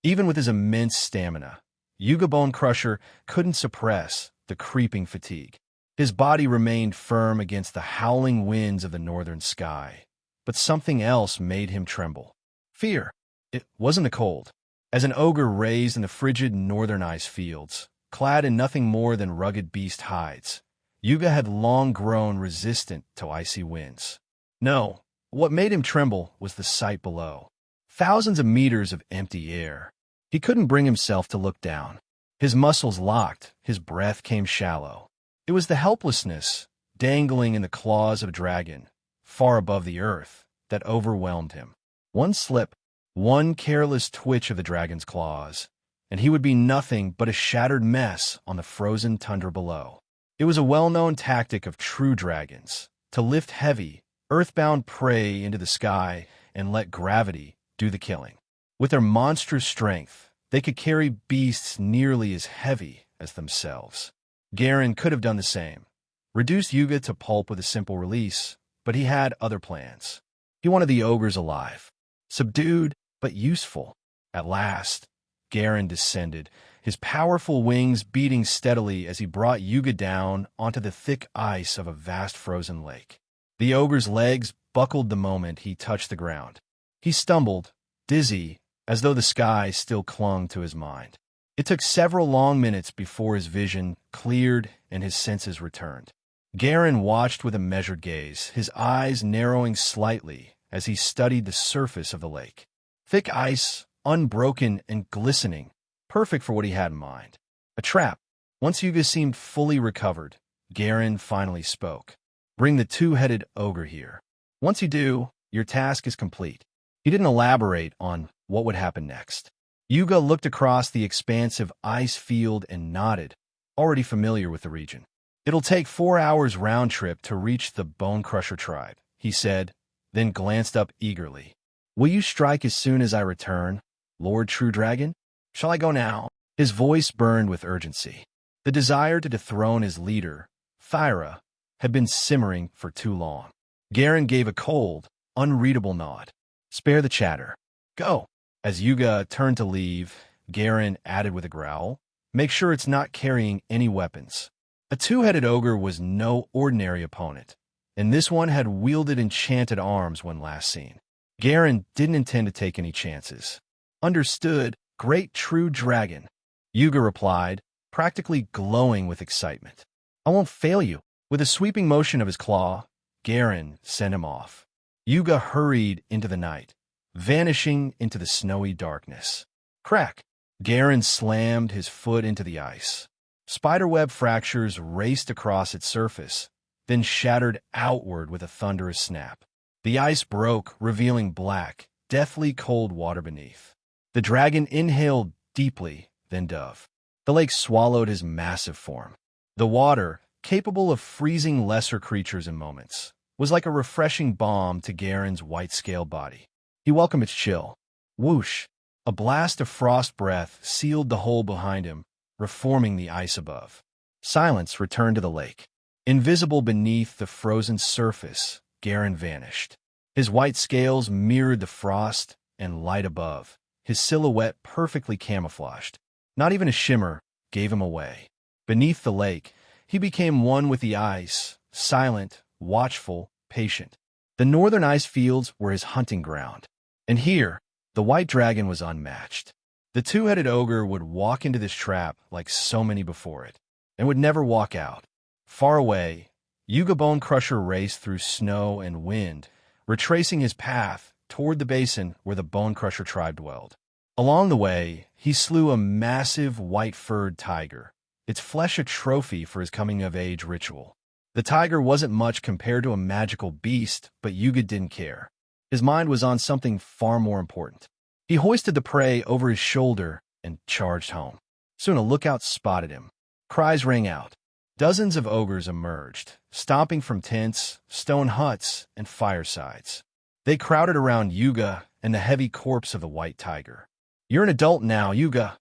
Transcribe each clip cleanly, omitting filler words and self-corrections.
Even with his immense stamina, Yuga Bone Crusher couldn't suppress the creeping fatigue. His body remained firm against the howling winds of the northern sky, but something else made him tremble. Fear. It wasn't the cold. As an ogre raised in the frigid northern ice fields, clad in nothing more than rugged beast hides, Yuga had long grown resistant to icy winds. No, what made him tremble was the sight below. Thousands of meters of empty air. He couldn't bring himself to look down. His muscles locked, his breath came shallow. It was the helplessness, dangling in the claws of a dragon, far above the earth, that overwhelmed him. One slip, one careless twitch of the dragon's claws, and he would be nothing but a shattered mess on the frozen tundra below. It was a well-known tactic of true dragons, to lift heavy, earthbound prey into the sky and let gravity do the killing. With their monstrous strength, they could carry beasts nearly as heavy as themselves. Garen could have done the same, reduced Yuga to pulp with a simple release, but he had other plans. He wanted the ogres alive, subdued but useful. At last, Garen descended, his powerful wings beating steadily as he brought Yuga down onto the thick ice of a vast frozen lake. The ogre's legs buckled the moment he touched the ground. He stumbled, dizzy, as though the sky still clung to his mind. It took several long minutes before his vision cleared and his senses returned. Garen watched with a measured gaze, his eyes narrowing slightly as he studied the surface of the lake. Thick ice, unbroken and glistening, perfect for what he had in mind. A trap. Once Yuga seemed fully recovered, Garen finally spoke. Bring the two-headed ogre here. Once you do, your task is complete. He didn't elaborate on what would happen next. Yuga looked across the expansive ice field and nodded, already familiar with the region. It'll take 4 hours round trip to reach the Bone Crusher tribe, he said, then glanced up eagerly. Will you strike as soon as I return, Lord True Dragon? Shall I go now? His voice burned with urgency. The desire to dethrone his leader, Thyra, had been simmering for too long. Garen gave a cold, unreadable nod. Spare the chatter. Go. As Yuga turned to leave, Garen added with a growl, make sure it's not carrying any weapons. A two-headed ogre was no ordinary opponent, and this one had wielded enchanted arms when last seen. Garen didn't intend to take any chances. Understood, great true dragon, Yuga replied, practically glowing with excitement. I won't fail you. With a sweeping motion of his claw, Garen sent him off. Yuga hurried into the night, vanishing into the snowy darkness. Crack! Garen slammed his foot into the ice. Spiderweb fractures raced across its surface, then shattered outward with a thunderous snap. The ice broke, revealing black, deathly cold water beneath. The dragon inhaled deeply, then dove. The lake swallowed his massive form. The water, capable of freezing lesser creatures in moments, was like a refreshing balm to Garen's white-scaled body. He welcomed its chill. Whoosh! A blast of frost breath sealed the hole behind him, reforming the ice above. Silence returned to the lake. Invisible beneath the frozen surface, Garen vanished. His white scales mirrored the frost and light above, his silhouette perfectly camouflaged. Not even a shimmer gave him away. Beneath the lake, he became one with the ice, silent, watchful, patient. The northern ice fields were his hunting ground. And here, the white dragon was unmatched. The two-headed ogre would walk into this trap like so many before it, and would never walk out. Far away, Yuga Bone Crusher raced through snow and wind, retracing his path toward the basin where the Bone Crusher tribe dwelled. Along the way, he slew a massive white-furred tiger, its flesh a trophy for his coming-of-age ritual. The tiger wasn't much compared to a magical beast, but Yuga didn't care. His mind was on something far more important. He hoisted the prey over his shoulder and charged home. Soon a lookout spotted him. Cries rang out. Dozens of ogres emerged, stomping from tents, stone huts, and firesides. They crowded around Yuga and the heavy corpse of the white tiger. You're an adult now, Yuga,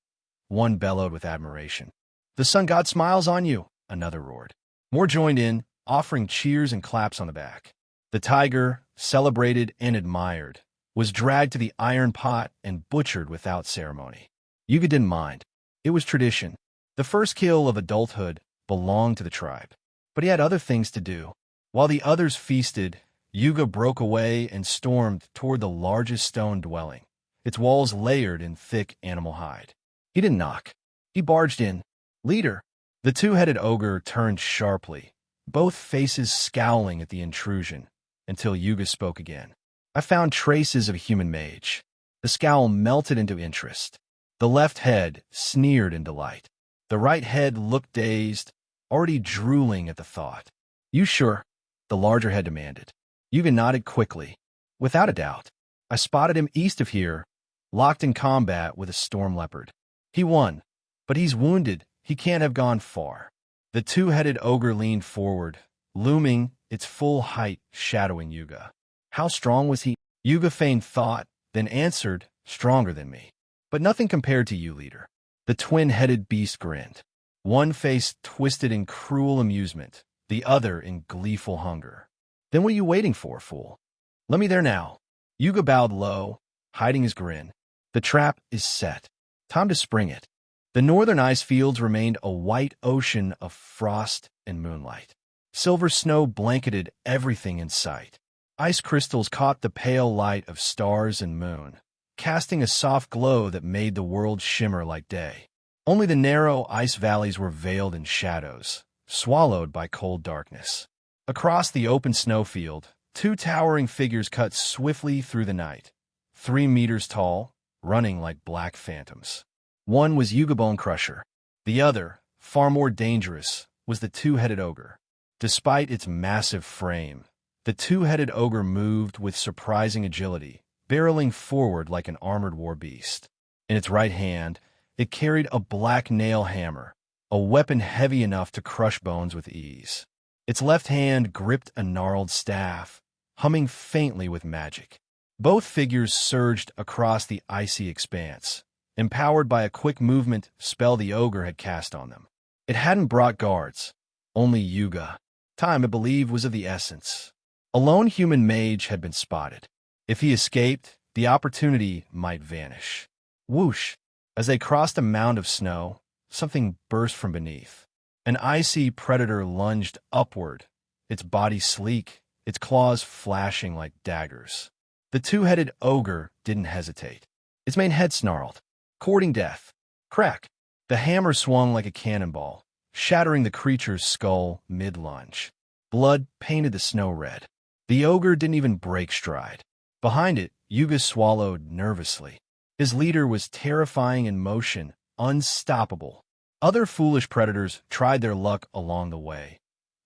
one bellowed with admiration. The sun god smiles on you, another roared. More joined in, offering cheers and claps on the back. The tiger, celebrated and admired, was dragged to the iron pot and butchered without ceremony. Yuga didn't mind. It was tradition. The first kill of adulthood belonged to the tribe. But he had other things to do. While the others feasted, Yuga broke away and stormed toward the largest stone dwelling, its walls layered in thick animal hide. He didn't knock. He barged in. "Leader." The two-headed ogre turned sharply, both faces scowling at the intrusion, until Yuga spoke again. "I found traces of a human mage." The scowl melted into interest. The left head sneered in delight. The right head looked dazed, already drooling at the thought. "You sure?" the larger head demanded. Yuga nodded quickly. "Without a doubt. I spotted him east of here, locked in combat with a storm leopard. He won, but he's wounded. He can't have gone far." The two-headed ogre leaned forward, looming, its full height shadowing Yuga. "How strong was he?" Yuga feigned thought, then answered, "Stronger than me. But nothing compared to you, leader." The twin-headed beast grinned. One face twisted in cruel amusement, the other in gleeful hunger. "Then what are you waiting for, fool? Let me there now." Yuga bowed low, hiding his grin. "The trap is set. Time to spring it." The northern ice fields remained a white ocean of frost and moonlight. Silver snow blanketed everything in sight. Ice crystals caught the pale light of stars and moon, casting a soft glow that made the world shimmer like day. Only the narrow ice valleys were veiled in shadows, swallowed by cold darkness. Across the open snowfield, two towering figures cut swiftly through the night, 3 meters tall, running like black phantoms. One was Yuga Bone Crusher. The other, far more dangerous, was the two-headed ogre. Despite its massive frame, the two-headed ogre moved with surprising agility, barreling forward like an armored war beast. In its right hand, it carried a black nail hammer, a weapon heavy enough to crush bones with ease. Its left hand gripped a gnarled staff, humming faintly with magic. Both figures surged across the icy expanse, empowered by a quick movement spell the ogre had cast on them. It hadn't brought guards, only Yuga. Time, I believe, was of the essence. A lone human mage had been spotted. If he escaped, the opportunity might vanish. Whoosh! As they crossed a mound of snow, something burst from beneath. An icy predator lunged upward, its body sleek, its claws flashing like daggers. The two-headed ogre didn't hesitate. Its main head snarled, courting death. Crack! The hammer swung like a cannonball, shattering the creature's skull mid-lunge. Blood painted the snow red. The ogre didn't even break stride. Behind it, Yuga swallowed nervously. His leader was terrifying in motion, unstoppable. Other foolish predators tried their luck along the way,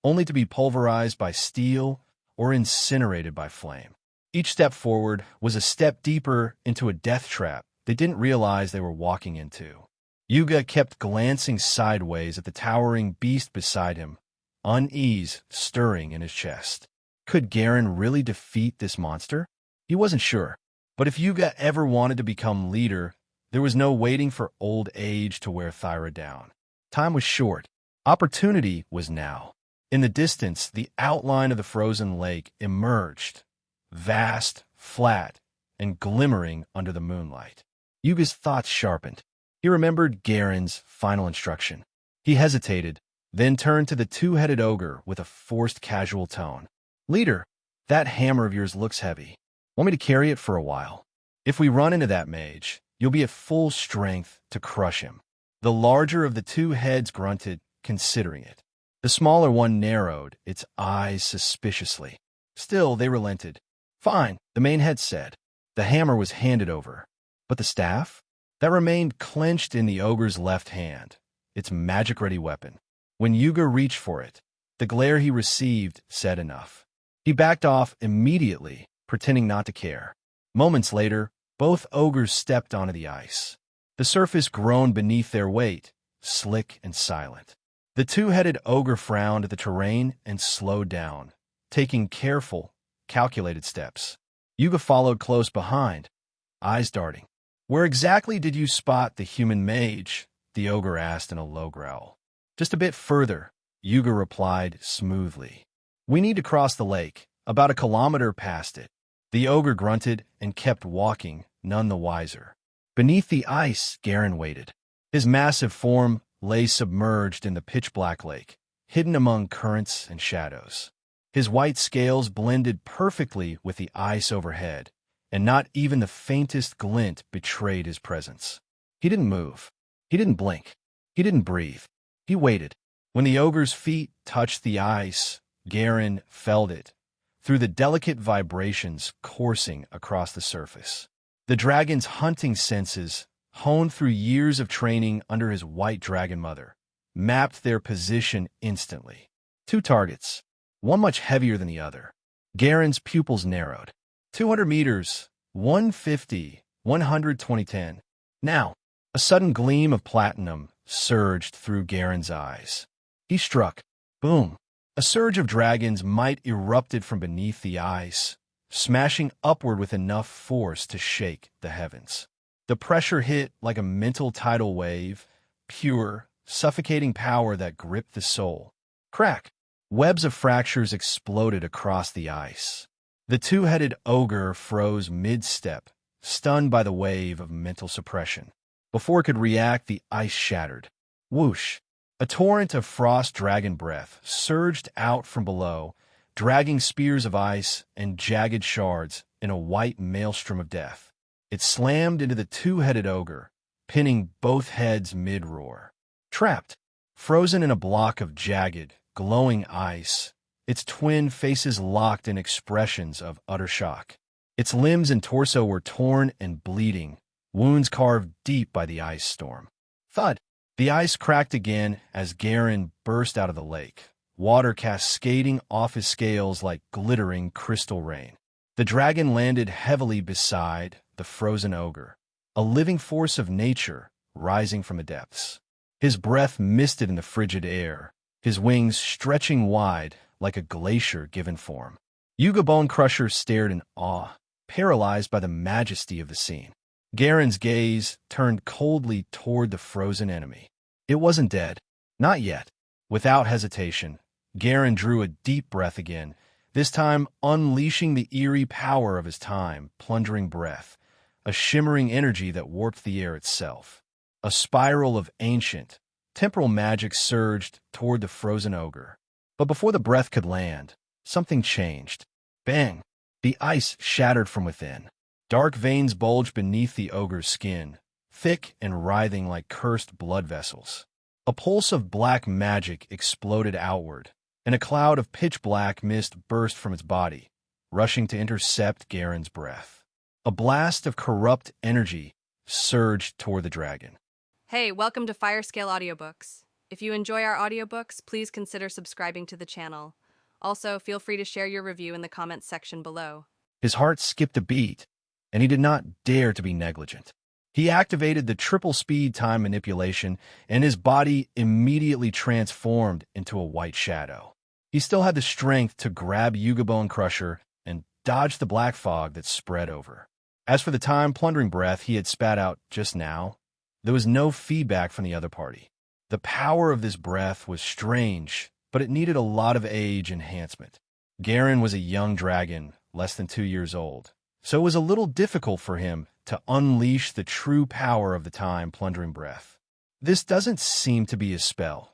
only to be pulverized by steel or incinerated by flame. Each step forward was a step deeper into a death trap they didn't realize they were walking into. Yuga kept glancing sideways at the towering beast beside him, unease stirring in his chest. Could Garen really defeat this monster? He wasn't sure. But if Yuga ever wanted to become leader, there was no waiting for old age to wear Thyra down. Time was short. Opportunity was now. In the distance, the outline of the frozen lake emerged, vast, flat, and glimmering under the moonlight. Yuga's thoughts sharpened. He remembered Garen's final instruction. He hesitated, then turned to the two-headed ogre with a forced casual tone. "Leader, that hammer of yours looks heavy. Want me to carry it for a while? If we run into that mage, you'll be at full strength to crush him." The larger of the two heads grunted, considering it. The smaller one narrowed, its eyes suspiciously. Still, they relented. "Fine," the main head said. The hammer was handed over. But the staff? That remained clenched in the ogre's left hand, its magic-ready weapon. When Yuga reached for it, the glare he received said enough. He backed off immediately, pretending not to care. Moments later, both ogres stepped onto the ice. The surface groaned beneath their weight, slick and silent. The two-headed ogre frowned at the terrain and slowed down, taking careful, calculated steps. Yuga followed close behind, eyes darting. "Where exactly did you spot the human mage?" the ogre asked in a low growl. "Just a bit further," Yuga replied smoothly. "We need to cross the lake, about a kilometer past it." The ogre grunted and kept walking, none the wiser. Beneath the ice, Garen waited. His massive form lay submerged in the pitch-black lake, hidden among currents and shadows. His white scales blended perfectly with the ice overhead, and not even the faintest glint betrayed his presence. He didn't move. He didn't blink. He didn't breathe. He waited. When the ogre's feet touched the ice, Garen felt it, through the delicate vibrations coursing across the surface. The dragon's hunting senses, honed through years of training under his white dragon mother, mapped their position instantly. 2 targets, one much heavier than the other. Garen's pupils narrowed. 200 meters, 150, 100, 2010. Now, a sudden gleam of platinum surged through Garen's eyes. He struck. Boom. A surge of dragon's might erupted from beneath the ice, smashing upward with enough force to shake the heavens. The pressure hit like a mental tidal wave, pure, suffocating power that gripped the soul. Crack! Webs of fractures exploded across the ice. The two-headed ogre froze mid-step, stunned by the wave of mental suppression. Before it could react, the ice shattered. Whoosh! A torrent of frost dragon breath surged out from below, dragging spears of ice and jagged shards in a white maelstrom of death. It slammed into the two-headed ogre, pinning both heads mid-roar. Trapped, frozen in a block of jagged, glowing ice, its twin faces locked in expressions of utter shock. Its limbs and torso were torn and bleeding, wounds carved deep by the ice storm. Thud! The ice cracked again as Garen burst out of the lake, water cascading off his scales like glittering crystal rain. The dragon landed heavily beside the frozen ogre, a living force of nature rising from the depths. His breath misted in the frigid air, his wings stretching wide like a glacier given form. Yuga Bone Crusher stared in awe, paralyzed by the majesty of the scene. Garen's gaze turned coldly toward the frozen enemy. It wasn't dead. Not yet. Without hesitation, Garen drew a deep breath again, this time unleashing the eerie power of his time-plundering breath, a shimmering energy that warped the air itself. A spiral of ancient, temporal magic surged toward the frozen ogre. But before the breath could land, something changed. Bang! The ice shattered from within. Dark veins bulged beneath the ogre's skin, thick and writhing like cursed blood vessels. A pulse of black magic exploded outward, and a cloud of pitch-black mist burst from its body, rushing to intercept Garen's breath. A blast of corrupt energy surged toward the dragon. Hey, welcome to Firescale Audiobooks. If you enjoy our audiobooks, please consider subscribing to the channel. Also, feel free to share your review in the comments section below. His heart skipped a beat, and he did not dare to be negligent. He activated the triple-speed time manipulation, and his body immediately transformed into a white shadow. He still had the strength to grab Yuga Bone Crusher and dodge the black fog that spread over. As for the time-plundering breath he had spat out just now, there was no feedback from the other party. The power of this breath was strange, but it needed a lot of age enhancement. Garen was a young dragon, less than 2 years old, so it was a little difficult for him to unleash the true power of the time-plundering breath. This doesn't seem to be a spell.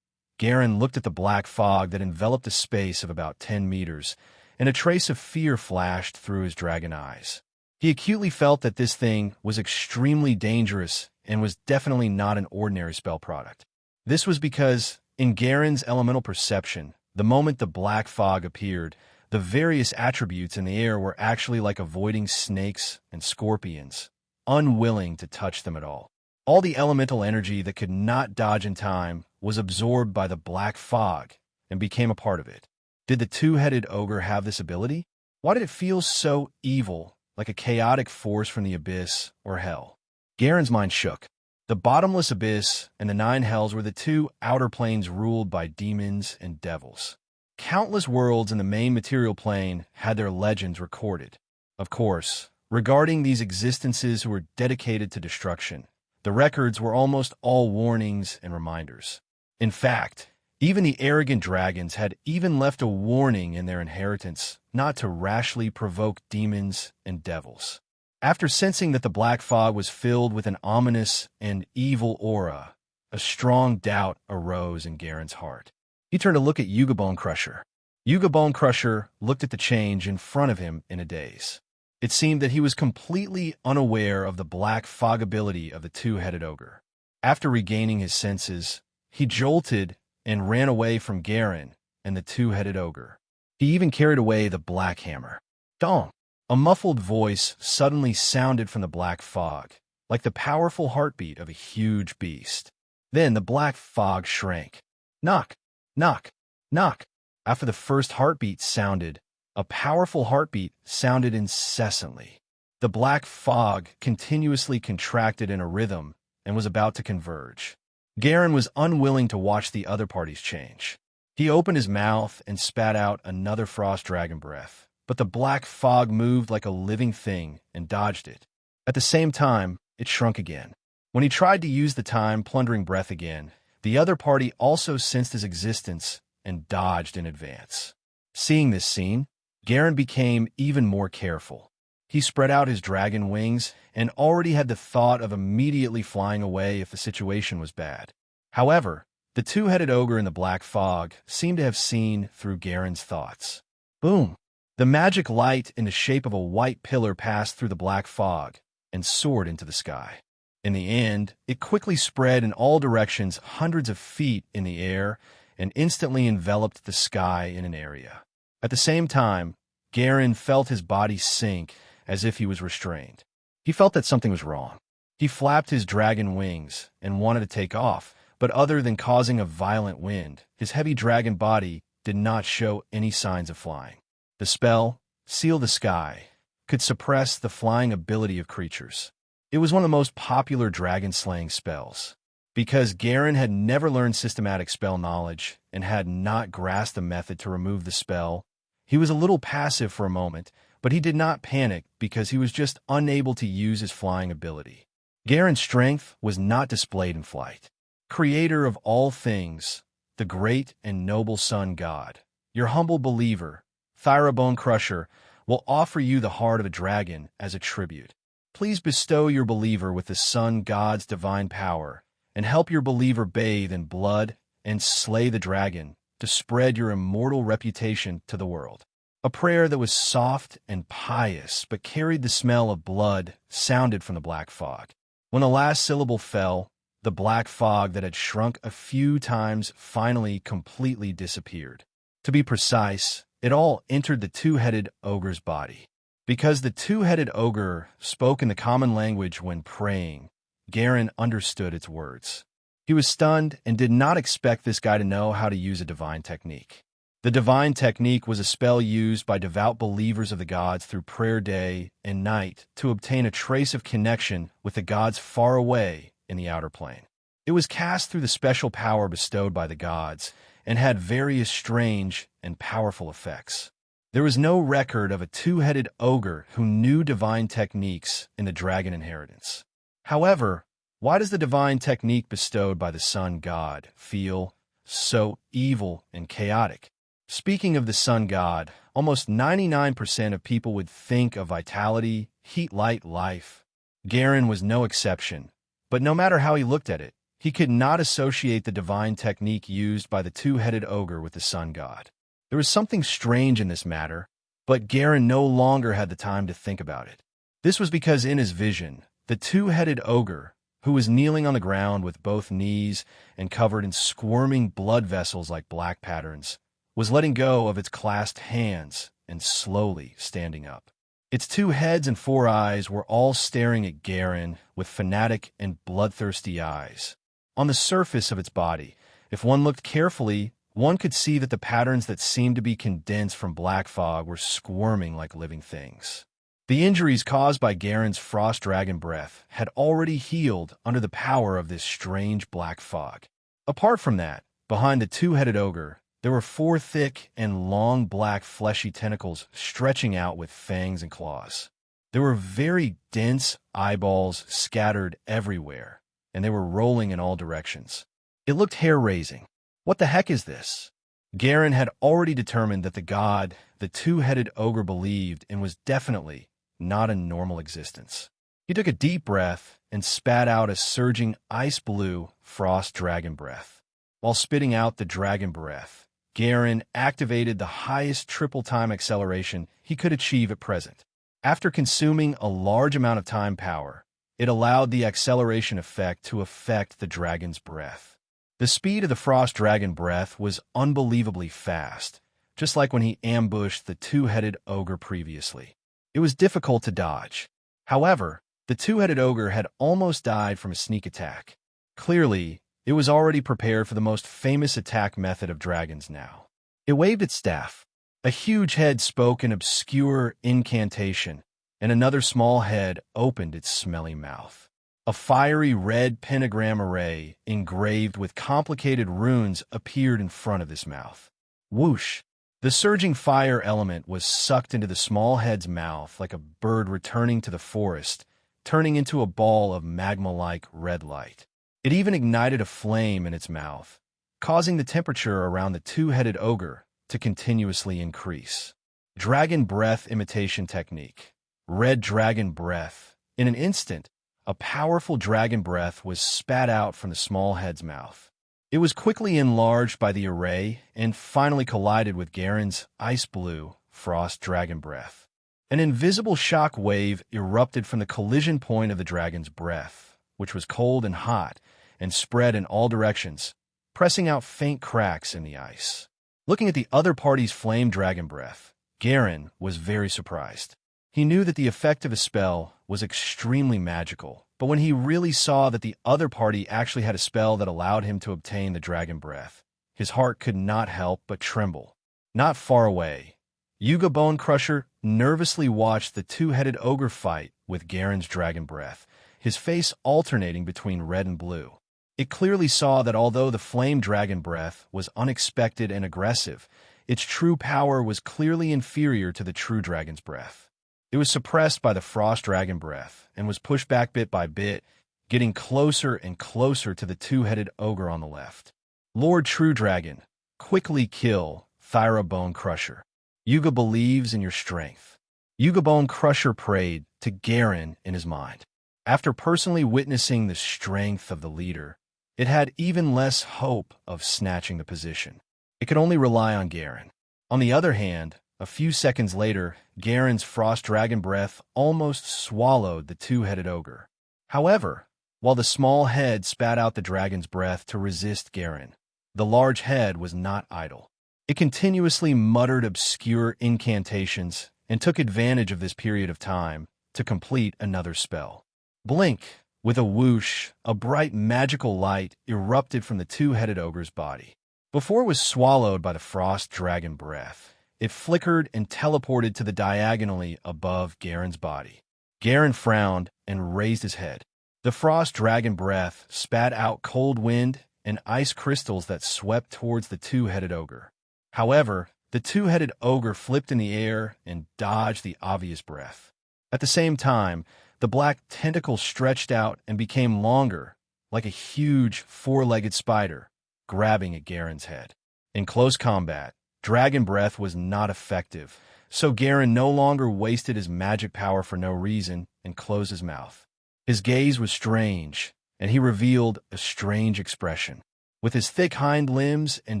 Garen looked at the black fog that enveloped a space of about 10 meters, and a trace of fear flashed through his dragon eyes. He acutely felt that this thing was extremely dangerous and was definitely not an ordinary spell product. This was because, in Garen's elemental perception, the moment the black fog appeared, the various attributes in the air were actually like avoiding snakes and scorpions, unwilling to touch them at all. All the elemental energy that could not dodge in time was absorbed by the black fog and became a part of it. Did the two-headed ogre have this ability? Why did it feel so evil, like a chaotic force from the abyss or hell? Garen's mind shook. The bottomless abyss and the 9 hells were the 2 outer planes ruled by demons and devils. Countless worlds in the main material plane had their legends recorded. Of course, regarding these existences who were dedicated to destruction, the records were almost all warnings and reminders. In fact, Even the arrogant dragons had even left a warning in their inheritance not to rashly provoke demons and devils. After sensing that the black fog was filled with an ominous and evil aura, a strong doubt arose in Garen's heart. He turned to look at Yuga Bone Crusher. Yuga Bone Crusher looked at the change in front of him in a daze. It seemed that he was completely unaware of the black fog ability of the two-headed ogre. After regaining his senses, he jolted and ran away from Garen and the two-headed ogre. He even carried away the black hammer. Dong! A muffled voice suddenly sounded from the black fog, like the powerful heartbeat of a huge beast. Then the black fog shrank. Knock! Knock! Knock! After the first heartbeat sounded, a powerful heartbeat sounded incessantly. The black fog continuously contracted in a rhythm and was about to converge. Garen was unwilling to watch the other parties change. He opened his mouth and spat out another frost dragon breath, but the black fog moved like a living thing and dodged it. At the same time, it shrunk again. When he tried to use the time-plundering breath again, the other party also sensed his existence and dodged in advance. Seeing this scene, Garen became even more careful. He spread out his dragon wings and already had the thought of immediately flying away if the situation was bad. However, the two-headed ogre in the black fog seemed to have seen through Garen's thoughts. Boom! The magic light in the shape of a white pillar passed through the black fog and soared into the sky. In the end, it quickly spread in all directions hundreds of feet in the air and instantly enveloped the sky in an area. At the same time, Garen felt his body sink as if he was restrained. He felt that something was wrong. He flapped his dragon wings and wanted to take off, but other than causing a violent wind, his heavy dragon body did not show any signs of flying. The spell, Seal the Sky, could suppress the flying ability of creatures. It was one of the most popular dragon-slaying spells. Because Garen had never learned systematic spell knowledge and had not grasped a method to remove the spell, he was a little passive for a moment, but he did not panic because he was just unable to use his flying ability. Garen's strength was not displayed in flight. Creator of all things, the great and noble Sun God, your humble believer, Thyrabone Crusher, will offer you the heart of a dragon as a tribute. Please bestow your believer with the Sun God's divine power and help your believer bathe in blood and slay the dragon to spread your immortal reputation to the world. A prayer that was soft and pious but carried the smell of blood sounded from the black fog. When the last syllable fell, the black fog that had shrunk a few times finally completely disappeared. To be precise, it all entered the two-headed ogre's body. Because the two-headed ogre spoke in the common language when praying, Garen understood its words. He was stunned and did not expect this guy to know how to use a divine technique. The divine technique was a spell used by devout believers of the gods through prayer day and night to obtain a trace of connection with the gods far away in the outer plane. It was cast through the special power bestowed by the gods and had various strange and powerful effects. There was no record of a two-headed ogre who knew divine techniques in the dragon inheritance. However, why does the divine technique bestowed by the sun god feel so evil and chaotic? Speaking of the sun god, almost 99% of people would think of vitality, heat, light, life. Garen was no exception, but no matter how he looked at it, he could not associate the divine technique used by the two-headed ogre with the sun god. There was something strange in this matter, but Garen no longer had the time to think about it. This was because in his vision, the two-headed ogre, who was kneeling on the ground with both knees and covered in squirming blood vessels like black patterns, was letting go of its clasped hands and slowly standing up. Its two heads and four eyes were all staring at Garen with fanatic and bloodthirsty eyes. On the surface of its body, if one looked carefully, one could see that the patterns that seemed to be condensed from black fog were squirming like living things. The injuries caused by Garen's frost dragon breath had already healed under the power of this strange black fog. Apart from that, behind the two-headed ogre, there were four thick and long black fleshy tentacles stretching out with fangs and claws. There were very dense eyeballs scattered everywhere, and they were rolling in all directions. It looked hair-raising. What the heck is this? Garen had already determined that the god the two-headed ogre believed in was definitely not a normal existence. He took a deep breath and spat out a surging ice-blue frost dragon breath. While spitting out the dragon breath, Garen activated the highest triple-time acceleration he could achieve at present. After consuming a large amount of time power, it allowed the acceleration effect to affect the dragon's breath. The speed of the frost dragon breath was unbelievably fast, just like when he ambushed the two-headed ogre previously. It was difficult to dodge. However, the two-headed ogre had almost died from a sneak attack. Clearly, it was already prepared for the most famous attack method of dragons now. It waved its staff. A huge head spoke an obscure incantation, and another small head opened its smelly mouth. A fiery red pentagram array engraved with complicated runes appeared in front of this mouth. Whoosh! The surging fire element was sucked into the small head's mouth like a bird returning to the forest, turning into a ball of magma-like red light. It even ignited a flame in its mouth, causing the temperature around the two-headed ogre to continuously increase. Dragon breath imitation technique. Red dragon breath. In an instant, a powerful dragon breath was spat out from the small head's mouth. It was quickly enlarged by the array and finally collided with Garen's ice-blue frost dragon breath. An invisible shock wave erupted from the collision point of the dragon's breath, which was cold and hot, and spread in all directions, pressing out faint cracks in the ice. Looking at the other party's flame dragon breath, Garen was very surprised. He knew that the effect of a spell was extremely magical, but when he really saw that the other party actually had a spell that allowed him to obtain the dragon breath, his heart could not help but tremble. Not far away, Yuga Bone Crusher nervously watched the two-headed ogre fight with Garen's dragon breath, his face alternating between red and blue. It clearly saw that although the flame dragon breath was unexpected and aggressive, its true power was clearly inferior to the true dragon's breath. It was suppressed by the frost dragon breath and was pushed back bit by bit, getting closer and closer to the two-headed ogre on the left. Lord True Dragon, quickly kill Thyra Bone Crusher. Yuga believes in your strength. Yuga Bone Crusher prayed to Garen in his mind. After personally witnessing the strength of the leader, it had even less hope of snatching the position. It could only rely on Garen. On the other hand, a few seconds later, Garen's frost dragon breath almost swallowed the two-headed ogre. However, while the small head spat out the dragon's breath to resist Garen, the large head was not idle. It continuously muttered obscure incantations and took advantage of this period of time to complete another spell. Blink! With a whoosh, a bright magical light erupted from the two-headed ogre's body. Before it was swallowed by the frost dragon breath, it flickered and teleported to the diagonally above Garen's body. Garen frowned and raised his head. The frost dragon breath spat out cold wind and ice crystals that swept towards the two-headed ogre. However, the two-headed ogre flipped in the air and dodged the obvious breath. At the same time, the black tentacle stretched out and became longer, like a huge four-legged spider, grabbing at Garen's head. In close combat, dragon breath was not effective, so Garen no longer wasted his magic power for no reason and closed his mouth. His gaze was strange, and he revealed a strange expression. With his thick hind limbs and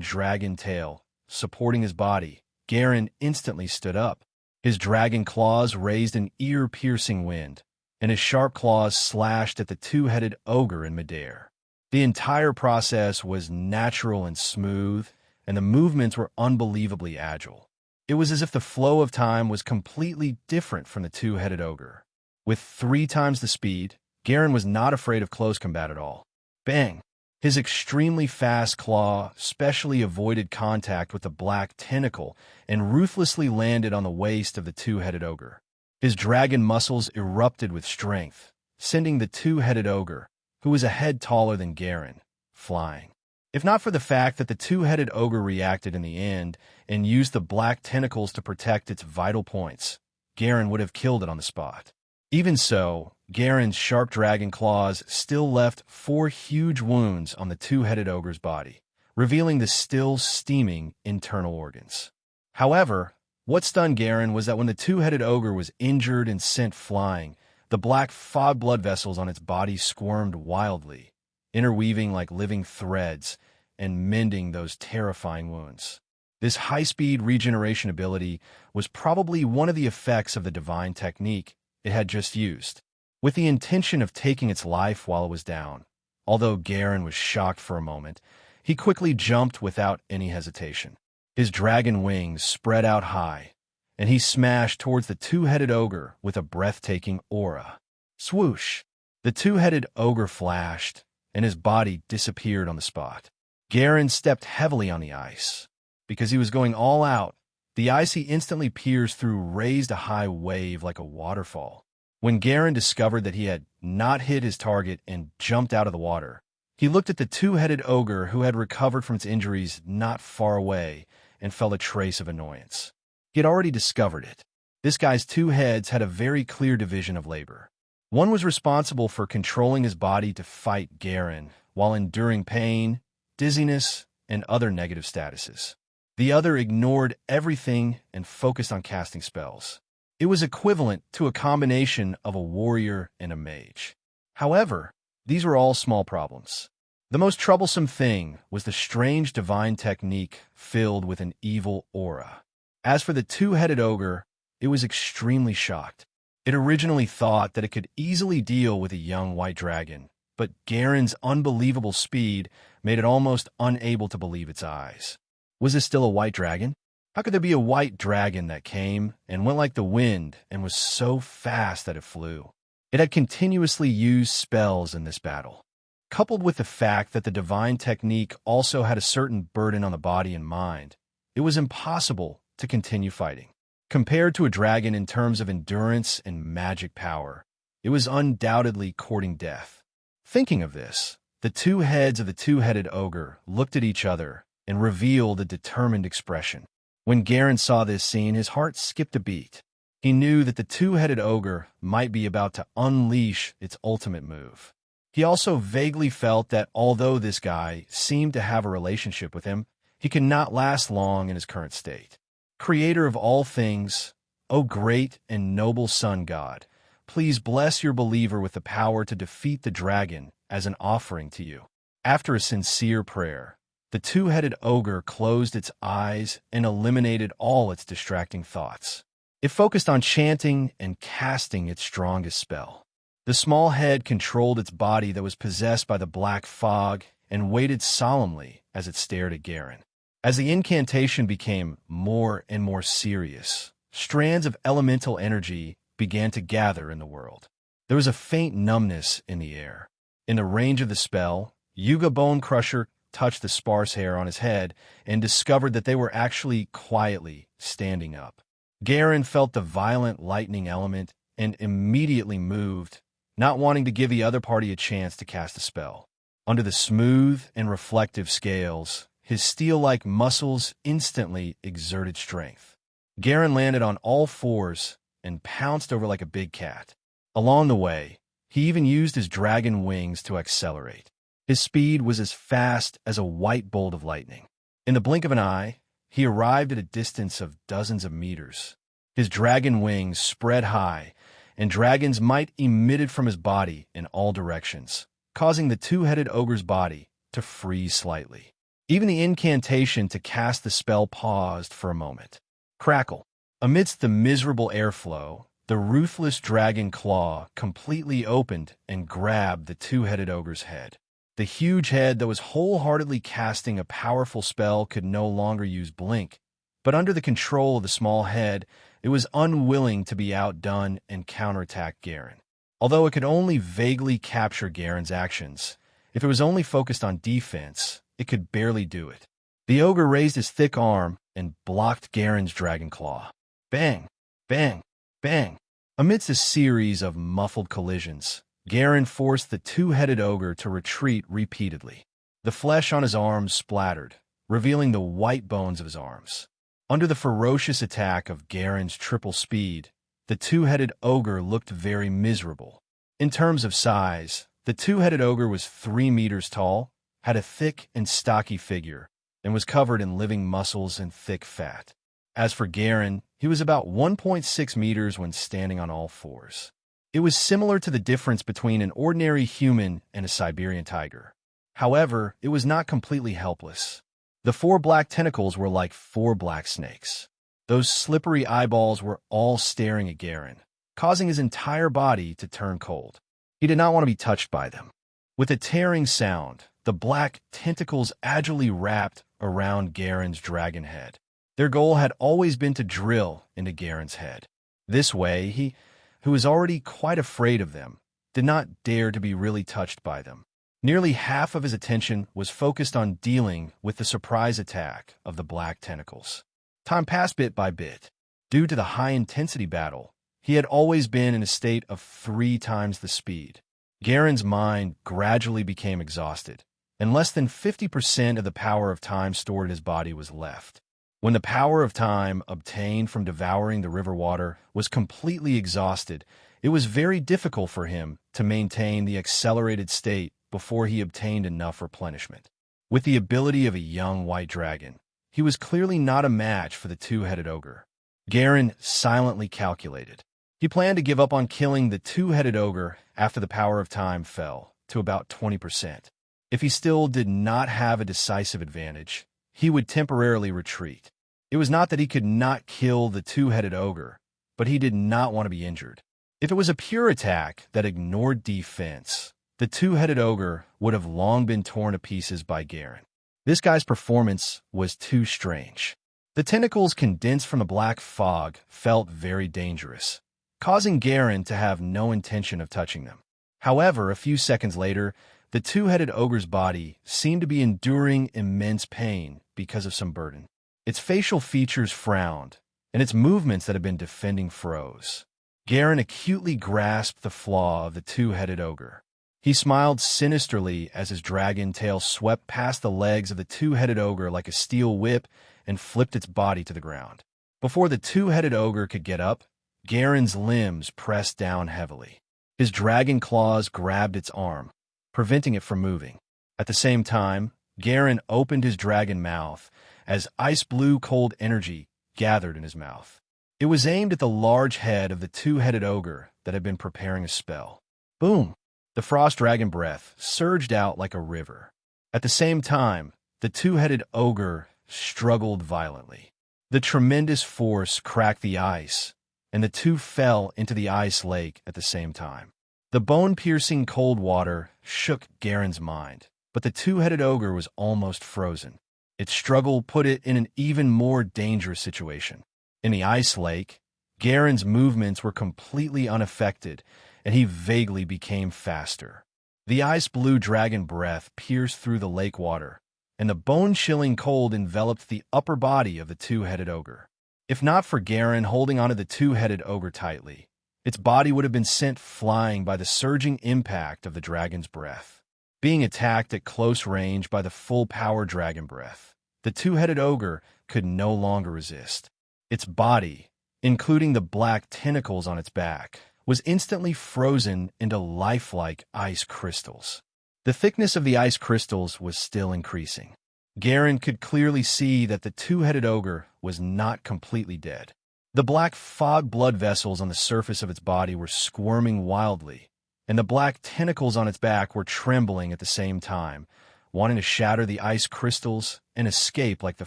dragon tail supporting his body, Garen instantly stood up. His dragon claws raised an ear-piercing wind, and his sharp claws slashed at the two-headed ogre in midair. The entire process was natural and smooth, and the movements were unbelievably agile. It was as if the flow of time was completely different from the two-headed ogre. With 3 times the speed, Garen was not afraid of close combat at all. Bang! His extremely fast claw specially avoided contact with the black tentacle and ruthlessly landed on the waist of the two-headed ogre. His dragon muscles erupted with strength, sending the two-headed ogre, who was a head taller than Garen, flying. If not for the fact that the two-headed ogre reacted in the end and used the black tentacles to protect its vital points, Garen would have killed it on the spot. Even so, Garen's sharp dragon claws still left 4 huge wounds on the two-headed ogre's body, revealing the still steaming internal organs. However, what stunned Garen was that when the two-headed ogre was injured and sent flying, the black fog blood vessels on its body squirmed wildly, interweaving like living threads and mending those terrifying wounds. This high-speed regeneration ability was probably one of the effects of the divine technique it had just used, with the intention of taking its life while it was down. Although Garen was shocked for a moment, he quickly jumped without any hesitation. His dragon wings spread out high, and he smashed towards the two-headed ogre with a breathtaking aura. Swoosh! The two-headed ogre flashed, and his body disappeared on the spot. Garen stepped heavily on the ice. Because he was going all out, the ice he instantly pierced through raised a high wave like a waterfall. When Garen discovered that he had not hit his target and jumped out of the water, he looked at the two-headed ogre who had recovered from its injuries not far away and felt a trace of annoyance. He had already discovered it. This guy's two heads had a very clear division of labor. One was responsible for controlling his body to fight Garen while enduring pain, dizziness, and other negative statuses. The other ignored everything and focused on casting spells. It was equivalent to a combination of a warrior and a mage. However, these were all small problems. The most troublesome thing was the strange divine technique filled with an evil aura. As for the two-headed ogre, it was extremely shocked. It originally thought that it could easily deal with a young white dragon, but Garen's unbelievable speed made it almost unable to believe its eyes. Was this still a white dragon? How could there be a white dragon that came and went like the wind and was so fast that it flew? It had continuously used spells in this battle. Coupled with the fact that the divine technique also had a certain burden on the body and mind, it was impossible to continue fighting. Compared to a dragon in terms of endurance and magic power, it was undoubtedly courting death. Thinking of this, the two heads of the two-headed ogre looked at each other and revealed a determined expression. When Garen saw this scene, his heart skipped a beat. He knew that the two-headed ogre might be about to unleash its ultimate move. He also vaguely felt that although this guy seemed to have a relationship with him, he could not last long in his current state. Creator of all things, O great and noble sun god, please bless your believer with the power to defeat the dragon as an offering to you. After a sincere prayer, the two-headed ogre closed its eyes and eliminated all its distracting thoughts. It focused on chanting and casting its strongest spell. The small head controlled its body that was possessed by the black fog and waited solemnly as it stared at Garen. As the incantation became more and more serious, strands of elemental energy began to gather in the world. There was a faint numbness in the air. In the range of the spell, Yuga Bone Crusher touched the sparse hair on his head and discovered that they were actually quietly standing up. Garen felt the violent lightning element and immediately moved, not wanting to give the other party a chance to cast a spell. Under the smooth and reflective scales, his steel-like muscles instantly exerted strength. Garen landed on all fours and pounced over like a big cat. Along the way, he even used his dragon wings to accelerate. His speed was as fast as a white bolt of lightning. In the blink of an eye, he arrived at a distance of dozens of meters. His dragon wings spread high, and dragon's might emitted from his body in all directions, causing the two-headed ogre's body to freeze slightly. Even the incantation to cast the spell paused for a moment. Crackle. Amidst the miserable airflow, the ruthless dragon claw completely opened and grabbed the two-headed ogre's head. The huge head that was wholeheartedly casting a powerful spell could no longer use blink, but under the control of the small head, it was unwilling to be outdone and counterattack Garen. Although it could only vaguely capture Garen's actions, if it was only focused on defense, it could barely do it. The ogre raised his thick arm and blocked Garen's dragon claw. Bang! Bang! Bang! Amidst a series of muffled collisions, Garen forced the two-headed ogre to retreat repeatedly. The flesh on his arms splattered, revealing the white bones of his arms. Under the ferocious attack of Garen's triple speed, the two-headed ogre looked very miserable. In terms of size, the two-headed ogre was 3 meters tall, had a thick and stocky figure, and was covered in living muscles and thick fat. As for Garen, he was about 1.6 meters when standing on all fours. It was similar to the difference between an ordinary human and a Siberian tiger. However, it was not completely helpless. The 4 black tentacles were like 4 black snakes. Those slippery eyeballs were all staring at Garen, causing his entire body to turn cold. He did not want to be touched by them. With a tearing sound, the black tentacles agilely wrapped around Garen's dragon head. Their goal had always been to drill into Garen's head. This way, he, who was already quite afraid of them, did not dare to be really touched by them. Nearly half of his attention was focused on dealing with the surprise attack of the black tentacles. Time passed bit by bit. Due to the high-intensity battle, he had always been in a state of 3 times the speed. Garen's mind gradually became exhausted, and less than 50% of the power of time stored in his body was left. When the power of time obtained from devouring the river water was completely exhausted, it was very difficult for him to maintain the accelerated state before he obtained enough replenishment. With the ability of a young white dragon, he was clearly not a match for the 2-headed ogre. Garen silently calculated. He planned to give up on killing the 2-headed ogre after the power of time fell to about 20%. If he still did not have a decisive advantage, he would temporarily retreat. It was not that he could not kill the 2-headed ogre, but he did not want to be injured. If it was a pure attack that ignored defense, the 2-headed ogre would have long been torn to pieces by Garen. This guy's performance was too strange. The tentacles condensed from the black fog felt very dangerous, causing Garen to have no intention of touching them. However, a few seconds later, the 2-headed ogre's body seemed to be enduring immense pain because of some burden. Its facial features frowned, and its movements that had been defending froze. Garen acutely grasped the flaw of the 2-headed ogre. He smiled sinisterly as his dragon tail swept past the legs of the 2-headed ogre like a steel whip and flipped its body to the ground. Before the 2-headed ogre could get up, Garen's limbs pressed down heavily. His dragon claws grabbed its arm, preventing it from moving. At the same time, Garen opened his dragon mouth as ice-blue cold energy gathered in his mouth. It was aimed at the large head of the 2-headed ogre that had been preparing a spell. Boom! The frost dragon breath surged out like a river. At the same time, the 2-headed ogre struggled violently. The tremendous force cracked the ice, and the two fell into the ice lake at the same time. The bone-piercing cold water shook Garen's mind, but the 2-headed ogre was almost frozen. Its struggle put it in an even more dangerous situation. In the ice lake, Garen's movements were completely unaffected, and he vaguely became faster. The ice-blue dragon breath pierced through the lake water, and the bone-chilling cold enveloped the upper body of the 2-headed ogre. If not for Garen holding onto the 2-headed ogre tightly, its body would have been sent flying by the surging impact of the dragon's breath. Being attacked at close range by the full-power dragon breath, the 2-headed ogre could no longer resist. Its body, including the black tentacles on its back, was instantly frozen into lifelike ice crystals. The thickness of the ice crystals was still increasing. Garen could clearly see that the 2-headed ogre was not completely dead. The black fog blood vessels on the surface of its body were squirming wildly, and the black tentacles on its back were trembling at the same time, wanting to shatter the ice crystals and escape like the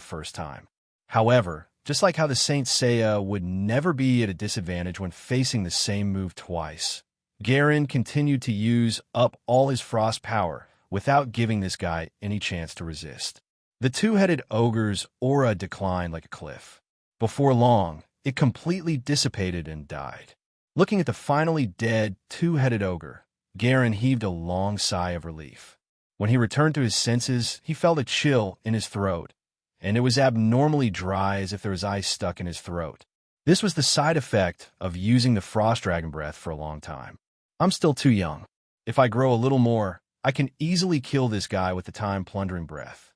first time. However, just like how the Saint Seiya would never be at a disadvantage when facing the same move twice, Garen continued to use up all his frost power without giving this guy any chance to resist. The 2-headed ogre's aura declined like a cliff. Before long, it completely dissipated and died. Looking at the finally dead 2-headed ogre, Garen heaved a long sigh of relief. When he returned to his senses, he felt a chill in his throat, and it was abnormally dry as if there was ice stuck in his throat. This was the side effect of using the frost dragon breath for a long time. I'm still too young. If I grow a little more, I can easily kill this guy with the time-plundering breath.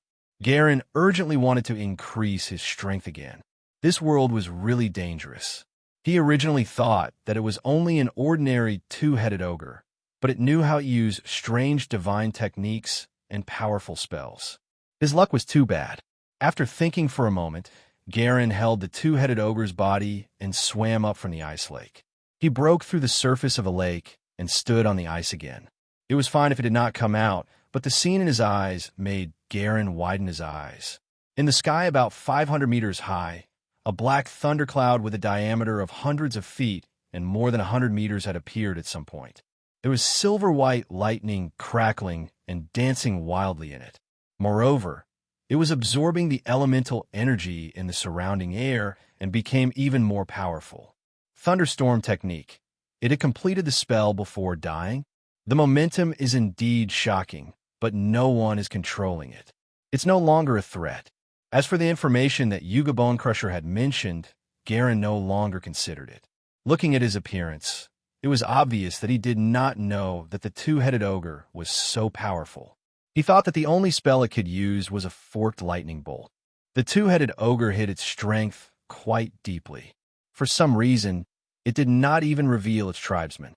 Garen urgently wanted to increase his strength again. This world was really dangerous. He originally thought that it was only an ordinary 2-headed ogre, but it knew how to use strange divine techniques and powerful spells. His luck was too bad. After thinking for a moment, Garen held the two-headed ogre's body and swam up from the ice lake. He broke through the surface of a lake and stood on the ice again. It was fine if it did not come out, but the scene in his eyes made Garen widen his eyes. In the sky about 500 meters high, a black thundercloud with a diameter of hundreds of feet and more than 100 meters had appeared at some point. There was silver-white lightning crackling and dancing wildly in it. Moreover, it was absorbing the elemental energy in the surrounding air and became even more powerful. Thunderstorm technique. It had completed the spell before dying. The momentum is indeed shocking, but no one is controlling it. It's no longer a threat. As for the information that Yuga Bonecrusher had mentioned, Garen no longer considered it. Looking at his appearance, it was obvious that he did not know that the two-headed ogre was so powerful. He thought that the only spell it could use was a forked lightning bolt. The two-headed ogre hid its strength quite deeply. For some reason, it did not even reveal its tribesmen.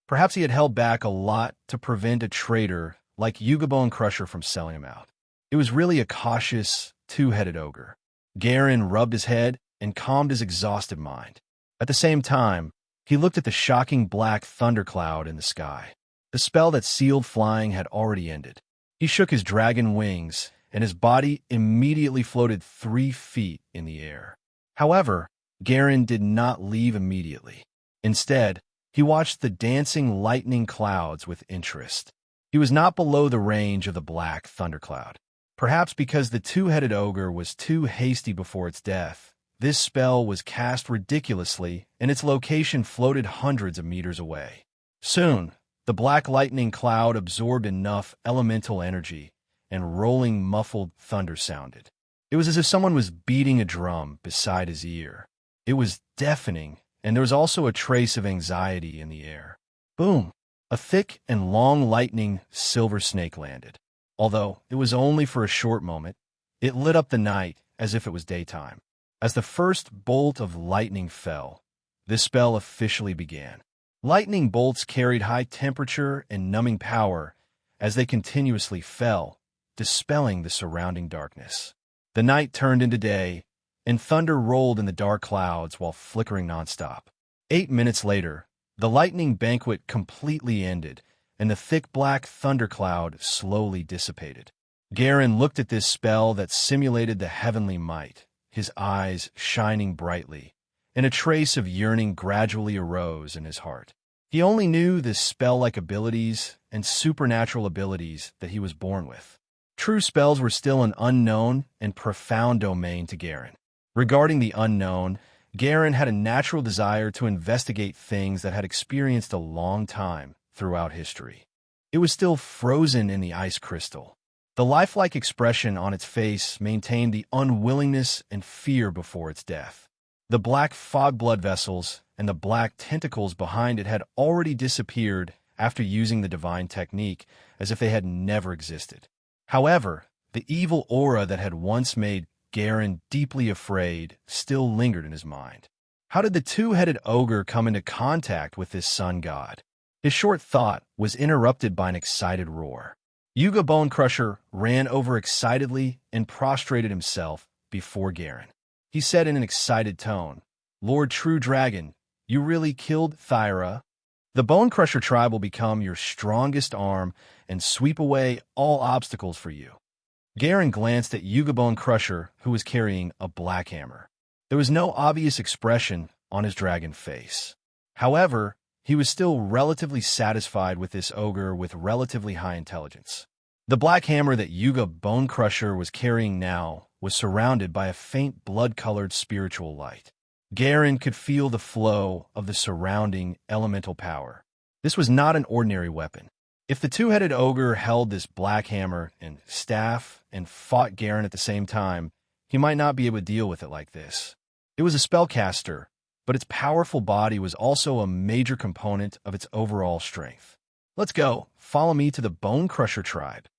Perhaps he had held back a lot to prevent a traitor like Yuga Bonecrusher from selling him out. It was really a cautious, two-headed ogre. Garen rubbed his head and calmed his exhausted mind. At the same time, he looked at the shocking black thundercloud in the sky. The spell that sealed flying had already ended. He shook his dragon wings, and his body immediately floated 3 feet in the air. However, Garen did not leave immediately. Instead, he watched the dancing lightning clouds with interest. He was not below the range of the black thundercloud. Perhaps because the two-headed ogre was too hasty before its death, this spell was cast ridiculously, and its location floated hundreds of meters away. Soon, the black lightning cloud absorbed enough elemental energy, and rolling muffled thunder sounded. It was as if someone was beating a drum beside his ear. It was deafening, and there was also a trace of anxiety in the air. Boom! A thick and long lightning silver snake landed. Although it was only for a short moment, it lit up the night as if it was daytime. As the first bolt of lightning fell, this spell officially began. Lightning bolts carried high temperature and numbing power as they continuously fell, dispelling the surrounding darkness. The night turned into day, and thunder rolled in the dark clouds while flickering nonstop. 8 minutes later, the lightning banquet completely ended, and the thick black thundercloud slowly dissipated. Garen looked at this spell that simulated the heavenly might, his eyes shining brightly, and a trace of yearning gradually arose in his heart. He only knew the spell-like abilities and supernatural abilities that he was born with. True spells were still an unknown and profound domain to Garen. Regarding the unknown, Garen had a natural desire to investigate things that had experienced a long time throughout history. It was still frozen in the ice crystal. The lifelike expression on its face maintained the unwillingness and fear before its death. The black fog blood vessels and the black tentacles behind it had already disappeared after using the divine technique, as if they had never existed. However, the evil aura that had once made Garen deeply afraid still lingered in his mind. How did the two-headed ogre come into contact with this sun god? His short thought was interrupted by an excited roar. Yuga Bonecrusher ran over excitedly and prostrated himself before Garen. He said in an excited tone, "Lord True Dragon, you really killed Thyra? The Bonecrusher tribe will become your strongest arm and sweep away all obstacles for you." Garen glanced at Yuga Bonecrusher, who was carrying a black hammer. There was no obvious expression on his dragon face. However, he was still relatively satisfied with this ogre with relatively high intelligence. The black hammer that Yuga Bonecrusher was carrying now was surrounded by a faint blood-colored spiritual light. Garen could feel the flow of the surrounding elemental power. This was not an ordinary weapon. If the two-headed ogre held this black hammer and staff and fought Garen at the same time, he might not be able to deal with it like this. It was a spellcaster, but its powerful body was also a major component of its overall strength. "Let's go. Follow me to the Bonecrusher tribe."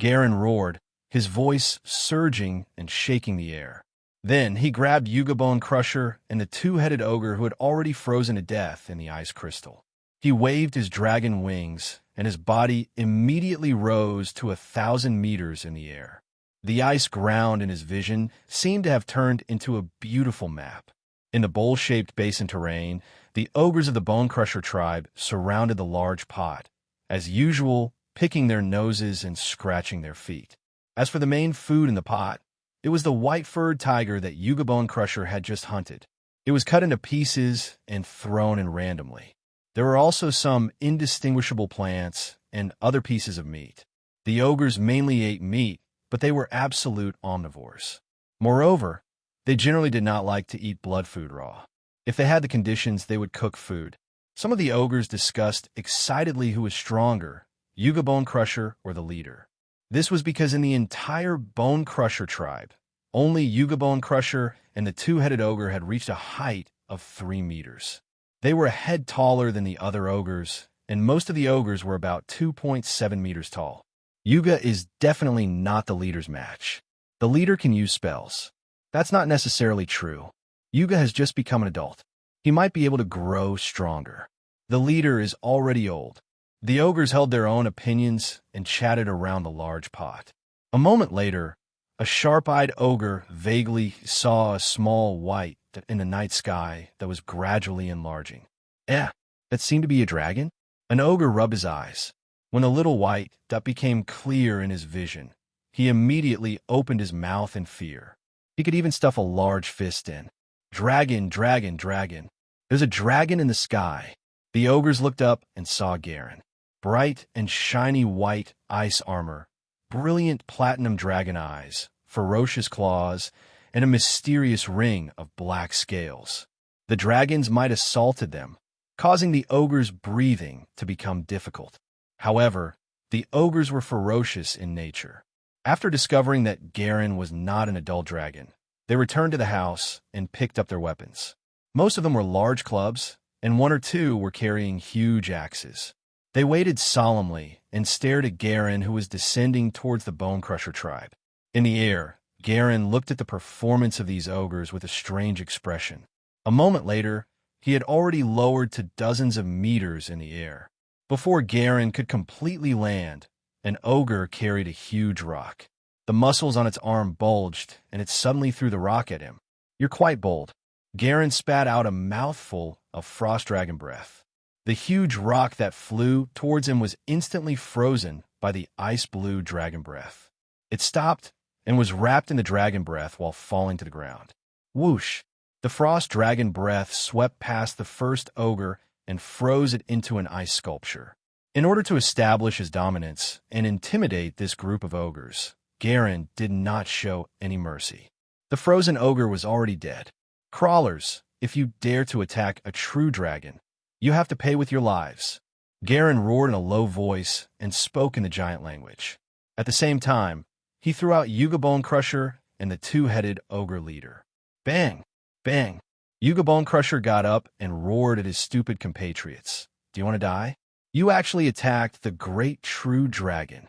Garen roared, his voice surging and shaking the air. Then he grabbed Yuga Bonecrusher and the two-headed ogre who had already frozen to death in the ice crystal. He waved his dragon wings, and his body immediately rose to 1,000 meters in the air. The ice ground in his vision seemed to have turned into a beautiful map. In the bowl-shaped basin terrain, the ogres of the Bone Crusher tribe surrounded the large pot, as usual, picking their noses and scratching their feet. As for the main food in the pot, it was the white-furred tiger that Yuga Bone Crusher had just hunted. It was cut into pieces and thrown in randomly. There were also some indistinguishable plants and other pieces of meat. The ogres mainly ate meat, but they were absolute omnivores. Moreover, they generally did not like to eat blood food raw. If they had the conditions, they would cook food. Some of the ogres discussed excitedly who was stronger, Yuga Bone Crusher or the leader. This was because in the entire Bone Crusher tribe, only Yuga Bone Crusher and the two-headed ogre had reached a height of 3 meters. They were a head taller than the other ogres, and most of the ogres were about 2.7 meters tall. Yuga is definitely not the leader's match. The leader can use spells. That's not necessarily true. Yuga has just become an adult. He might be able to grow stronger. The leader is already old. The ogres held their own opinions and chatted around the large pot. A moment later, a sharp-eyed ogre vaguely saw a small white in the night sky that was gradually enlarging. That seemed to be a dragon? An ogre rubbed his eyes. When the little white that became clear in his vision, he immediately opened his mouth in fear. He could even stuff a large fist in. Dragon, dragon, dragon. There's a dragon in the sky. The ogres looked up and saw Garen. Bright and shiny white ice armor, brilliant platinum dragon eyes, ferocious claws, and a mysterious ring of black scales. The dragons might have assaulted them, causing the ogres' breathing to become difficult. However, the ogres were ferocious in nature. After discovering that Garen was not an adult dragon, they returned to the house and picked up their weapons. Most of them were large clubs, and one or two were carrying huge axes. They waited solemnly and stared at Garen, who was descending towards the Bone Crusher tribe. In the air, Garen looked at the performance of these ogres with a strange expression. A moment later, he had already lowered to dozens of meters in the air. Before Garen could completely land, an ogre carried a huge rock. The muscles on its arm bulged, and it suddenly threw the rock at him. "You're quite bold." Garen spat out a mouthful of frost dragon breath. The huge rock that flew towards him was instantly frozen by the ice-blue dragon breath. It stopped and was wrapped in the dragon breath while falling to the ground. Whoosh! The frost dragon breath swept past the first ogre and froze it into an ice sculpture. In order to establish his dominance and intimidate this group of ogres, Garen did not show any mercy. The frozen ogre was already dead. "Crawlers, if you dare to attack a true dragon, you have to pay with your lives." Garen roared in a low voice and spoke in the giant language. At the same time, he threw out Yuga Bone Crusher and the two-headed ogre leader. Bang! Bang! Yuga Bone Crusher got up and roared at his stupid compatriots. "Do you want to die? You actually attacked the great true dragon.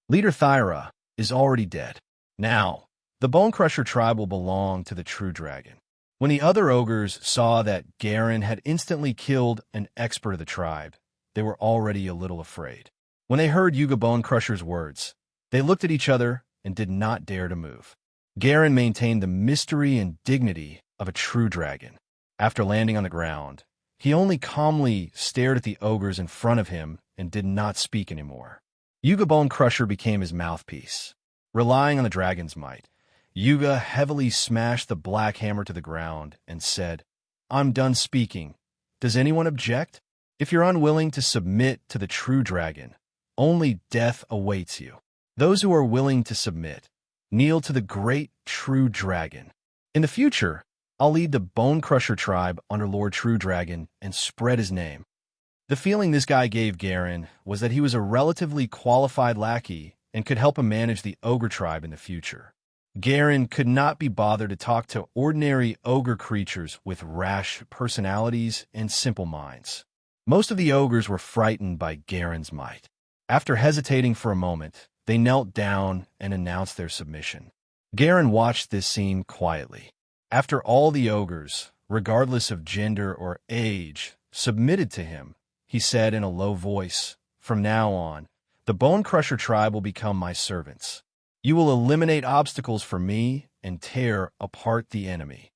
Leader Thyra is already dead. Now, the Bone Crusher tribe will belong to the true dragon." When the other ogres saw that Garen had instantly killed an expert of the tribe, they were already a little afraid. When they heard Yuga Bone Crusher's words, they looked at each other and did not dare to move. Garen maintained the mystery and dignity of a true dragon. After landing on the ground, he only calmly stared at the ogres in front of him and did not speak anymore. Yuga Bone Crusher became his mouthpiece. Relying on the dragon's might, Yuga heavily smashed the black hammer to the ground and said, "I'm done speaking. Does anyone object? If you're unwilling to submit to the true dragon, only death awaits you. Those who are willing to submit, kneel to the great true dragon. In the future, I'll lead the Bone Crusher tribe under Lord True Dragon and spread his name." The feeling this guy gave Garen was that he was a relatively qualified lackey and could help him manage the ogre tribe in the future. Garen could not be bothered to talk to ordinary ogre creatures with rash personalities and simple minds. Most of the ogres were frightened by Garen's might. After hesitating for a moment, they knelt down and announced their submission. Garen watched this scene quietly. After all the ogres, regardless of gender or age, submitted to him, he said in a low voice, from now on, the Bone Crusher tribe will become my servants. You will eliminate obstacles for me and tear apart the enemy."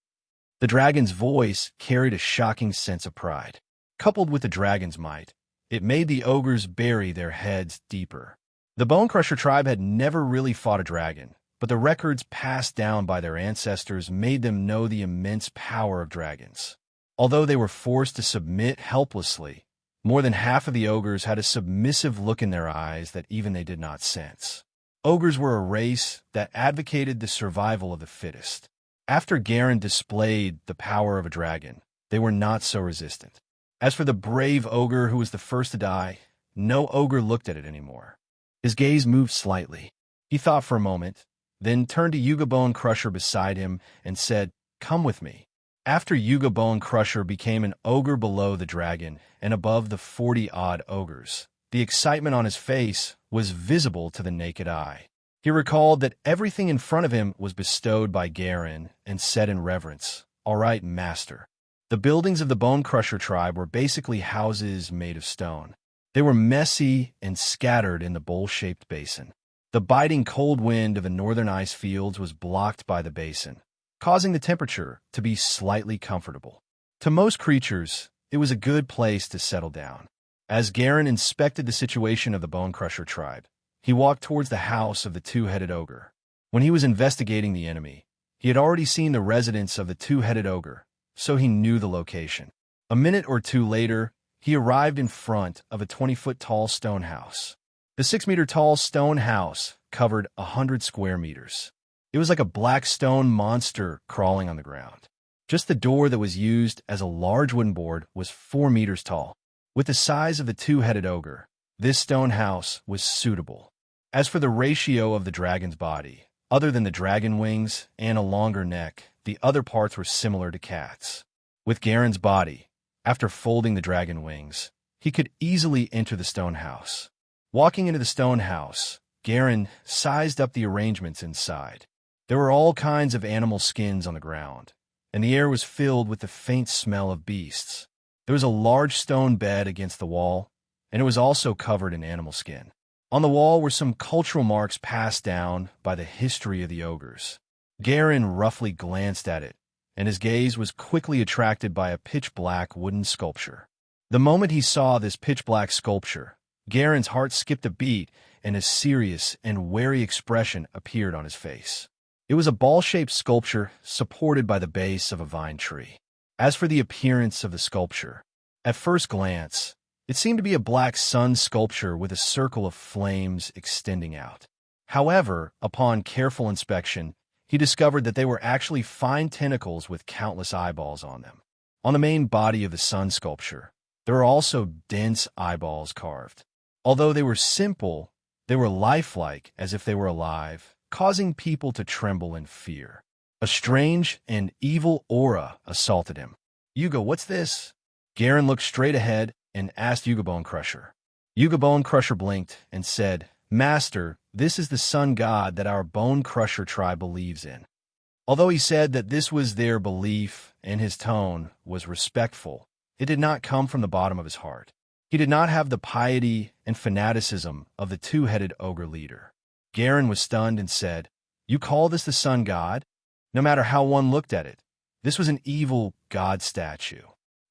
The dragon's voice carried a shocking sense of pride. Coupled with the dragon's might, it made the ogres bury their heads deeper. The Bone Crusher tribe had never really fought a dragon, but the records passed down by their ancestors made them know the immense power of dragons. Although they were forced to submit helplessly, more than half of the ogres had a submissive look in their eyes that even they did not sense. Ogres were a race that advocated the survival of the fittest. After Garen displayed the power of a dragon, they were not so resistant. As for the brave ogre who was the first to die, no ogre looked at it anymore. His gaze moved slightly. He thought for a moment, then turned to Yuga Bone Crusher beside him and said, "Come with me." After Yuga Bone Crusher became an ogre below the dragon and above the 40-odd ogres, the excitement on his face was visible to the naked eye. He recalled that everything in front of him was bestowed by Garen and said in reverence, "All right, master." The buildings of the Bone Crusher tribe were basically houses made of stone. They were messy and scattered in the bowl-shaped basin. The biting cold wind of the northern ice fields was blocked by the basin, causing the temperature to be slightly comfortable. To most creatures, it was a good place to settle down. As Garen inspected the situation of the Bone Crusher tribe, he walked towards the house of the two-headed ogre. When he was investigating the enemy, he had already seen the residence of the two-headed ogre, so he knew the location. A minute or two later, he arrived in front of a 20-foot-tall stone house. The 6-meter-tall stone house covered 100 square meters. It was like a black stone monster crawling on the ground. Just the door that was used as a large wooden board was 4 meters tall. With the size of the two-headed ogre, this stone house was suitable. As for the ratio of the dragon's body, other than the dragon wings and a longer neck, the other parts were similar to cats. With Garen's body, after folding the dragon wings, he could easily enter the stone house. Walking into the stone house, Garen sized up the arrangements inside. There were all kinds of animal skins on the ground, and the air was filled with the faint smell of beasts. There was a large stone bed against the wall, and it was also covered in animal skin. On the wall were some cultural marks passed down by the history of the ogres. Garen roughly glanced at it, and his gaze was quickly attracted by a pitch-black wooden sculpture. The moment he saw this pitch-black sculpture, Garen's heart skipped a beat, and a serious and wary expression appeared on his face. It was a ball-shaped sculpture supported by the base of a vine tree. As for the appearance of the sculpture, at first glance, it seemed to be a black sun sculpture with a circle of flames extending out. However, upon careful inspection, he discovered that they were actually fine tentacles with countless eyeballs on them. On the main body of the sun sculpture, there were also dense eyeballs carved. Although they were simple, they were lifelike as if they were alive, causing people to tremble in fear. A strange and evil aura assaulted him. "Yuga, what's this?" Garen looked straight ahead and asked Yuga Bone Crusher. Yuga Bone Crusher blinked and said, "Master, this is the sun god that our Bone Crusher tribe believes in." Although he said that this was their belief and his tone was respectful, it did not come from the bottom of his heart. He did not have the piety and fanaticism of the two-headed ogre leader. Garen was stunned and said, "You call this the sun god?" No matter how one looked at it, this was an evil god statue.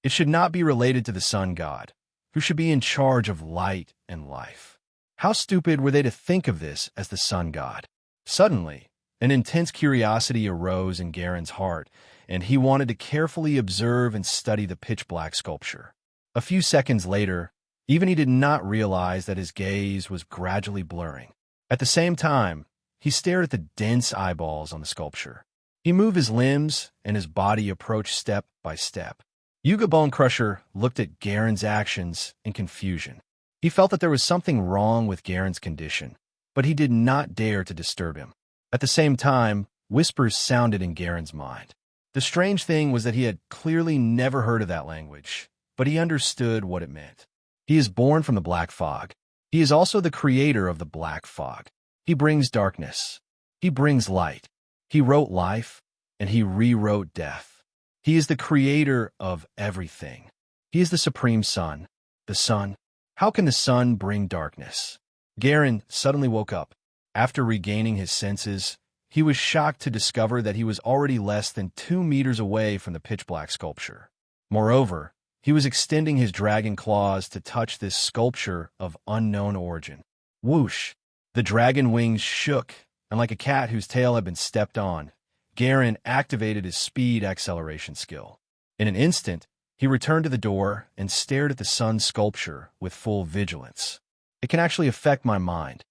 It should not be related to the sun god, who should be in charge of light and life. How stupid were they to think of this as the sun god? Suddenly, an intense curiosity arose in Garen's heart, and he wanted to carefully observe and study the pitch-black sculpture. A few seconds later, even he did not realize that his gaze was gradually blurring. At the same time, he stared at the dense eyeballs on the sculpture. He moved his limbs, and his body approached step by step. Yuga Bone Crusher looked at Garen's actions in confusion. He felt that there was something wrong with Garen's condition, but he did not dare to disturb him. At the same time, whispers sounded in Garen's mind. The strange thing was that he had clearly never heard of that language, but he understood what it meant. He is born from the black fog. He is also the creator of the black fog. He brings darkness. He brings light. He wrote life, and he rewrote death. He is the creator of everything. He is the supreme sun, the sun, How can the sun bring darkness? Garen suddenly woke up. After regaining his senses, he was shocked to discover that he was already less than 2 meters away from the pitch-black sculpture. Moreover, he was extending his dragon claws to touch this sculpture of unknown origin. Whoosh! The dragon wings shook, and like a cat whose tail had been stepped on, Garen activated his speed acceleration skill. In an instant, he returned to the door and stared at the sun sculpture with full vigilance. It can actually affect my mind.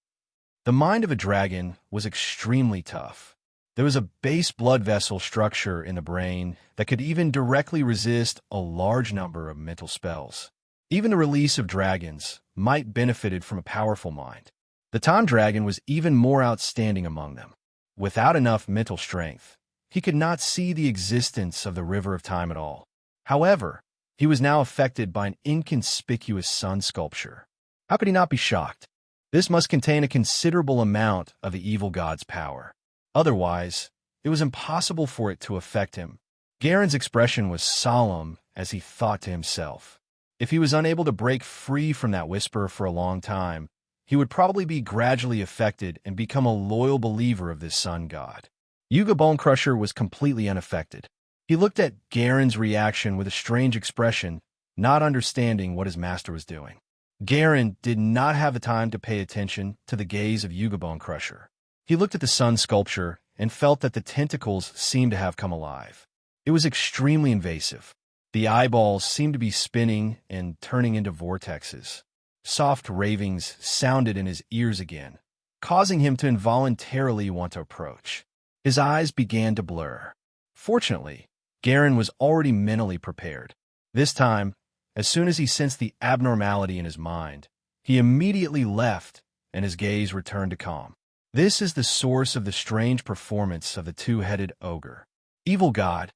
The mind of a dragon was extremely tough. There was a base blood vessel structure in the brain that could even directly resist a large number of mental spells. Even the release of dragons might benefited from a powerful mind. The time dragon was even more outstanding among them. Without enough mental strength, he could not see the existence of the river of time at all. However, he was now affected by an inconspicuous sun sculpture. How could he not be shocked? This must contain a considerable amount of the evil god's power. Otherwise, it was impossible for it to affect him. Garen's expression was solemn as he thought to himself. If he was unable to break free from that whisper for a long time, he would probably be gradually affected and become a loyal believer of this sun god. Yuga Bonecrusher was completely unaffected. He looked at Garen's reaction with a strange expression, not understanding what his master was doing. Garen did not have the time to pay attention to the gaze of Yuga Bonecrusher. He looked at the sun sculpture and felt that the tentacles seemed to have come alive. It was extremely invasive. The eyeballs seemed to be spinning and turning into vortexes. Soft ravings sounded in his ears again, causing him to involuntarily want to approach. His eyes began to blur. Fortunately, Garen was already mentally prepared. This time, as soon as he sensed the abnormality in his mind, he immediately left and his gaze returned to calm. This is the source of the strange performance of the two-headed ogre. Evil God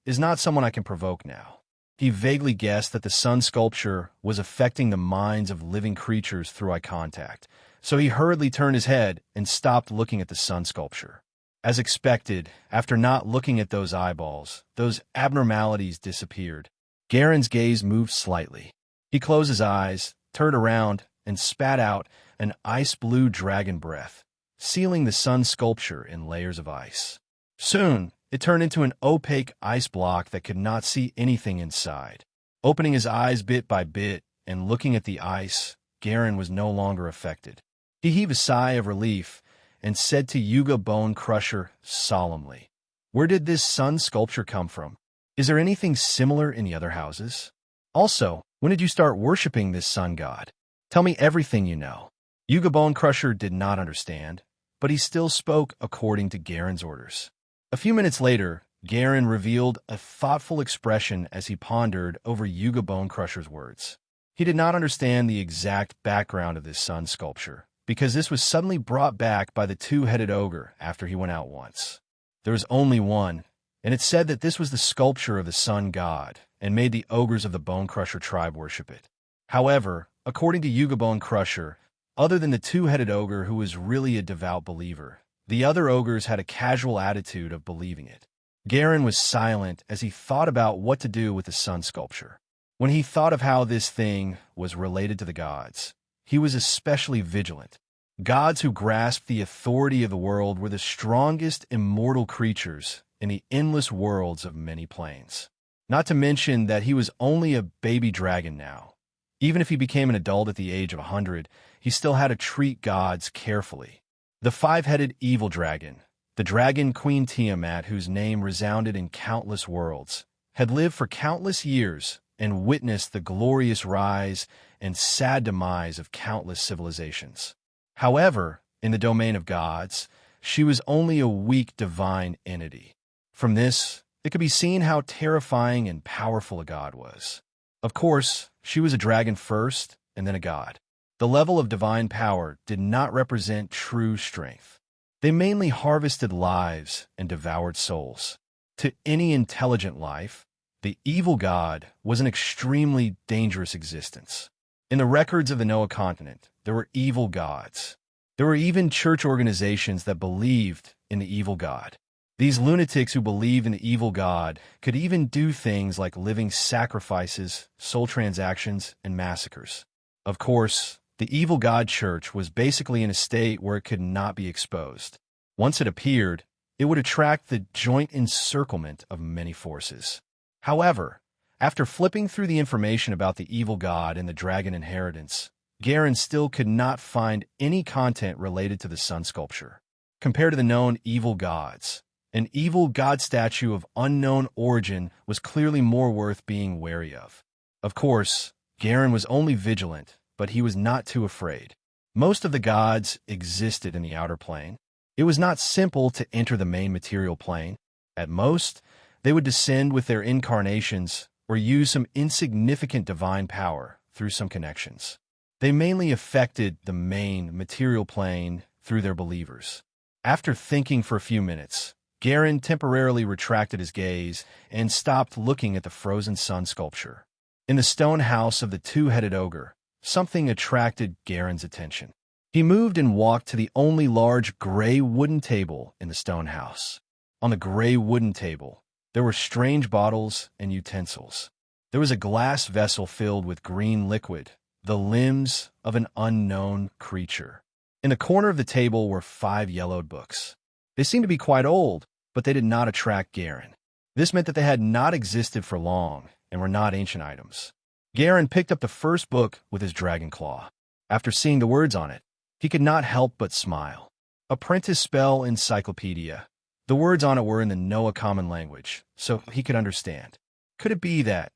is not someone I can provoke now. He vaguely guessed that the sun sculpture was affecting the minds of living creatures through eye contact, so he hurriedly turned his head and stopped looking at the sun sculpture. As expected, after not looking at those eyeballs, those abnormalities disappeared. Garen's gaze moved slightly. He closed his eyes, turned around, and spat out an ice-blue dragon breath, sealing the sun sculpture in layers of ice. Soon, it turned into an opaque ice block that could not see anything inside. Opening his eyes bit by bit and looking at the ice, Garen was no longer affected. He heaved a sigh of relief and said to Yuga Bonecrusher solemnly, "Where did this sun sculpture come from? Is there anything similar in the other houses? Also, when did you start worshipping this sun god? Tell me everything you know." Yuga Bonecrusher did not understand, but he still spoke according to Garen's orders. A few minutes later, Garen revealed a thoughtful expression as he pondered over Yuga Bonecrusher's words. He did not understand the exact background of this sun sculpture, because this was suddenly brought back by the two-headed ogre after he went out once. There was only one, and it said that this was the sculpture of the sun god, and made the ogres of the Bonecrusher tribe worship it. However, according to Yuga Bonecrusher, other than the two-headed ogre who was really a devout believer, the other ogres had a casual attitude of believing it. Garen was silent as he thought about what to do with the sun sculpture. When he thought of how this thing was related to the gods, he was especially vigilant. Gods who grasped the authority of the world were the strongest immortal creatures in the endless worlds of many planes. Not to mention that he was only a baby dragon now. Even if he became an adult at the age of 100, he still had to treat gods carefully. The five-headed evil dragon, the dragon Queen Tiamat, whose name resounded in countless worlds, had lived for countless years and witnessed the glorious rise and sad demise of countless civilizations. However, in the domain of gods, she was only a weak divine entity. From this, it could be seen how terrifying and powerful a god was. Of course, she was a dragon first and then a god. The level of divine power did not represent true strength. They mainly harvested lives and devoured souls. To any intelligent life, the evil god was an extremely dangerous existence. In the records of the Noah continent, there were evil gods. There were even church organizations that believed in the evil god. These lunatics who believed in the evil god could even do things like living sacrifices, soul transactions, and massacres. Of course, the evil god church was basically in a state where it could not be exposed. Once it appeared, it would attract the joint encirclement of many forces. However, after flipping through the information about the evil god and the dragon inheritance, Garen still could not find any content related to the sun sculpture. Compared to the known evil gods, an evil god statue of unknown origin was clearly more worth being wary of. Of course, Garen was only vigilant, but he was not too afraid. Most of the gods existed in the outer plane. It was not simple to enter the main material plane. At most, they would descend with their incarnations or use some insignificant divine power through some connections. They mainly affected the main material plane through their believers. After thinking for a few minutes, Garen temporarily retracted his gaze and stopped looking at the frozen sun sculpture. In the stone house of the two-headed ogre, something attracted Garen's attention. He moved and walked to the only large gray wooden table in the stone house. On the gray wooden table, there were strange bottles and utensils. There was a glass vessel filled with green liquid, the limbs of an unknown creature. In the corner of the table were 5 yellowed books. They seemed to be quite old, but they did not attract Garen. This meant that they had not existed for long and were not ancient items. Garen picked up the first book with his dragon claw. After seeing the words on it, he could not help but smile. Apprentice Spell Encyclopedia. The words on it were in the Noah common language, so he could understand. Could it be that?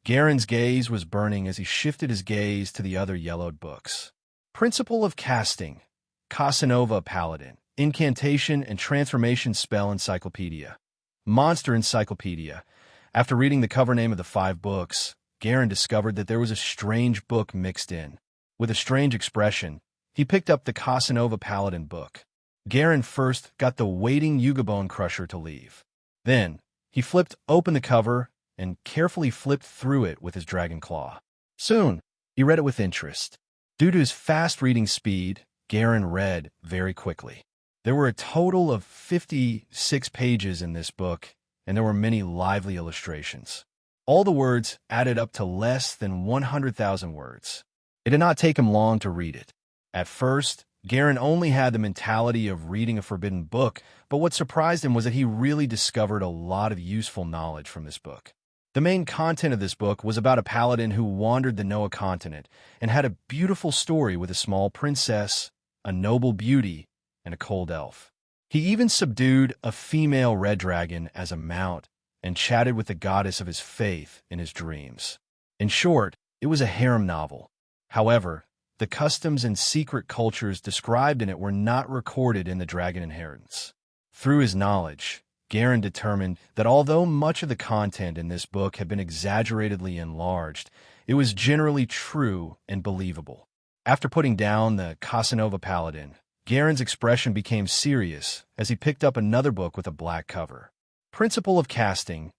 Garen's gaze was burning as he shifted his gaze to the other yellowed books. Principle of Casting, Casanova Paladin, Incantation and Transformation Spell Encyclopedia, Monster Encyclopedia. After reading the cover name of the 5 books, Garen discovered that there was a strange book mixed in. With a strange expression, he picked up the Casanova Paladin book. Garen first got the waiting Yugabone Crusher to leave. Then, he flipped open the cover and carefully flipped through it with his dragon claw. Soon, he read it with interest. Due to his fast reading speed, Garen read very quickly. There were a total of 56 pages in this book, and there were many lively illustrations. All the words added up to less than 100,000 words. It did not take him long to read it. At first, Garen only had the mentality of reading a forbidden book, but what surprised him was that he really discovered a lot of useful knowledge from this book. The main content of this book was about a paladin who wandered the Noah continent and had a beautiful story with a small princess, a noble beauty, and a cold elf. He even subdued a female red dragon as a mount and chatted with the goddess of his faith in his dreams. In short, it was a harem novel. However, the customs and secret cultures described in it were not recorded in the dragon inheritance. Through his knowledge, Garen determined that although much of the content in this book had been exaggeratedly enlarged, it was generally true and believable. After putting down the Casanova Paladin, Garen's expression became serious as he picked up another book with a black cover. Principle of Casting.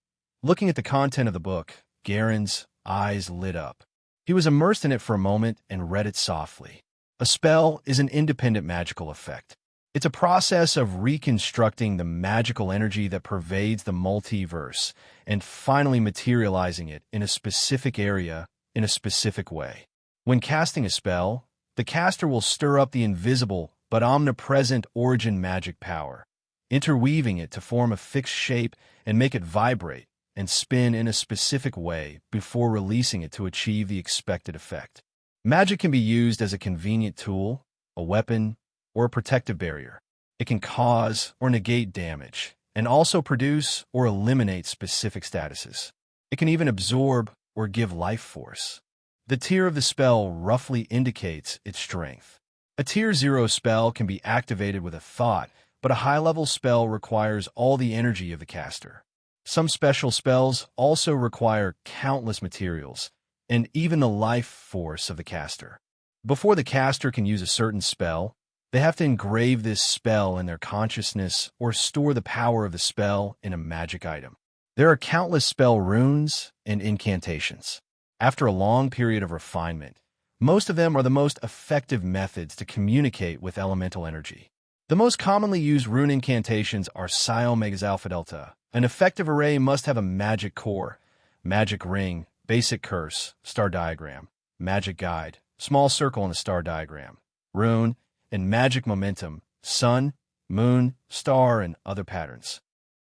Looking at the content of the book, Garen's eyes lit up. He was immersed in it for a moment and read it softly. A spell is an independent magical effect. It's a process of reconstructing the magical energy that pervades the multiverse and finally materializing it in a specific area in a specific way. When casting a spell, the caster will stir up the invisible but omnipresent origin magic power, interweaving it to form a fixed shape and make it vibrate and spin in a specific way before releasing it to achieve the expected effect. Magic can be used as a convenient tool, a weapon, or a protective barrier. It can cause or negate damage, and also produce or eliminate specific statuses. It can even absorb or give life force. The tier of the spell roughly indicates its strength. A Tier 0 spell can be activated with a thought, but a high-level spell requires all the energy of the caster. Some special spells also require countless materials, and even the life force of the caster. Before the caster can use a certain spell, they have to engrave this spell in their consciousness or store the power of the spell in a magic item. There are countless spell runes and incantations. After a long period of refinement, most of them are the most effective methods to communicate with elemental energy. The most commonly used rune incantations are Psi Omegas Alpha Delta. An effective array must have a magic core, magic ring, basic curse, star diagram, magic guide, small circle in the star diagram, rune, and magic momentum, sun, moon, star, and other patterns.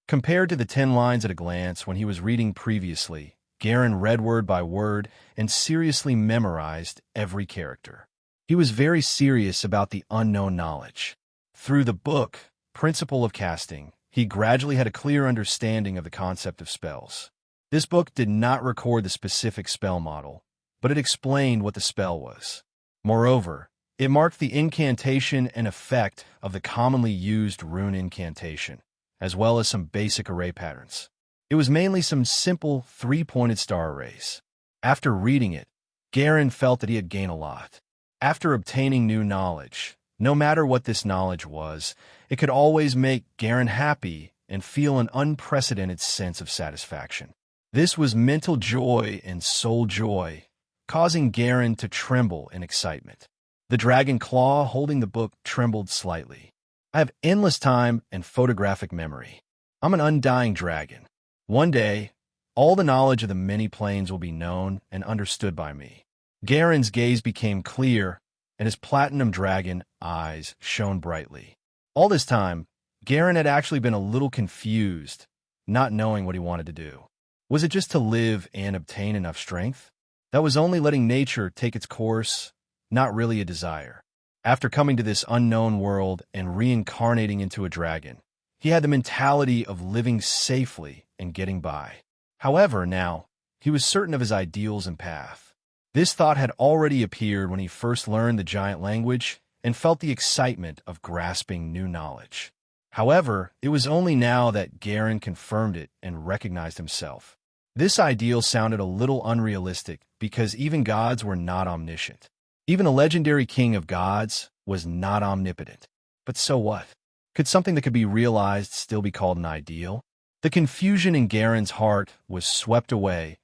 Compared to the 10 lines at a glance when he was reading previously, Garen read word by word and seriously memorized every character. He was very serious about the unknown knowledge. Through the book, Principle of Casting, he gradually had a clear understanding of the concept of spells. This book did not record the specific spell model, but it explained what the spell was. Moreover, it marked the incantation and effect of the commonly used rune incantation, as well as some basic array patterns. It was mainly some simple three-pointed star arrays. After reading it, Garen felt that he had gained a lot. After obtaining new knowledge, no matter what this knowledge was, it could always make Garen happy and feel an unprecedented sense of satisfaction. This was mental joy and soul joy, causing Garen to tremble in excitement. The dragon claw holding the book trembled slightly. I have endless time and photographic memory. I'm an undying dragon. One day, all the knowledge of the many planes will be known and understood by me. Garen's gaze became clear, and his platinum dragon eyes shone brightly. All this time, Garen had actually been a little confused, not knowing what he wanted to do. Was it just to live and obtain enough strength? That was only letting nature take its course, not really a desire. After coming to this unknown world and reincarnating into a dragon, he had the mentality of living safely and getting by. However, now, he was certain of his ideals and path. This thought had already appeared when he first learned the giant language and felt the excitement of grasping new knowledge. However, it was only now that Garen confirmed it and recognized himself. This ideal sounded a little unrealistic because even gods were not omniscient. Even a legendary king of gods was not omnipotent. But so what? Could something that could be realized still be called an ideal? The confusion in Garen's heart was swept away,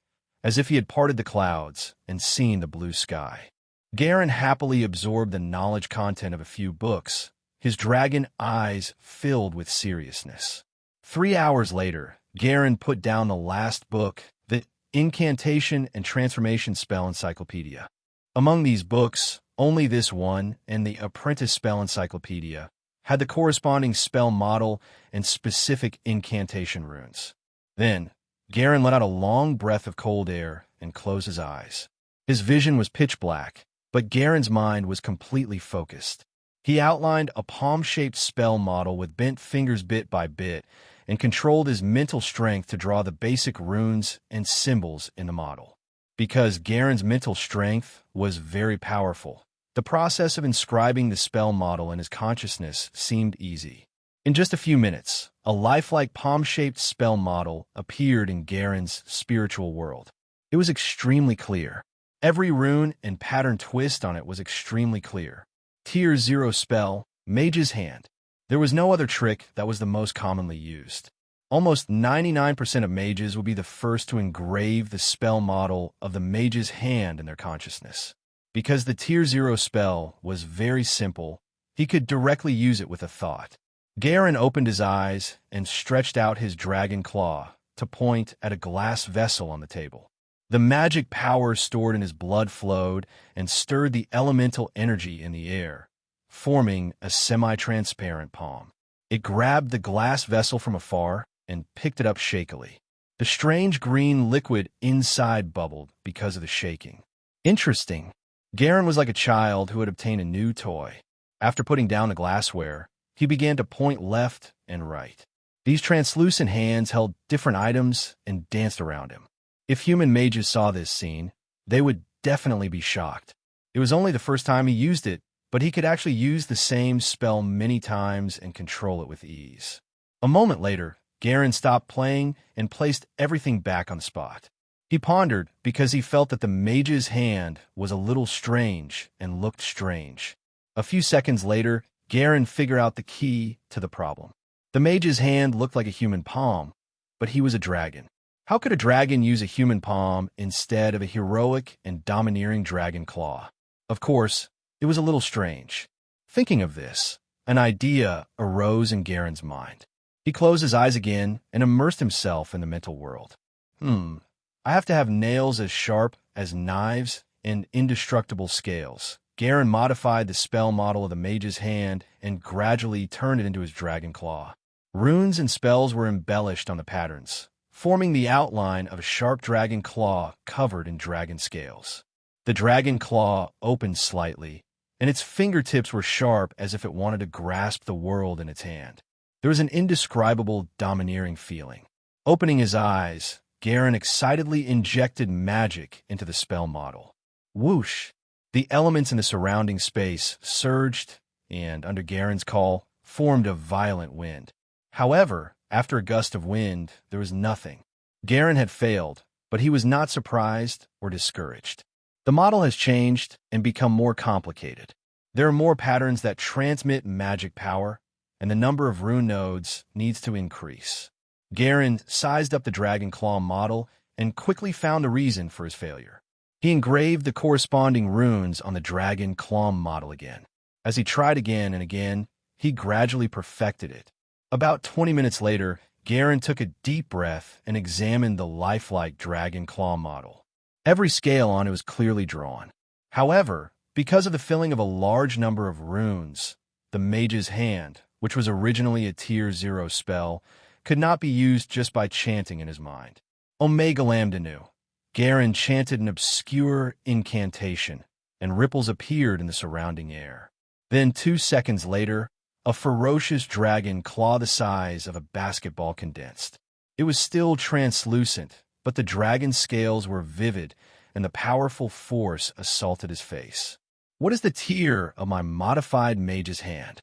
as if he had parted the clouds and seen the blue sky. Garen happily absorbed the knowledge content of a few books, his dragon eyes filled with seriousness. 3 hours later, Garen put down the last book, the Incantation and Transformation Spell Encyclopedia. Among these books, only this one and the Apprentice Spell Encyclopedia had the corresponding spell model and specific incantation runes. Then, Garen let out a long breath of cold air and closed his eyes. His vision was pitch black, but Garen's mind was completely focused. He outlined a palm-shaped spell model with bent fingers bit by bit and controlled his mental strength to draw the basic runes and symbols in the model. Because Garen's mental strength was very powerful, the process of inscribing the spell model in his consciousness seemed easy. In just a few minutes, a lifelike palm-shaped spell model appeared in Garen's spiritual world. It was extremely clear. Every rune and pattern twist on it was extremely clear. Tier 0 spell, Mage's Hand. There was no other trick that was the most commonly used. Almost 99% of mages would be the first to engrave the spell model of the Mage's Hand in their consciousness. Because the Tier 0 spell was very simple, he could directly use it with a thought. Garen opened his eyes and stretched out his dragon claw to point at a glass vessel on the table. The magic power stored in his blood flowed and stirred the elemental energy in the air, forming a semi-transparent palm. It grabbed the glass vessel from afar and picked it up shakily. The strange green liquid inside bubbled because of the shaking. Interesting. Garen was like a child who had obtained a new toy. After putting down the glassware, he began to point left and right. These translucent hands held different items and danced around him. If human mages saw this scene, they would definitely be shocked. It was only the first time he used it, but he could actually use the same spell many times and control it with ease. A moment later, Garen stopped playing and placed everything back on the spot. He pondered because he felt that the mage's hand was a little strange and looked strange. A few seconds later, Garen figured out the key to the problem. The mage's hand looked like a human palm, but he was a dragon. How could a dragon use a human palm instead of a heroic and domineering dragon claw? Of course, it was a little strange. Thinking of this, an idea arose in Garen's mind. He closed his eyes again and immersed himself in the mental world. I have to have nails as sharp as knives and indestructible scales. Garen modified the spell model of the mage's hand and gradually turned it into his dragon claw. Runes and spells were embellished on the patterns, forming the outline of a sharp dragon claw covered in dragon scales. The dragon claw opened slightly, and its fingertips were sharp as if it wanted to grasp the world in its hand. There was an indescribable, domineering feeling. Opening his eyes, Garen excitedly injected magic into the spell model. Whoosh! The elements in the surrounding space surged and, under Garen's call, formed a violent wind. However, after a gust of wind, there was nothing. Garen had failed, but he was not surprised or discouraged. The model has changed and become more complicated. There are more patterns that transmit magic power, and the number of rune nodes needs to increase. Garen sized up the dragon claw model and quickly found a reason for his failure. He engraved the corresponding runes on the dragon claw model again. As he tried again and again, he gradually perfected it. About 20 minutes later, Garen took a deep breath and examined the lifelike dragon claw model. Every scale on it was clearly drawn. However, because of the filling of a large number of runes, the mage's hand, which was originally a Tier 0 spell, could not be used just by chanting in his mind. Omega Lambda Nu. Garen chanted an obscure incantation, and ripples appeared in the surrounding air. Then 2 seconds later, a ferocious dragon claw the size of a basketball condensed. It was still translucent, but the dragon's scales were vivid, and the powerful force assaulted his face. What is the tier of my modified mage's hand?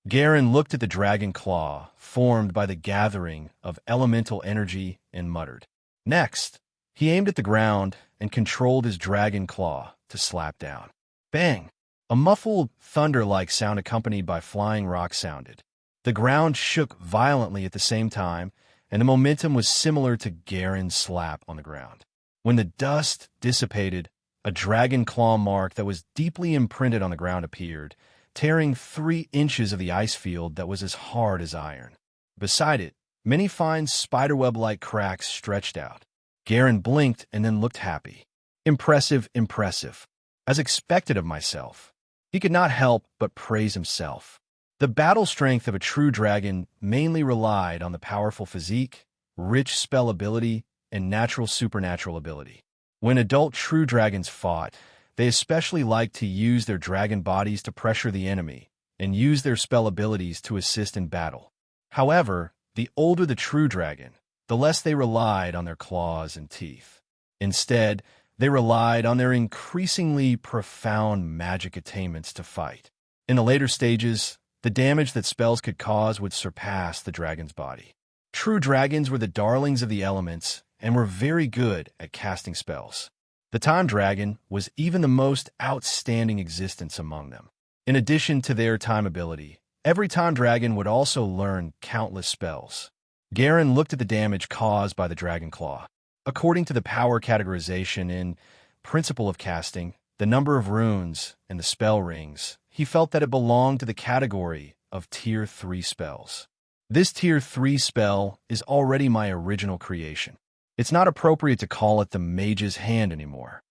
Garen looked at the dragon claw, formed by the gathering of elemental energy, and muttered. Next, he aimed at the ground and controlled his dragon claw to slap down. Bang! A muffled, thunder-like sound accompanied by flying rocks sounded. The ground shook violently at the same time, and the momentum was similar to Garen's slap on the ground. When the dust dissipated, a dragon claw mark that was deeply imprinted on the ground appeared, tearing 3 inches of the ice field that was as hard as iron. Beside it, many fine spiderweb-like cracks stretched out. Garen blinked and then looked happy. Impressive, impressive. As expected of myself. He could not help but praise himself. The battle strength of a true dragon mainly relied on the powerful physique, rich spell ability, and natural supernatural ability. When adult true dragons fought, they especially liked to use their dragon bodies to pressure the enemy and use their spell abilities to assist in battle. However, the older the true dragon, the less they relied on their claws and teeth. Instead, they relied on their increasingly profound magic attainments to fight. In the later stages, the damage that spells could cause would surpass the dragon's body. True dragons were the darlings of the elements and were very good at casting spells. The time dragon was even the most outstanding existence among them. In addition to their time ability, every time dragon would also learn countless spells. Garen looked at the damage caused by the dragon claw. According to the power categorization in Principle of Casting, the number of runes, and the spell rings, he felt that it belonged to the category of Tier 3 spells. This Tier 3 spell is already my original creation. It's not appropriate to call it the Mage's Hand anymore.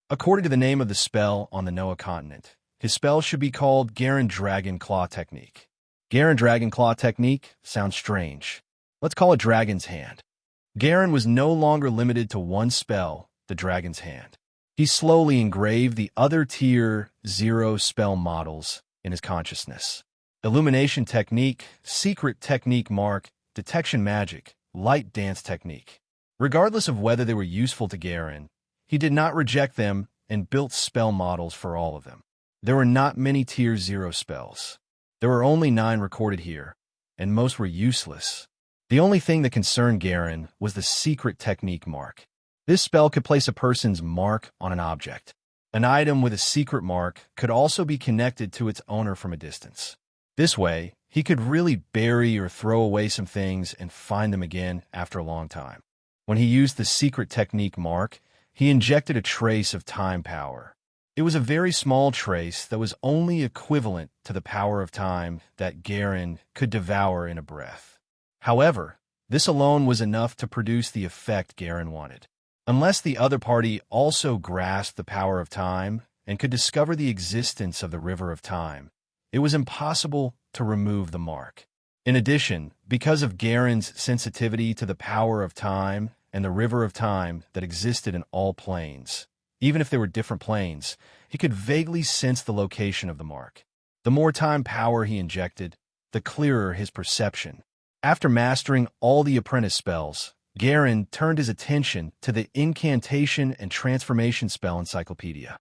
According to the name of the spell on the Noah continent, his spell should be called Garen Dragon Claw Technique. Garen Dragon Claw Technique sounds strange. Let's call it Dragon's Hand. Garen was no longer limited to one spell, the Dragon's Hand. He slowly engraved the other Tier 0 spell models in his consciousness. Illumination Technique, Secret Technique Mark, Detection Magic, Light Dance Technique. Regardless of whether they were useful to Garen, he did not reject them and built spell models for all of them. There were not many Tier 0 spells. There were only 9 recorded here, and most were useless. The only thing that concerned Garen was the Secret Technique Mark. This spell could place a person's mark on an object. An item with a secret mark could also be connected to its owner from a distance. This way, he could really bury or throw away some things and find them again after a long time. When he used the Secret Technique Mark, he injected a trace of time power. It was a very small trace that was only equivalent to the power of time that Garen could devour in a breath. However, this alone was enough to produce the effect Garen wanted. Unless the other party also grasped the power of time and could discover the existence of the river of time, it was impossible to remove the mark. In addition, because of Garen's sensitivity to the power of time and the river of time that existed in all planes, even if they were different planes, he could vaguely sense the location of the mark. The more time power he injected, the clearer his perception. After mastering all the apprentice spells, Garen turned his attention to the incantation and transformation spell encyclopedia.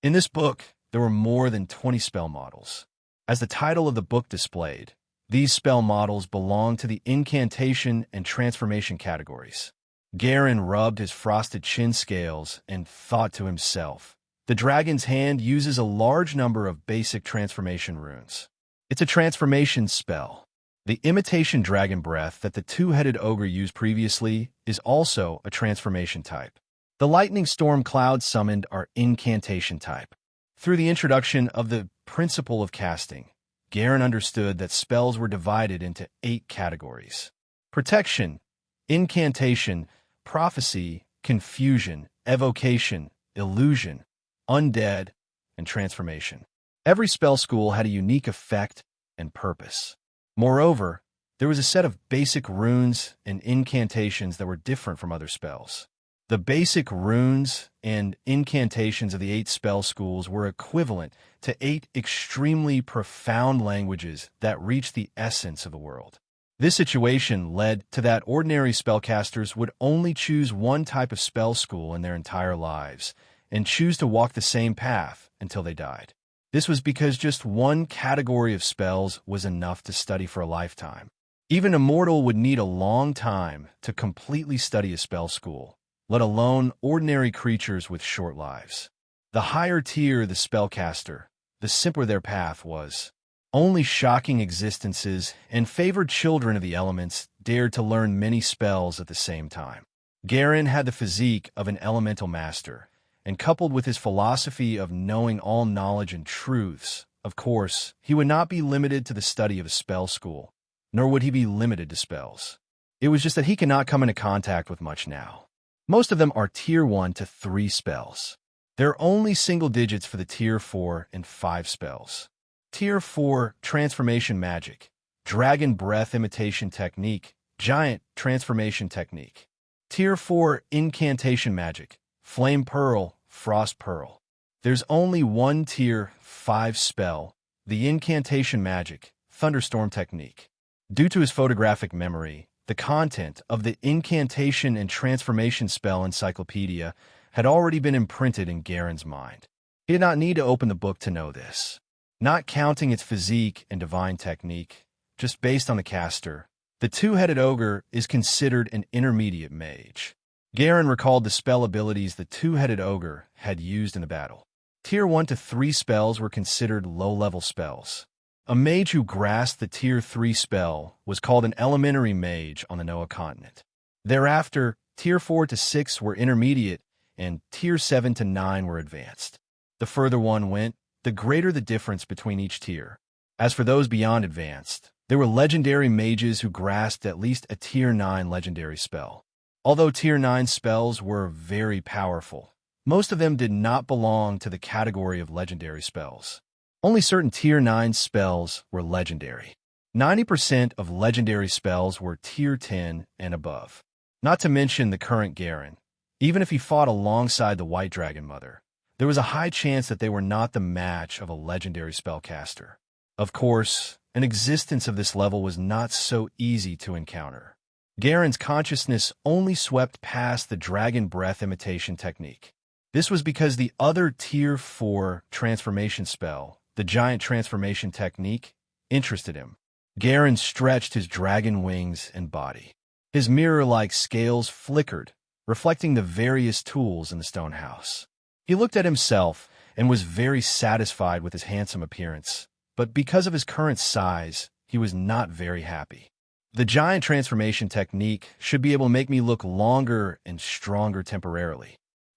In this book, there were more than 20 spell models. As the title of the book displayed, these spell models belong to the incantation and transformation categories. Garen rubbed his frosted chin scales and thought to himself, the dragon's hand uses a large number of basic transformation runes. It's a transformation spell. The imitation dragon breath that the two-headed ogre used previously is also a transformation type. The lightning storm clouds summoned are incantation type. Through the introduction of the principle of casting, Garen understood that spells were divided into 8 categories: protection, incantation, prophecy, confusion, evocation, illusion, undead, and transformation. Every spell school had a unique effect and purpose. Moreover, there was a set of basic runes and incantations that were different from other spells. The basic runes and incantations of the 8 spell schools were equivalent to 8 extremely profound languages that reached the essence of the world. This situation led to that ordinary spellcasters would only choose one type of spell school in their entire lives and choose to walk the same path until they died. This was because just one category of spells was enough to study for a lifetime. Even a mortal would need a long time to completely study a spell school, let alone ordinary creatures with short lives. The higher tier the spellcaster, the simpler their path was. Only shocking existences and favored children of the elements dared to learn many spells at the same time. Garen had the physique of an elemental master, and coupled with his philosophy of knowing all knowledge and truths, of course, he would not be limited to the study of a spell school, nor would he be limited to spells. It was just that he cannot come into contact with much now. Most of them are Tier 1 to 3 spells. There are only single digits for the Tier 4 and 5 spells. Tier 4 Transformation Magic, Dragon Breath Imitation Technique, Giant Transformation Technique. Tier 4 Incantation Magic, Flame Pearl, Frost Pearl. There's only one Tier 5 spell, the Incantation Magic, Thunderstorm Technique. Due to his photographic memory, the content of the Incantation and Transformation Spell Encyclopedia had already been imprinted in Garen's mind. He did not need to open the book to know this. Not counting its physique and divine technique, just based on the caster, the two-headed ogre is considered an intermediate mage. Garen recalled the spell abilities the two-headed ogre had used in the battle. Tier 1 to 3 spells were considered low-level spells. A mage who grasped the Tier 3 spell was called an elementary mage on the Noah continent. Thereafter, Tier 4 to 6 were intermediate, and Tier 7 to 9 were advanced. The further one went, the greater the difference between each tier. As for those beyond advanced, there were legendary mages who grasped at least a Tier 9 legendary spell. Although Tier 9 spells were very powerful, most of them did not belong to the category of legendary spells. Only certain Tier 9 spells were legendary. 90% of legendary spells were Tier 10 and above. Not to mention the current Garen. Even if he fought alongside the White Dragon Mother, there was a high chance that they were not the match of a legendary spellcaster. Of course, an existence of this level was not so easy to encounter. Garen's consciousness only swept past the Dragon Breath Imitation Technique. This was because the other Tier 4 transformation spell, the Giant Transformation Technique, interested him. Garen stretched his dragon wings and body. His mirror-like scales flickered, reflecting the various tools in the stone house. He looked at himself and was very satisfied with his handsome appearance, but because of his current size, he was not very happy. The Giant Transformation Technique should be able to make me look longer and stronger temporarily.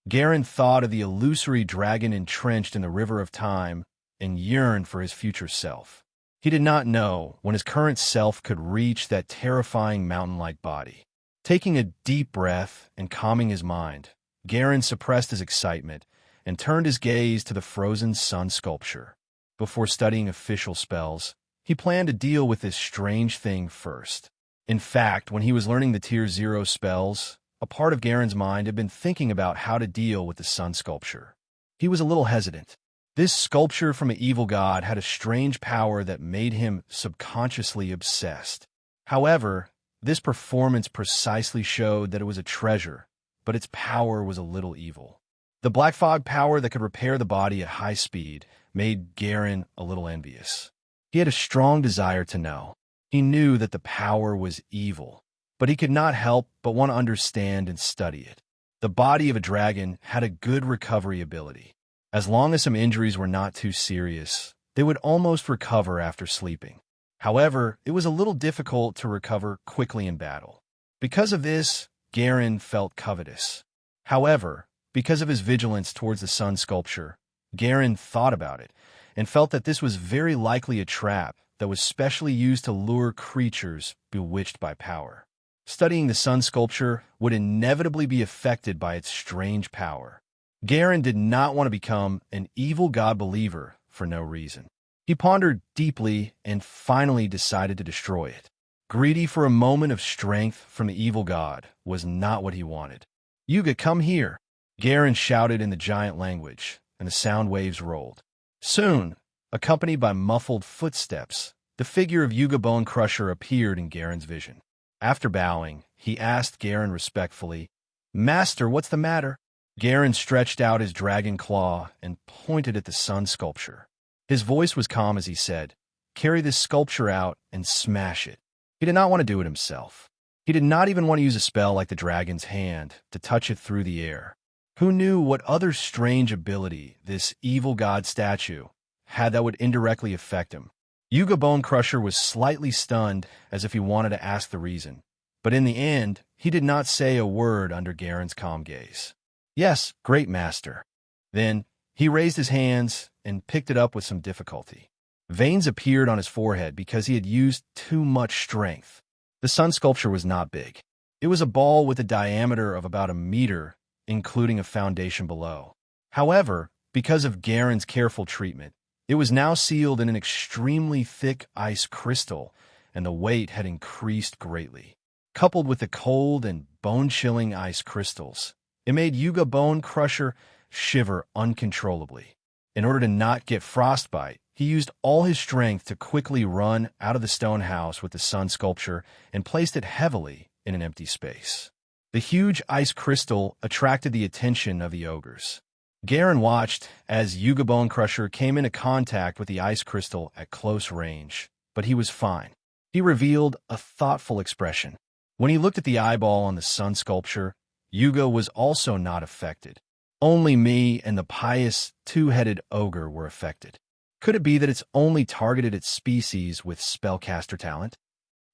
Garen thought of the illusory dragon entrenched in the river of time and yearned for his future self. He did not know when his current self could reach that terrifying mountain-like body. Taking a deep breath and calming his mind, Garen suppressed his excitement and turned his gaze to the frozen sun sculpture. Before studying official spells, he planned to deal with this strange thing first. In fact, when he was learning the Tier 0 spells, a part of Garen's mind had been thinking about how to deal with the sun sculpture. He was a little hesitant. This sculpture from an evil god had a strange power that made him subconsciously obsessed. However, this performance precisely showed that it was a treasure, but its power was a little evil. The black fog power that could repair the body at high speed made Garen a little envious. He had a strong desire to know. He knew that the power was evil, but he could not help but want to understand and study it. The body of a dragon had a good recovery ability. As long as some injuries were not too serious, they would almost recover after sleeping. However, it was a little difficult to recover quickly in battle. Because of this, Garen felt covetous. However, because of his vigilance towards the sun sculpture, Garen thought about it and felt that this was very likely a trap that was specially used to lure creatures bewitched by power. Studying the sun sculpture would inevitably be affected by its strange power. Garen did not want to become an evil god believer for no reason. He pondered deeply and finally decided to destroy it. Greedy for a moment of strength from the evil god was not what he wanted. "Yuga, come here!" Garen shouted in the giant language, and the sound waves rolled. Soon, accompanied by muffled footsteps, the figure of Yuga Bone Crusher appeared in Garen's vision. After bowing, he asked Garen respectfully, "Master, what's the matter?" Garen stretched out his dragon claw and pointed at the sun sculpture. His voice was calm as he said, "Carry this sculpture out and smash it." He did not want to do it himself. He did not even want to use a spell like the dragon's hand to touch it through the air. Who knew what other strange ability this evil god statue had that would indirectly affect him? Yuga Bone Crusher was slightly stunned, as if he wanted to ask the reason. But in the end, he did not say a word under Garen's calm gaze. "Yes, great master." Then, he raised his hands and picked it up with some difficulty. Veins appeared on his forehead because he had used too much strength. The sun sculpture was not big. It was a ball with a diameter of about a meter, including a foundation below. However, because of Garen's careful treatment, it was now sealed in an extremely thick ice crystal, and the weight had increased greatly. Coupled with the cold and bone-chilling ice crystals, it made Yuga Bone Crusher shiver uncontrollably. In order to not get frostbite, he used all his strength to quickly run out of the stone house with the sun sculpture and placed it heavily in an empty space. The huge ice crystal attracted the attention of the ogres. Garen watched as Yuga Bone Crusher came into contact with the ice crystal at close range, but he was fine. He revealed a thoughtful expression. When he looked at the eyeball on the sun sculpture, Yuga was also not affected. Only me and the pious two-headed ogre were affected. Could it be that it's only targeted at species with spellcaster talent?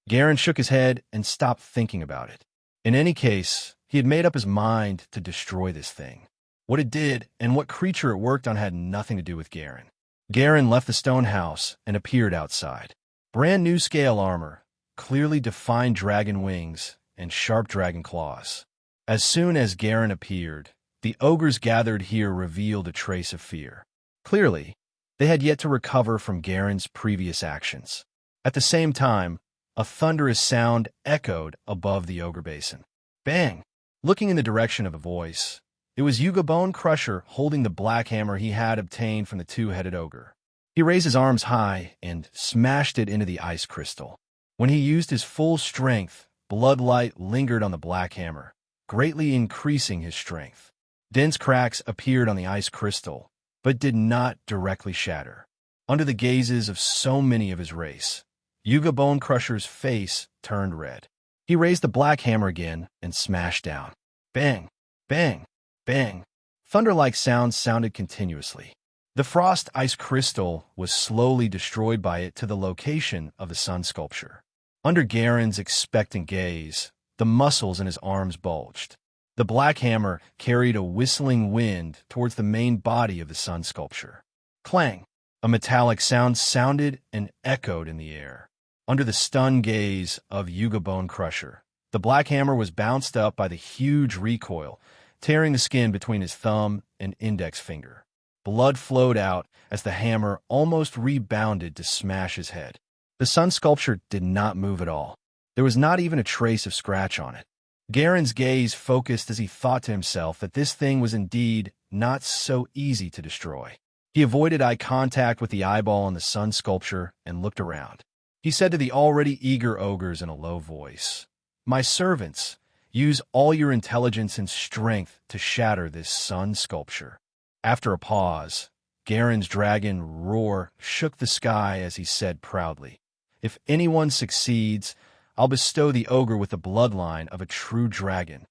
Garen shook his head and stopped thinking about it. In any case, he had made up his mind to destroy this thing. What it did and what creature it worked on had nothing to do with Garen. Garen left the stone house and appeared outside. Brand new scale armor, clearly defined dragon wings, and sharp dragon claws. As soon as Garen appeared, the ogres gathered here revealed a trace of fear. Clearly, they had yet to recover from Garen's previous actions. At the same time, a thunderous sound echoed above the ogre basin. Bang! Looking in the direction of a voice, it was Yuga Bone Crusher holding the black hammer he had obtained from the two-headed ogre. He raised his arms high and smashed it into the ice crystal. When he used his full strength, bloodlight lingered on the black hammer, greatly increasing his strength. Dense cracks appeared on the ice crystal, but did not directly shatter. Under the gazes of so many of his race, Yuga Bone Crusher's face turned red. He raised the black hammer again and smashed down. Bang! Bang! Bang! Thunder-like sounds sounded continuously. The frost ice crystal was slowly destroyed by it to the location of the sun sculpture. Under Garen's expectant gaze, the muscles in his arms bulged. The black hammer carried a whistling wind towards the main body of the sun sculpture. Clang! A metallic sound sounded and echoed in the air. Under the stunned gaze of Yuga Bone Crusher, the black hammer was bounced up by the huge recoil, tearing the skin between his thumb and index finger. Blood flowed out as the hammer almost rebounded to smash his head. The sun sculpture did not move at all. There was not even a trace of scratch on it. Garen's gaze focused as he thought to himself that this thing was indeed not so easy to destroy. He avoided eye contact with the eyeball on the sun sculpture and looked around. He said to the already eager ogres in a low voice, "My servants, use all your intelligence and strength to shatter this sun sculpture." After a pause, Garen's dragon roar shook the sky as he said proudly, "If anyone succeeds, I'll bestow the ogre with the bloodline of a true dragon."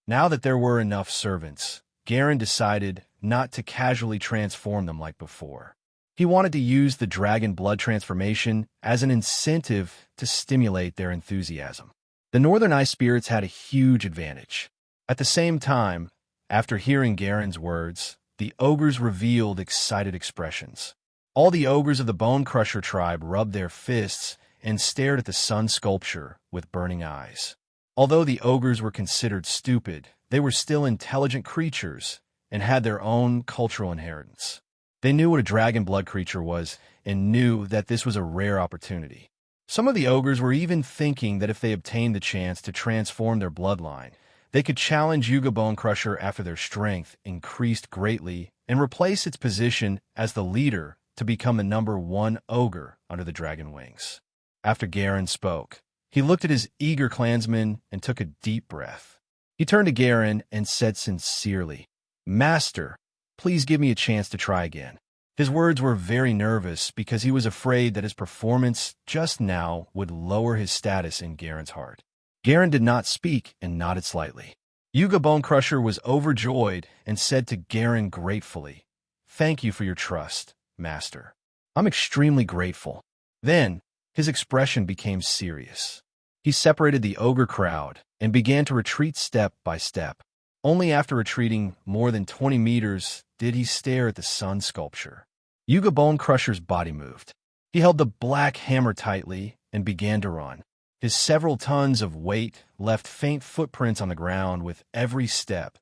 Now that there were enough servants, Garen decided not to casually transform them like before. He wanted to use the dragon blood transformation as an incentive to stimulate their enthusiasm. The Northern Ice Spirits had a huge advantage. At the same time, after hearing Garen's words, the ogres revealed excited expressions. All the ogres of the Bone Crusher tribe rubbed their fists and stared at the sun sculpture with burning eyes. Although the ogres were considered stupid, they were still intelligent creatures and had their own cultural inheritance. They knew what a dragon blood creature was and knew that this was a rare opportunity. Some of the ogres were even thinking that if they obtained the chance to transform their bloodline, they could challenge Yuga Bone Crusher after their strength increased greatly and replace its position as the leader to become the #1 ogre under the dragon wings. After Garen spoke, he looked at his eager clansmen and took a deep breath. He turned to Garen and said sincerely, "Master, please give me a chance to try again." His words were very nervous because he was afraid that his performance just now would lower his status in Garen's heart. Garen did not speak and nodded slightly. Yuga Bone Crusher was overjoyed and said to Garen gratefully, "Thank you for your trust, Master. I'm extremely grateful." Then, his expression became serious. He separated the ogre crowd and began to retreat step by step. Only after retreating more than 20 meters did he stare at the sun sculpture. Yuga Bone Crusher's body moved. He held the black hammer tightly and began to run. His several tons of weight left faint footprints on the ground with every step,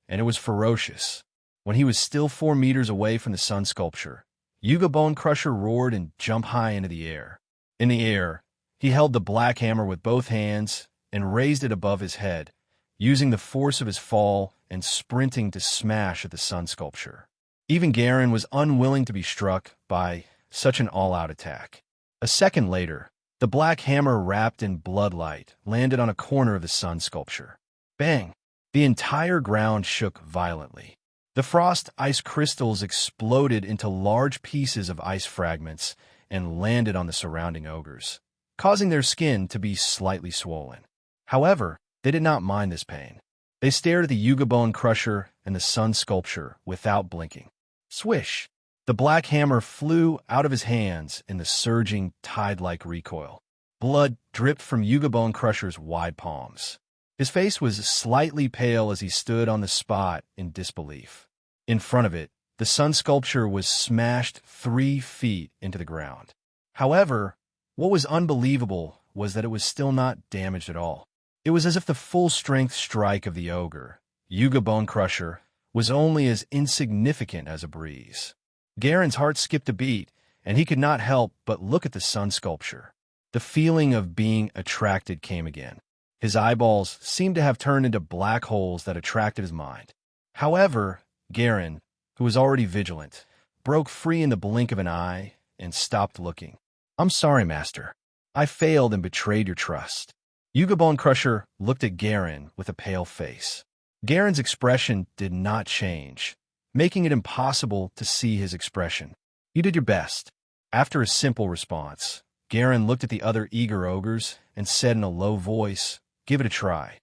and it was ferocious. When he was still 4 meters away from the sun sculpture, Yuga Bone Crusher roared and jumped high into the air. In the air, he held the black hammer with both hands and raised it above his head, using the force of his fall and sprinting to smash at the sun sculpture. Even Garen was unwilling to be struck by such an all-out attack. A second later, the black hammer wrapped in bloodlight landed on a corner of the sun sculpture. Bang! The entire ground shook violently. The frost ice crystals exploded into large pieces of ice fragments and landed on the surrounding ogres, causing their skin to be slightly swollen. However, they did not mind this pain. They stared at the Yuga Bone Crusher and the sun sculpture without blinking. Swish! The black hammer flew out of his hands in the surging, tide-like recoil. Blood dripped from Yuga Bone Crusher's wide palms. His face was slightly pale as he stood on the spot in disbelief. In front of it, the sun sculpture was smashed 3 feet into the ground. However, what was unbelievable was that it was still not damaged at all. It was as if the full-strength strike of the ogre, Yuga Bone Crusher, was only as insignificant as a breeze. Garen's heart skipped a beat, and he could not help but look at the sun sculpture. The feeling of being attracted came again. His eyeballs seemed to have turned into black holes that attracted his mind. However, Garen, who was already vigilant, broke free in the blink of an eye and stopped looking. "I'm sorry, Master. I failed and betrayed your trust." Yuga Bone Crusher looked at Garen with a pale face. Garen's expression did not change, making it impossible to see his expression. "You did your best." After a simple response, Garen looked at the other eager ogres and said in a low voice, "Give it a try."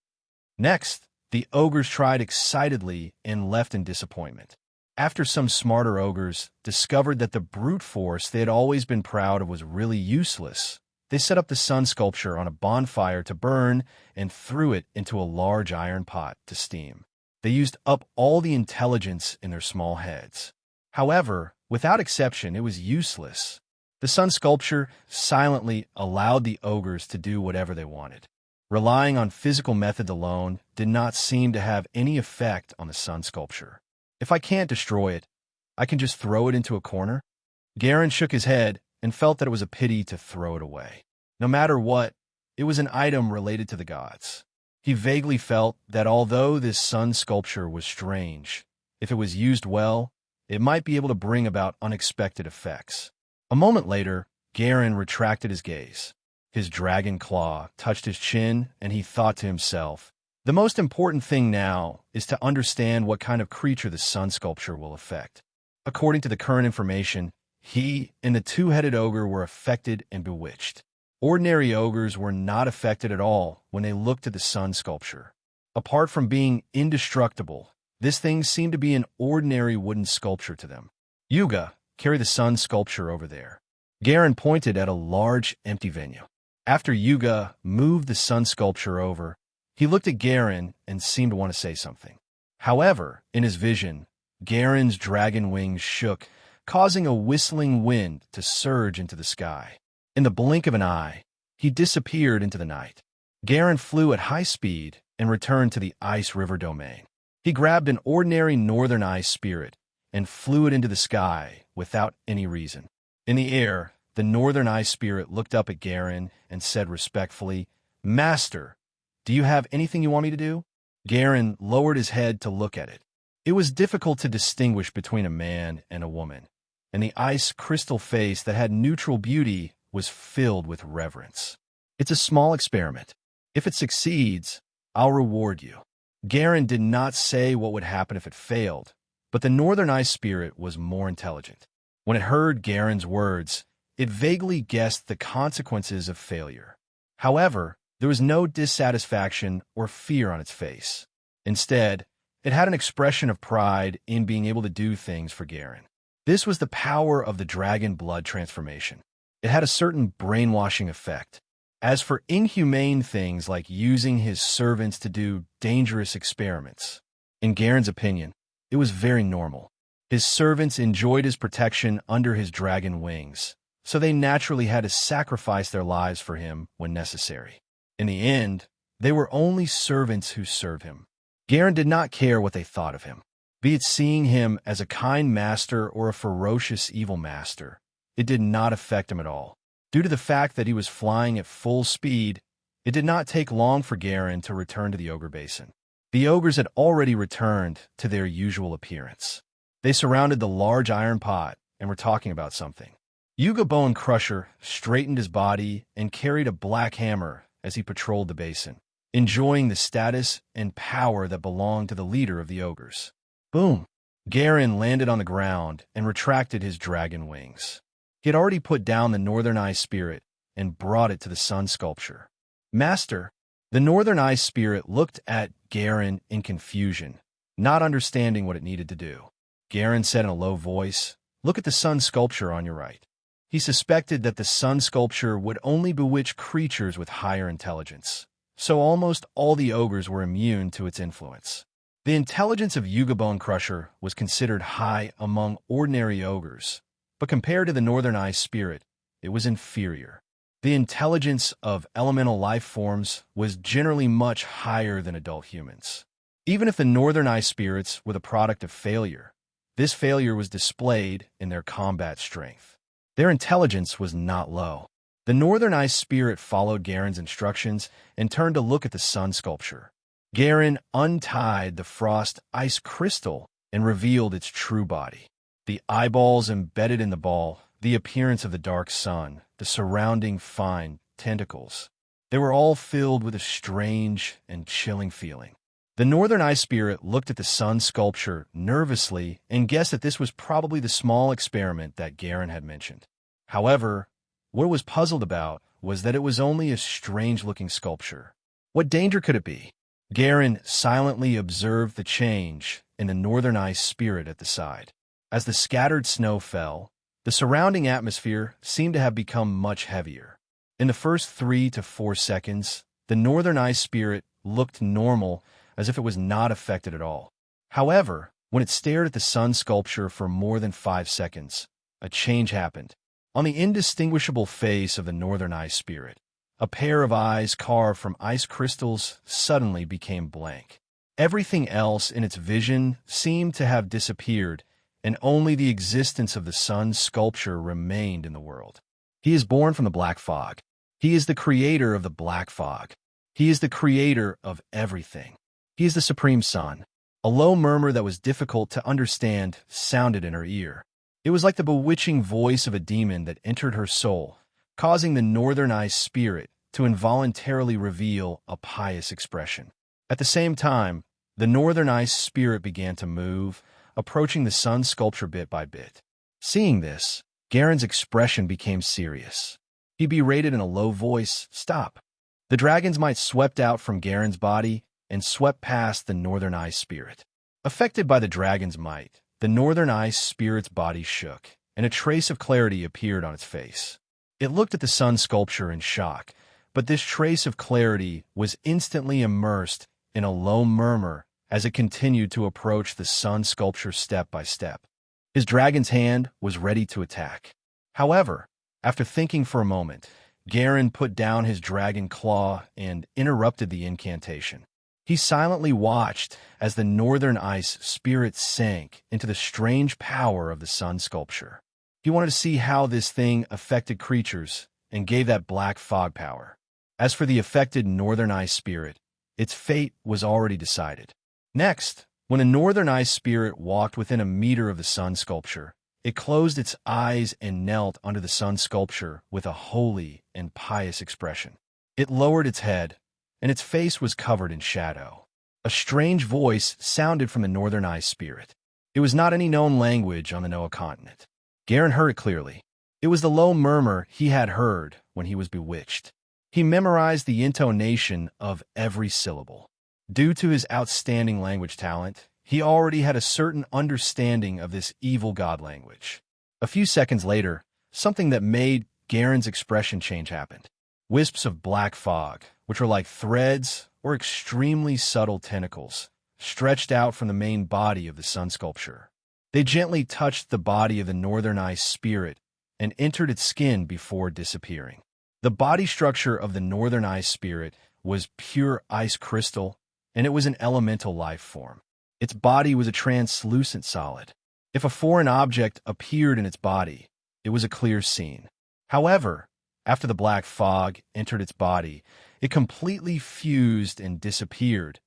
Next, the ogres tried excitedly and left in disappointment. After some smarter ogres discovered that the brute force they had always been proud of was really useless, they set up the sun sculpture on a bonfire to burn and threw it into a large iron pot to steam. They used up all the intelligence in their small heads. However, without exception, it was useless. The sun sculpture silently allowed the ogres to do whatever they wanted. Relying on physical methods alone did not seem to have any effect on the sun sculpture. If I can't destroy it, I can just throw it into a corner? Garen shook his head and felt that it was a pity to throw it away. No matter what, it was an item related to the gods. He vaguely felt that although this sun sculpture was strange, if it was used well, it might be able to bring about unexpected effects. A moment later, Garen retracted his gaze. His dragon claw touched his chin, and he thought to himself, the most important thing now is to understand what kind of creature the sun sculpture will affect. According to the current information, he and the two-headed ogre were affected and bewitched. Ordinary ogres were not affected at all when they looked at the sun sculpture. Apart from being indestructible, this thing seemed to be an ordinary wooden sculpture to them. Yuga, carry the sun sculpture over there. Garen pointed at a large, empty venue. After Yuga moved the sun sculpture over, he looked at Garen and seemed to want to say something. However, in his vision, Garen's dragon wings shook, causing a whistling wind to surge into the sky. In the blink of an eye, he disappeared into the night. Garen flew at high speed and returned to the Ice River domain. He grabbed an ordinary northern ice spirit and flew it into the sky without any reason. In the air, the northern ice spirit looked up at Garen and said respectfully, "Master, do you have anything you want me to do?" Garen lowered his head to look at it. It was difficult to distinguish between a man and a woman, and the ice crystal face that had neutral beauty was filled with reverence. "It's a small experiment. If it succeeds, I'll reward you." Garen did not say what would happen if it failed, but the northern ice spirit was more intelligent. When it heard Garen's words, it vaguely guessed the consequences of failure. However, there was no dissatisfaction or fear on its face. Instead, it had an expression of pride in being able to do things for Garen. This was the power of the dragon blood transformation. It had a certain brainwashing effect. As for inhumane things like using his servants to do dangerous experiments, in Garen's opinion, it was very normal. His servants enjoyed his protection under his dragon wings, so they naturally had to sacrifice their lives for him when necessary. In the end, they were only servants who served him. Garen did not care what they thought of him, be it seeing him as a kind master or a ferocious evil master. It did not affect him at all. Due to the fact that he was flying at full speed, it did not take long for Garen to return to the ogre basin. The ogres had already returned to their usual appearance. They surrounded the large iron pot and were talking about something. Yuga Bone Crusher straightened his body and carried a black hammer as he patrolled the basin, enjoying the status and power that belonged to the leader of the ogres. Boom! Garen landed on the ground and retracted his dragon wings. He had already put down the northern ice spirit and brought it to the sun sculpture. "Master," the northern ice spirit looked at Garen in confusion, not understanding what it needed to do. Garen said in a low voice, "Look at the sun sculpture on your right." He suspected that the sun sculpture would only bewitch creatures with higher intelligence, so almost all the ogres were immune to its influence. The intelligence of Yuga Bone Crusher was considered high among ordinary ogres, but compared to the northern ice spirit, it was inferior. The intelligence of elemental life forms was generally much higher than adult humans. Even if the northern ice spirits were the product of failure, this failure was displayed in their combat strength. Their intelligence was not low. The northern ice spirit followed Garen's instructions and turned to look at the sun sculpture. Garen untied the frost ice crystal and revealed its true body. The eyeballs embedded in the ball, the appearance of the dark sun, the surrounding fine tentacles. They were all filled with a strange and chilling feeling. The northern ice spirit looked at the sun sculpture nervously and guessed that this was probably the small experiment that Garen had mentioned. However, what it was puzzled about was that it was only a strange-looking sculpture. What danger could it be? Garen silently observed the change in the northern ice spirit at the side. As the scattered snow fell, the surrounding atmosphere seemed to have become much heavier. In the first 3 to 4 seconds, the northern ice spirit looked normal, as if it was not affected at all. However, when it stared at the sun sculpture for more than 5 seconds, a change happened. On the indistinguishable face of the northern ice spirit, a pair of eyes carved from ice crystals, suddenly became blank. Everything else in its vision seemed to have disappeared, and only the existence of the sun's sculpture remained in the world. He is born from the black fog. He is the creator of the black fog. He is the creator of everything. He is the supreme sun. A low murmur that was difficult to understand sounded in her ear. It was like the bewitching voice of a demon that entered her soul, causing the northern ice spirit to involuntarily reveal a pious expression. At the same time, the northern ice spirit began to move, approaching the sun's sculpture bit by bit. Seeing this, Garen's expression became serious. He berated in a low voice, "Stop." The dragon's might swept out from Garen's body and swept past the northern ice spirit. Affected by the dragon's might, the northern ice spirit's body shook, and a trace of clarity appeared on its face. It looked at the sun sculpture in shock, but this trace of clarity was instantly immersed in a low murmur as it continued to approach the sun sculpture step by step. His dragon's hand was ready to attack. However, after thinking for a moment, Garen put down his dragon claw and interrupted the incantation. He silently watched as the northern ice spirit sank into the strange power of the sun sculpture. He wanted to see how this thing affected creatures and gave that black fog power. As for the affected northern ice spirit, its fate was already decided. Next, when a northern ice spirit walked within a meter of the sun sculpture, it closed its eyes and knelt under the sun sculpture with a holy and pious expression. It lowered its head, and its face was covered in shadow. A strange voice sounded from the northern ice spirit. It was not any known language on the Noah continent. Garen heard it clearly. It was the low murmur he had heard when he was bewitched. He memorized the intonation of every syllable. Due to his outstanding language talent, he already had a certain understanding of this evil god language. A few seconds later, something that made Garen's expression change happened. Wisps of black fog, which were like threads or extremely subtle tentacles, stretched out from the main body of the sun sculpture. They gently touched the body of the northern ice spirit and entered its skin before disappearing. The body structure of the northern ice spirit was pure ice crystal, and it was an elemental life form. Its body was a translucent solid. If a foreign object appeared in its body, it was a clear scene. However, after the black fog entered its body, it completely fused and disappeared,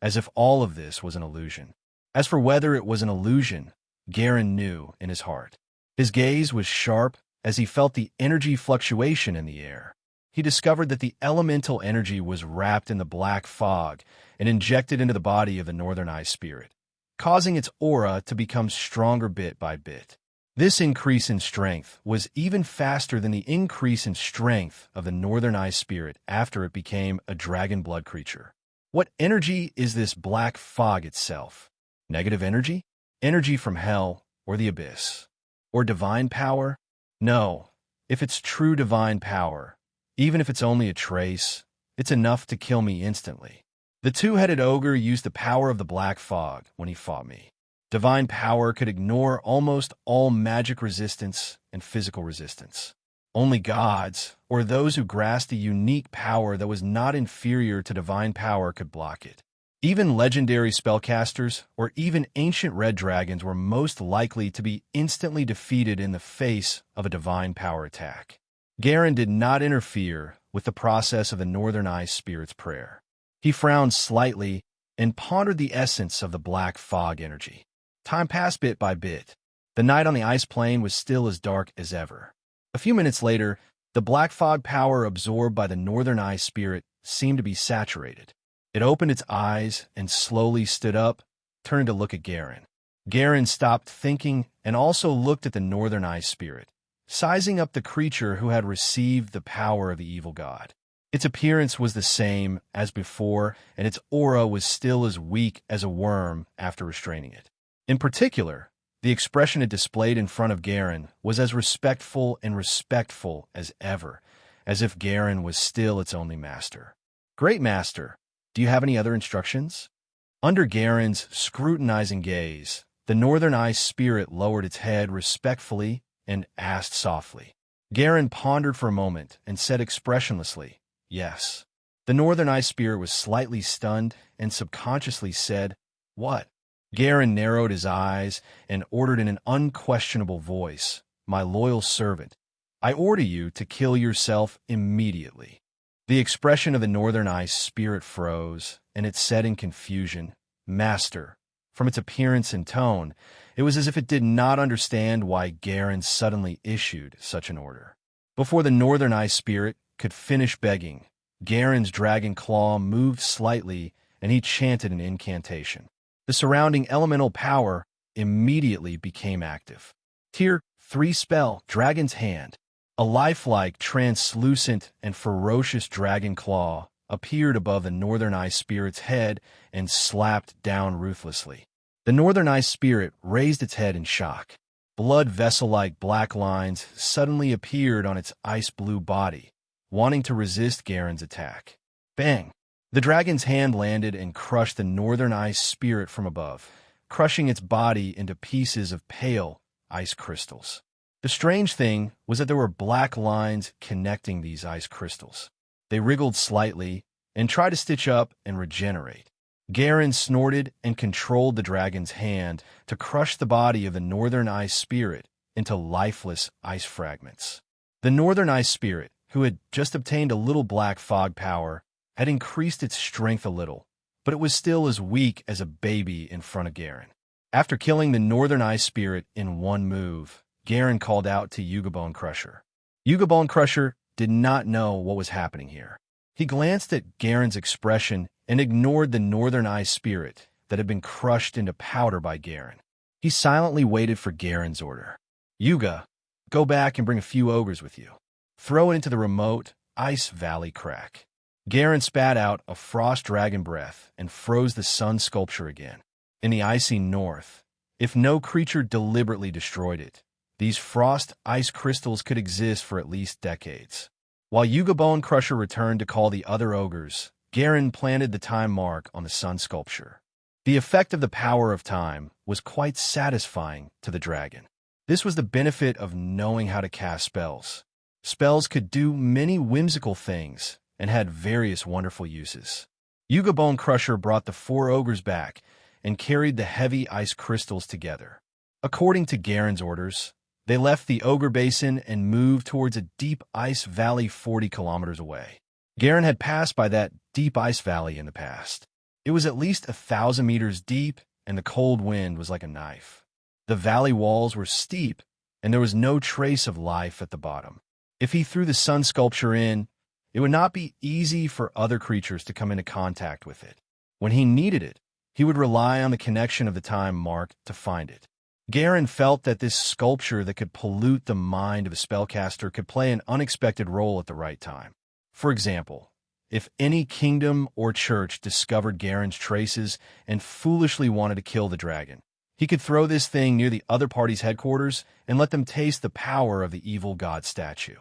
as if all of this was an illusion. As for whether it was an illusion, Garen knew in his heart. His gaze was sharp as he felt the energy fluctuation in the air. He discovered that the elemental energy was wrapped in the black fog and injected into the body of the northern ice spirit, causing its aura to become stronger bit by bit. This increase in strength was even faster than the increase in strength of the northern ice spirit after it became a dragon blood creature. What energy is this black fog itself? Negative energy? Energy from hell or the abyss? Or divine power? No. If it's true divine power, even if it's only a trace, it's enough to kill me instantly. The two-headed ogre used the power of the black fog when he fought me. Divine power could ignore almost all magic resistance and physical resistance. Only gods, or those who grasped a unique power that was not inferior to divine power, could block it. Even legendary spellcasters or even ancient red dragons were most likely to be instantly defeated in the face of a divine power attack. Garen did not interfere with the process of the northern ice spirit's prayer. He frowned slightly and pondered the essence of the black fog energy. Time passed bit by bit. The night on the ice plain was still as dark as ever. A few minutes later, the black fog power absorbed by the northern ice spirit seemed to be saturated. It opened its eyes and slowly stood up, turning to look at Garen. Garen stopped thinking and also looked at the northern ice spirit, sizing up the creature who had received the power of the evil god. Its appearance was the same as before, and its aura was still as weak as a worm after restraining it. In particular, the expression it displayed in front of Garen was as respectful as ever, as if Garen was still its only master. "Great master, do you have any other instructions?" Under Garen's scrutinizing gaze, the northern ice spirit lowered its head respectfully and asked softly. Garen pondered for a moment and said expressionlessly, Yes. The Northern Ice Spirit was slightly stunned and subconsciously said, "What?" Garen narrowed his eyes and ordered in an unquestionable voice, "My loyal servant, I order you to kill yourself immediately." The expression of the Northern Ice Spirit froze, and it said in confusion, "Master." From its appearance and tone, it was as if it did not understand why Garen suddenly issued such an order. Before the Northern Ice Spirit could finish begging, Garen's dragon claw moved slightly, and he chanted an incantation. The surrounding elemental power immediately became active. Tier 3 spell, Dragon's Hand. A lifelike, translucent, and ferocious dragon claw appeared above the Northern Ice Spirit's head and slapped down ruthlessly. The Northern Ice Spirit raised its head in shock. Blood vessel-like black lines suddenly appeared on its ice-blue body, wanting to resist Garen's attack. Bang! The dragon's hand landed and crushed the Northern Ice Spirit from above, crushing its body into pieces of pale ice crystals. The strange thing was that there were black lines connecting these ice crystals. They wriggled slightly and tried to stitch up and regenerate. Garen snorted and controlled the dragon's hand to crush the body of the Northern Ice Spirit into lifeless ice fragments. The Northern Ice Spirit, who had just obtained a little black fog power, had increased its strength a little, but it was still as weak as a baby in front of Garen. After killing the Northern Ice Spirit in one move, Garen called out to Yuga Crusher. Yuga Crusher did not know what was happening here. He glanced at Garen's expression and ignored the Northern Ice Spirit that had been crushed into powder by Garen. He silently waited for Garen's order. "Yuga, go back and bring a few ogres with you. Throw it into the remote Ice Valley crack." Garen spat out a frost dragon breath and froze the sun sculpture again. In the icy north, if no creature deliberately destroyed it, these frost ice crystals could exist for at least decades. While Yuga Crusher returned to call the other ogres, Garen planted the time mark on the sun sculpture. The effect of the power of time was quite satisfying to the dragon. This was the benefit of knowing how to cast spells. Spells could do many whimsical things and had various wonderful uses. Yuga Crusher brought the 4 ogres back and carried the heavy ice crystals together. According to Garen's orders, they left the ogre basin and moved towards a deep ice valley 40 kilometers away. Garen had passed by that deep ice valley in the past. It was at least 1,000 meters deep, and the cold wind was like a knife. The valley walls were steep, and there was no trace of life at the bottom. If he threw the sun sculpture in, it would not be easy for other creatures to come into contact with it. When he needed it, he would rely on the connection of the time mark to find it. Garen felt that this sculpture that could pollute the mind of a spellcaster could play an unexpected role at the right time. For example, if any kingdom or church discovered Garen's traces and foolishly wanted to kill the dragon, he could throw this thing near the other party's headquarters and let them taste the power of the evil god statue.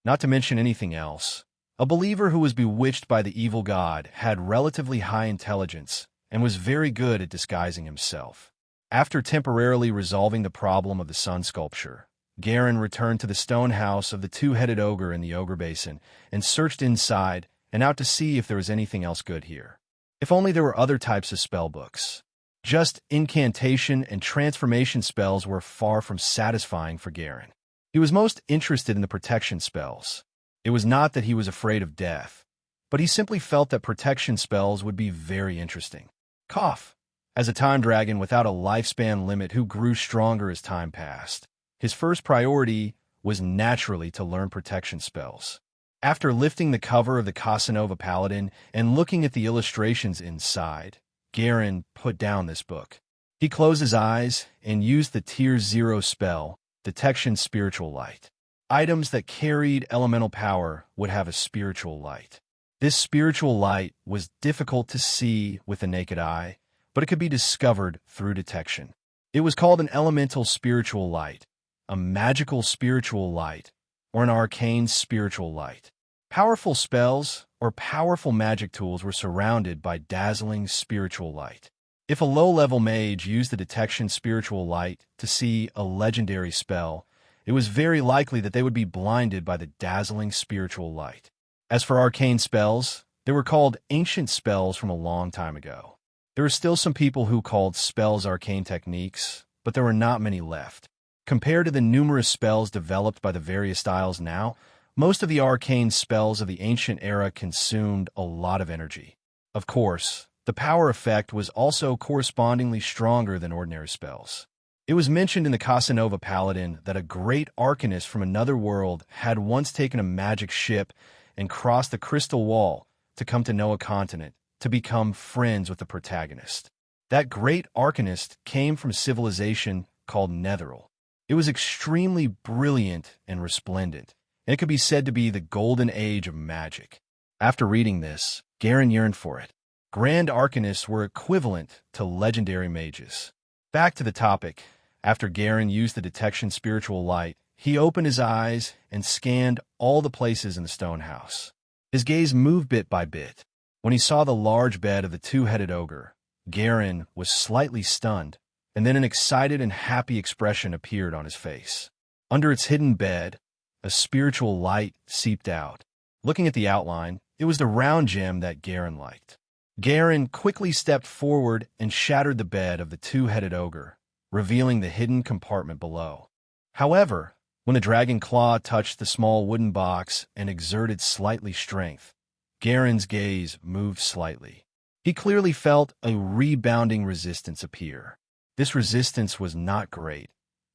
Not to mention anything else, a believer who was bewitched by the evil god had relatively high intelligence and was very good at disguising himself. After temporarily resolving the problem of the sun sculpture, Garen returned to the stone house of the 2-headed ogre in the ogre basin and searched inside and out to see if there was anything else good here. If only there were other types of spell books. Just incantation and transformation spells were far from satisfying for Garen. He was most interested in the protection spells. It was not that he was afraid of death, but he simply felt that protection spells would be very interesting. Cough. As a time dragon without a lifespan limit who grew stronger as time passed, his first priority was naturally to learn protection spells. After lifting the cover of the Casanova Paladin and looking at the illustrations inside, Garen put down this book. He closed his eyes and used the Tier 0 spell, Detection Spiritual Light. Items that carried elemental power would have a spiritual light. This spiritual light was difficult to see with the naked eye, but it could be discovered through detection. It was called an elemental spiritual light, a magical spiritual light, or an arcane spiritual light. Powerful spells or powerful magic tools were surrounded by dazzling spiritual light. If a low-level mage used the detection spiritual light to see a legendary spell, it was very likely that they would be blinded by the dazzling spiritual light. As for arcane spells, they were called ancient spells from a long time ago. There are still some people who called spells arcane techniques, but there are not many left. Compared to the numerous spells developed by the various styles now, most of the arcane spells of the ancient era consumed a lot of energy. Of course, the power effect was also correspondingly stronger than ordinary spells. It was mentioned in the Casanova Paladin that a great arcanist from another world had once taken a magic ship and crossed the crystal wall to come to Noah continent to become friends with the protagonist. That great arcanist came from a civilization called Netheril. It was extremely brilliant and resplendent, and it could be said to be the golden age of magic. After reading this, Garen yearned for it. Grand arcanists were equivalent to legendary mages. Back to the topic. After Garen used the detection spiritual light, he opened his eyes and scanned all the places in the stone house. His gaze moved bit by bit. When he saw the large bed of the two-headed ogre, Garen was slightly stunned, and then an excited and happy expression appeared on his face. Under its hidden bed, a spiritual light seeped out. Looking at the outline, it was the round gem that Garen liked. Garen quickly stepped forward and shattered the bed of the two-headed ogre, revealing the hidden compartment below. However, when the dragon claw touched the small wooden box and exerted slightly strength, Garen's gaze moved slightly. He clearly felt a rebounding resistance appear. This resistance was not great,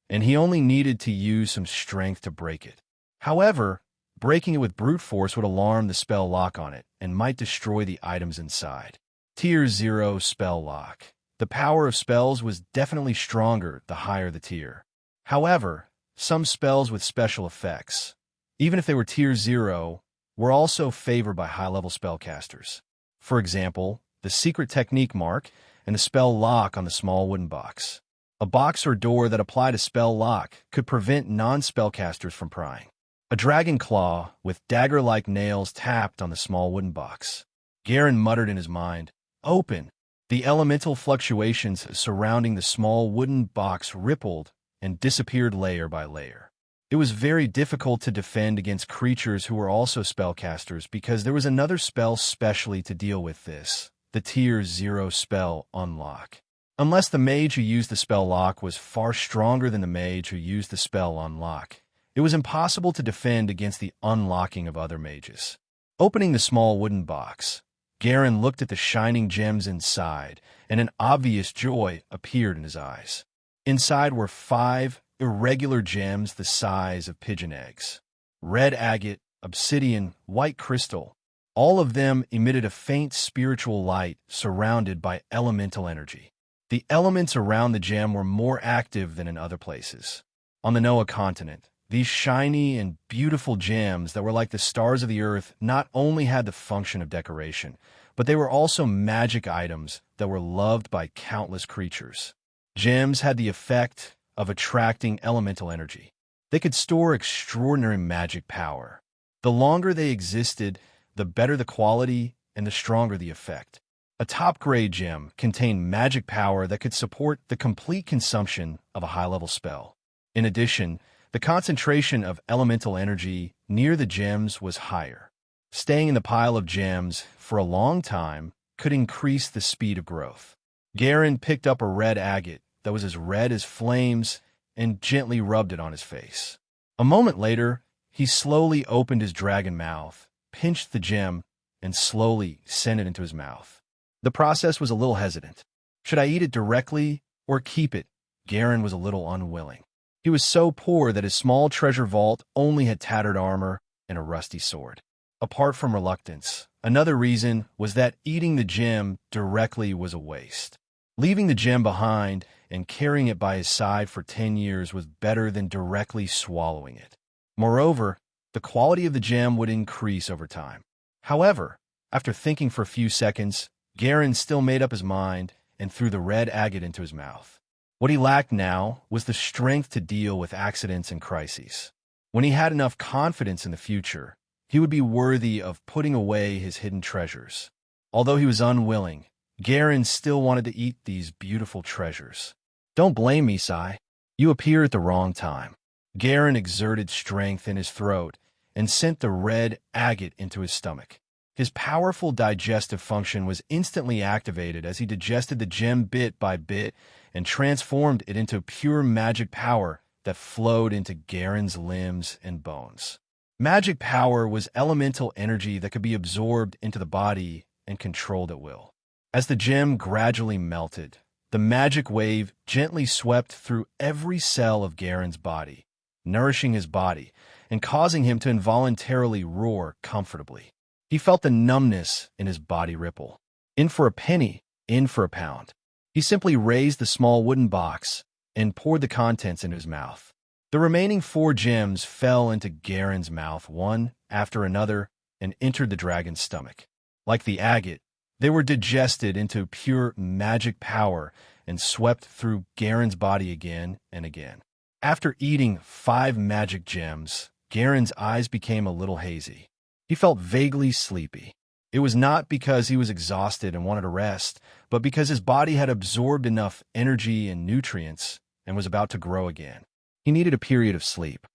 and he only needed to use some strength to break it. However, breaking it with brute force would alarm the spell lock on it and might destroy the items inside. Tier 0 Spell Lock. The power of spells was definitely stronger the higher the tier. However, some spells with special effects, even if they were Tier 0, were also favored by high-level spellcasters. For example, the Secret Technique mark and the spell lock on the small wooden box. A box or door that applied a spell lock could prevent non-spellcasters from prying. A dragon claw with dagger-like nails tapped on the small wooden box. Garen muttered in his mind, "Open!" The elemental fluctuations surrounding the small wooden box rippled and disappeared layer by layer. It was very difficult to defend against creatures who were also spellcasters because there was another spell specially to deal with this, the Tier 0 spell Unlock. Unless the mage who used the spell lock was far stronger than the mage who used the spell Unlock, it was impossible to defend against the unlocking of other mages. Opening the small wooden box, Garen looked at the shining gems inside, and an obvious joy appeared in his eyes. Inside were 5 irregular gems the size of pigeon eggs. Red agate, obsidian, white crystal. All of them emitted a faint spiritual light surrounded by elemental energy. The elements around the gem were more active than in other places. On the Noah continent, these shiny and beautiful gems that were like the stars of the earth not only had the function of decoration, but they were also magic items that were loved by countless creatures. Gems had the effect of attracting elemental energy. They could store extraordinary magic power. The longer they existed, the better the quality and the stronger the effect. A top-grade gem contained magic power that could support the complete consumption of a high-level spell. In addition, the concentration of elemental energy near the gems was higher. Staying in the pile of gems for a long time could increase the speed of growth. Garen picked up a red agate that was as red as flames and gently rubbed it on his face. A moment later, he slowly opened his dragon mouth, pinched the gem, and slowly sent it into his mouth. The process was a little hesitant. Should I eat it directly or keep it? Garen was a little unwilling. He was so poor that his small treasure vault only had tattered armor and a rusty sword. Apart from reluctance, another reason was that eating the gem directly was a waste. Leaving the gem behind and carrying it by his side for 10 years was better than directly swallowing it. Moreover, the quality of the gem would increase over time. However, after thinking for a few seconds, Garen still made up his mind and threw the red agate into his mouth. What he lacked now was the strength to deal with accidents and crises. When he had enough confidence in the future, he would be worthy of putting away his hidden treasures. Although he was unwilling, Garen still wanted to eat these beautiful treasures. Don't blame me, Sai. You appear at the wrong time. Garen exerted strength in his throat and sent the red agate into his stomach. His powerful digestive function was instantly activated as he digested the gem bit by bit and transformed it into pure magic power that flowed into Garen's limbs and bones. Magic power was elemental energy that could be absorbed into the body and controlled at will. As the gem gradually melted, the magic wave gently swept through every cell of Garen's body, nourishing his body and causing him to involuntarily roar comfortably. He felt the numbness in his body ripple. In for a penny, in for a pound. He simply raised the small wooden box and poured the contents into his mouth. The remaining 4 gems fell into Garen's mouth one after another and entered the dragon's stomach. Like the agate, they were digested into pure magic power and swept through Garen's body again and again. After eating 5 magic gems, Garen's eyes became a little hazy. He felt vaguely sleepy. It was not because he was exhausted and wanted to rest, but because his body had absorbed enough energy and nutrients and was about to grow again. He needed a period of sleep.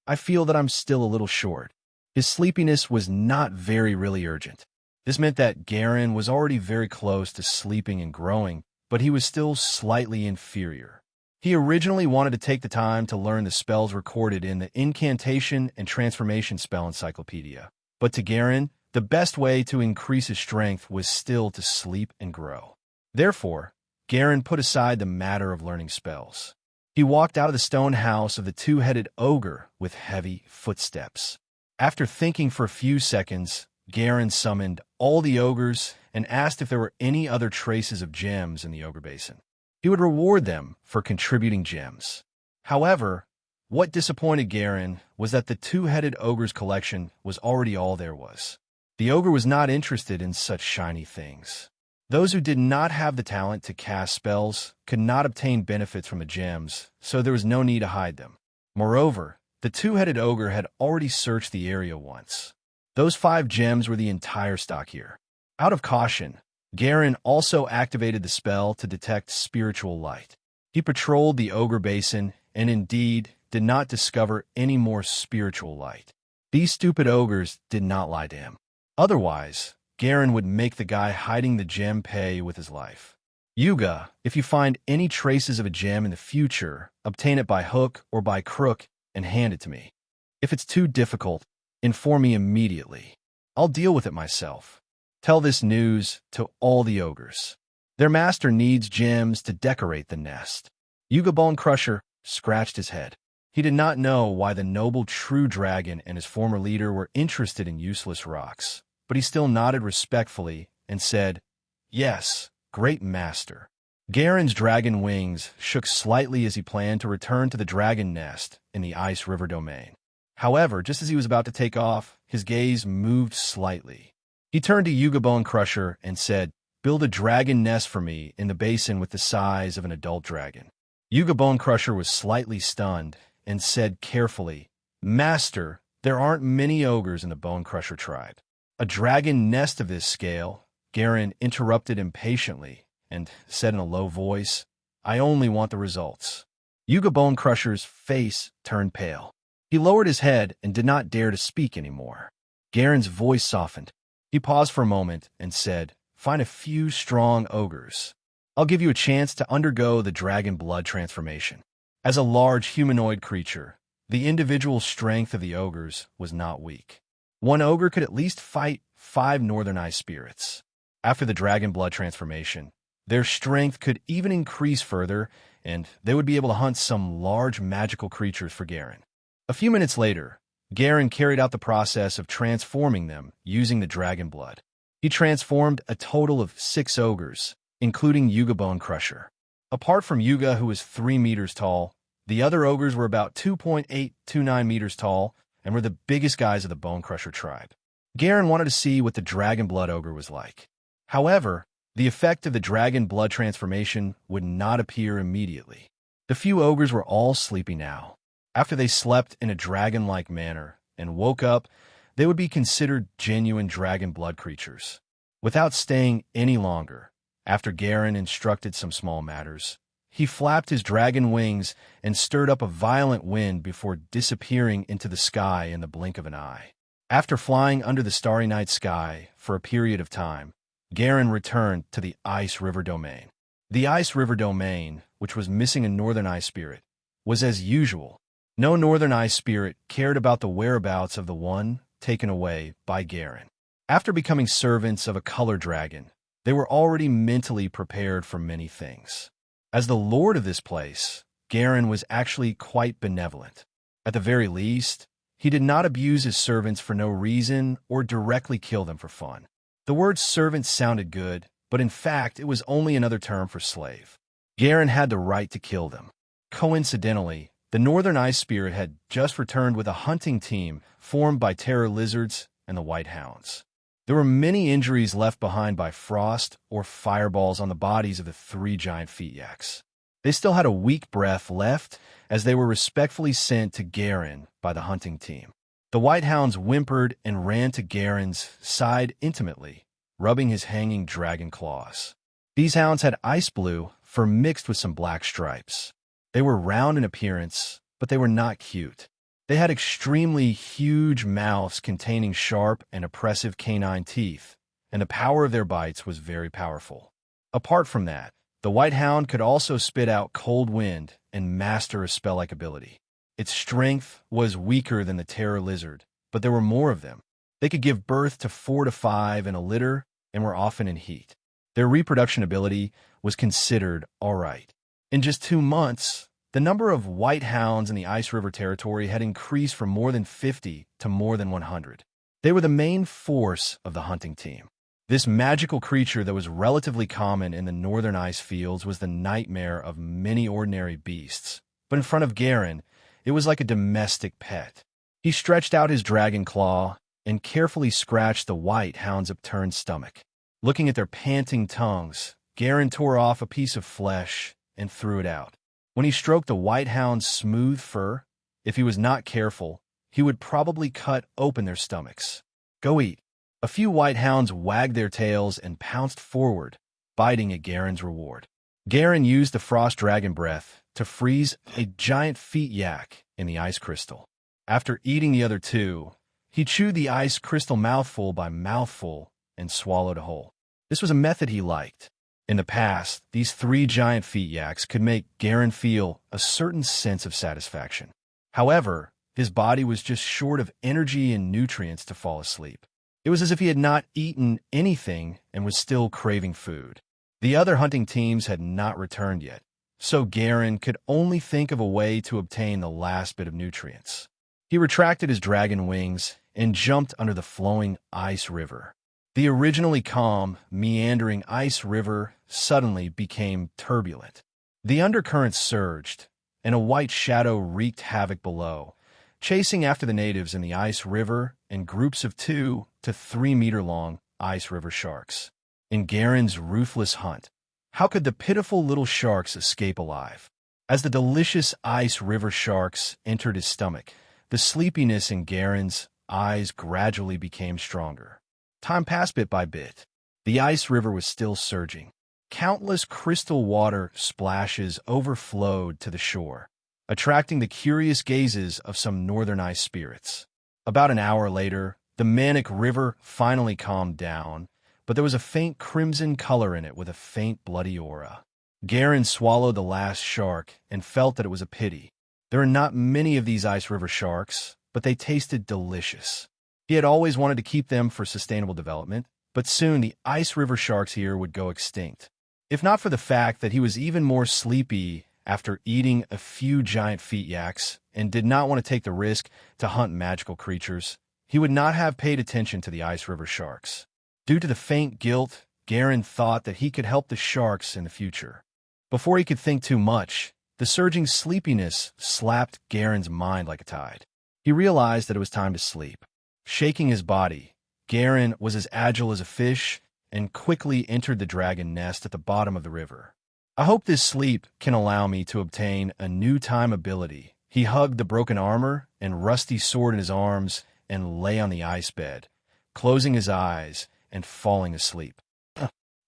I feel that I'm still a little short. His sleepiness was not really urgent. This meant that Garen was already very close to sleeping and growing, but he was still slightly inferior. He originally wanted to take the time to learn the spells recorded in the Incantation and Transformation Spell Encyclopedia, but to Garen, the best way to increase his strength was still to sleep and grow. Therefore, Garen put aside the matter of learning spells. He walked out of the stone house of the 2-headed ogre with heavy footsteps. After thinking for a few seconds, Garen summoned all the ogres and asked if there were any other traces of gems in the ogre basin. He would reward them for contributing gems. However, what disappointed Garen was that the 2-headed ogre's collection was already all there was. The ogre was not interested in such shiny things. Those who did not have the talent to cast spells could not obtain benefits from the gems, so there was no need to hide them. Moreover, the 2-headed ogre had already searched the area once. Those 5 gems were the entire stock here. Out of caution, Garen also activated the spell to detect spiritual light. He patrolled the ogre basin and indeed did not discover any more spiritual light. These stupid ogres did not lie to him. Otherwise, Garen would make the guy hiding the gem pay with his life. Yuga, if you find any traces of a gem in the future, obtain it by hook or by crook and hand it to me. If it's too difficult, inform me immediately. I'll deal with it myself. Tell this news to all the ogres. Their master needs gems to decorate the nest. Yuga Bone Crusher scratched his head. He did not know why the noble true dragon and his former leader were interested in useless rocks, but he still nodded respectfully and said, "Yes, great master." Garen's dragon wings shook slightly as he planned to return to the dragon nest in the Ice River domain. However, just as he was about to take off, his gaze moved slightly. He turned to Yuga Bone Crusher and said, "Build a dragon nest for me in the basin with the size of an adult dragon." Yuga Bone Crusher was slightly stunned and said carefully, "Master, there aren't many ogres in the Bone Crusher tribe." "A dragon nest of this scale," Garen interrupted impatiently and said in a low voice, "I only want the results." Yuga Bone Crusher's face turned pale. He lowered his head and did not dare to speak anymore. Garen's voice softened. He paused for a moment and said, "Find a few strong ogres. I'll give you a chance to undergo the dragon blood transformation." As a large humanoid creature, the individual strength of the ogres was not weak. One ogre could at least fight 5 northern ice spirits. After the dragon blood transformation, their strength could even increase further, and they would be able to hunt some large magical creatures for Garen. A few minutes later, Garen carried out the process of transforming them using the dragon blood. He transformed a total of 6 ogres, including Yuga Bone Crusher. Apart from Yuga, who was 3 meters tall, the other ogres were about 2.829 meters tall and were the biggest guys of the Bone Crusher tribe. Garen wanted to see what the dragon blood ogre was like. However, the effect of the dragon blood transformation would not appear immediately. The few ogres were all sleepy now. After they slept in a dragon-like manner and woke up, they would be considered genuine dragon blood creatures. Without staying any longer, after Garen instructed some small matters, he flapped his dragon wings and stirred up a violent wind before disappearing into the sky in the blink of an eye. After flying under the starry night sky for a period of time, Garen returned to the Ice River domain. The Ice River domain, which was missing a northern ice spirit, was as usual. No northern ice spirit cared about the whereabouts of the one taken away by Garen. After becoming servants of a color dragon, they were already mentally prepared for many things. As the lord of this place, Garen was actually quite benevolent. At the very least, he did not abuse his servants for no reason or directly kill them for fun. The word servant sounded good, but in fact it was only another term for slave. Garen had the right to kill them. Coincidentally, the Northern Ice Spirit had just returned with a hunting team formed by terror lizards and the White Hounds. There were many injuries left behind by frost or fireballs on the bodies of the 3 giant feet yaks. They still had a weak breath left as they were respectfully sent to Garen by the hunting team. The White Hounds whimpered and ran to Garen's side intimately, rubbing his hanging dragon claws. These hounds had ice blue fur mixed with some black stripes. They were round in appearance, but they were not cute. They had extremely huge mouths containing sharp and oppressive canine teeth, and the power of their bites was very powerful. Apart from that, the White Hound could also spit out cold wind and master a spell-like ability. Its strength was weaker than the terror lizard, but there were more of them. They could give birth to 4 to 5 in a litter and were often in heat. Their reproduction ability was considered all right. In just 2 months, the number of White Hounds in the Ice River territory had increased from more than 50 to more than 100. They were the main force of the hunting team. This magical creature that was relatively common in the northern ice fields was the nightmare of many ordinary beasts. But in front of Garen, it was like a domestic pet. He stretched out his dragon claw and carefully scratched the White Hound's upturned stomach. Looking at their panting tongues, Garen tore off a piece of flesh and threw it out. When he stroked the White Hound's smooth fur, if he was not careful, he would probably cut open their stomachs. Go eat. A few White Hounds wagged their tails and pounced forward, biting at Garen's reward. Garen used the frost dragon breath to freeze a giant feet yak in the ice crystal. After eating the other 2, he chewed the ice crystal mouthful by mouthful and swallowed a whole. This was a method he liked. In the past, these 3 giant feet yaks could make Garen feel a certain sense of satisfaction. However, his body was just short of energy and nutrients to fall asleep. It was as if he had not eaten anything and was still craving food. The other hunting teams had not returned yet, so Garen could only think of a way to obtain the last bit of nutrients. He retracted his dragon wings and jumped under the flowing ice river. The originally calm, meandering ice river suddenly became turbulent. The undercurrent surged, and a white shadow wreaked havoc below, chasing after the natives in the ice river and groups of 2 to 3 meter long ice river sharks. In Garen's ruthless hunt, how could the pitiful little sharks escape alive? As the delicious ice river sharks entered his stomach, the sleepiness in Garen's eyes gradually became stronger. Time passed bit by bit. The ice river was still surging. Countless crystal water splashes overflowed to the shore, attracting the curious gazes of some northern ice spirits. About an hour later, the manic river finally calmed down, but there was a faint crimson color in it with a faint bloody aura. Garen swallowed the last shark and felt that it was a pity. There are not many of these ice river sharks, but they tasted delicious. He had always wanted to keep them for sustainable development, but soon the ice river sharks here would go extinct. If not for the fact that he was even more sleepy after eating a few giant feet yaks and did not want to take the risk to hunt magical creatures, he would not have paid attention to the ice river sharks. Due to the faint guilt, Garen thought that he could help the sharks in the future. Before he could think too much, the surging sleepiness slapped Garen's mind like a tide. He realized that it was time to sleep. Shaking his body, Garen was as agile as a fish and quickly entered the dragon nest at the bottom of the river. I hope this sleep can allow me to obtain a new time ability. He hugged the broken armor and rusty sword in his arms and lay on the ice bed, closing his eyes and falling asleep.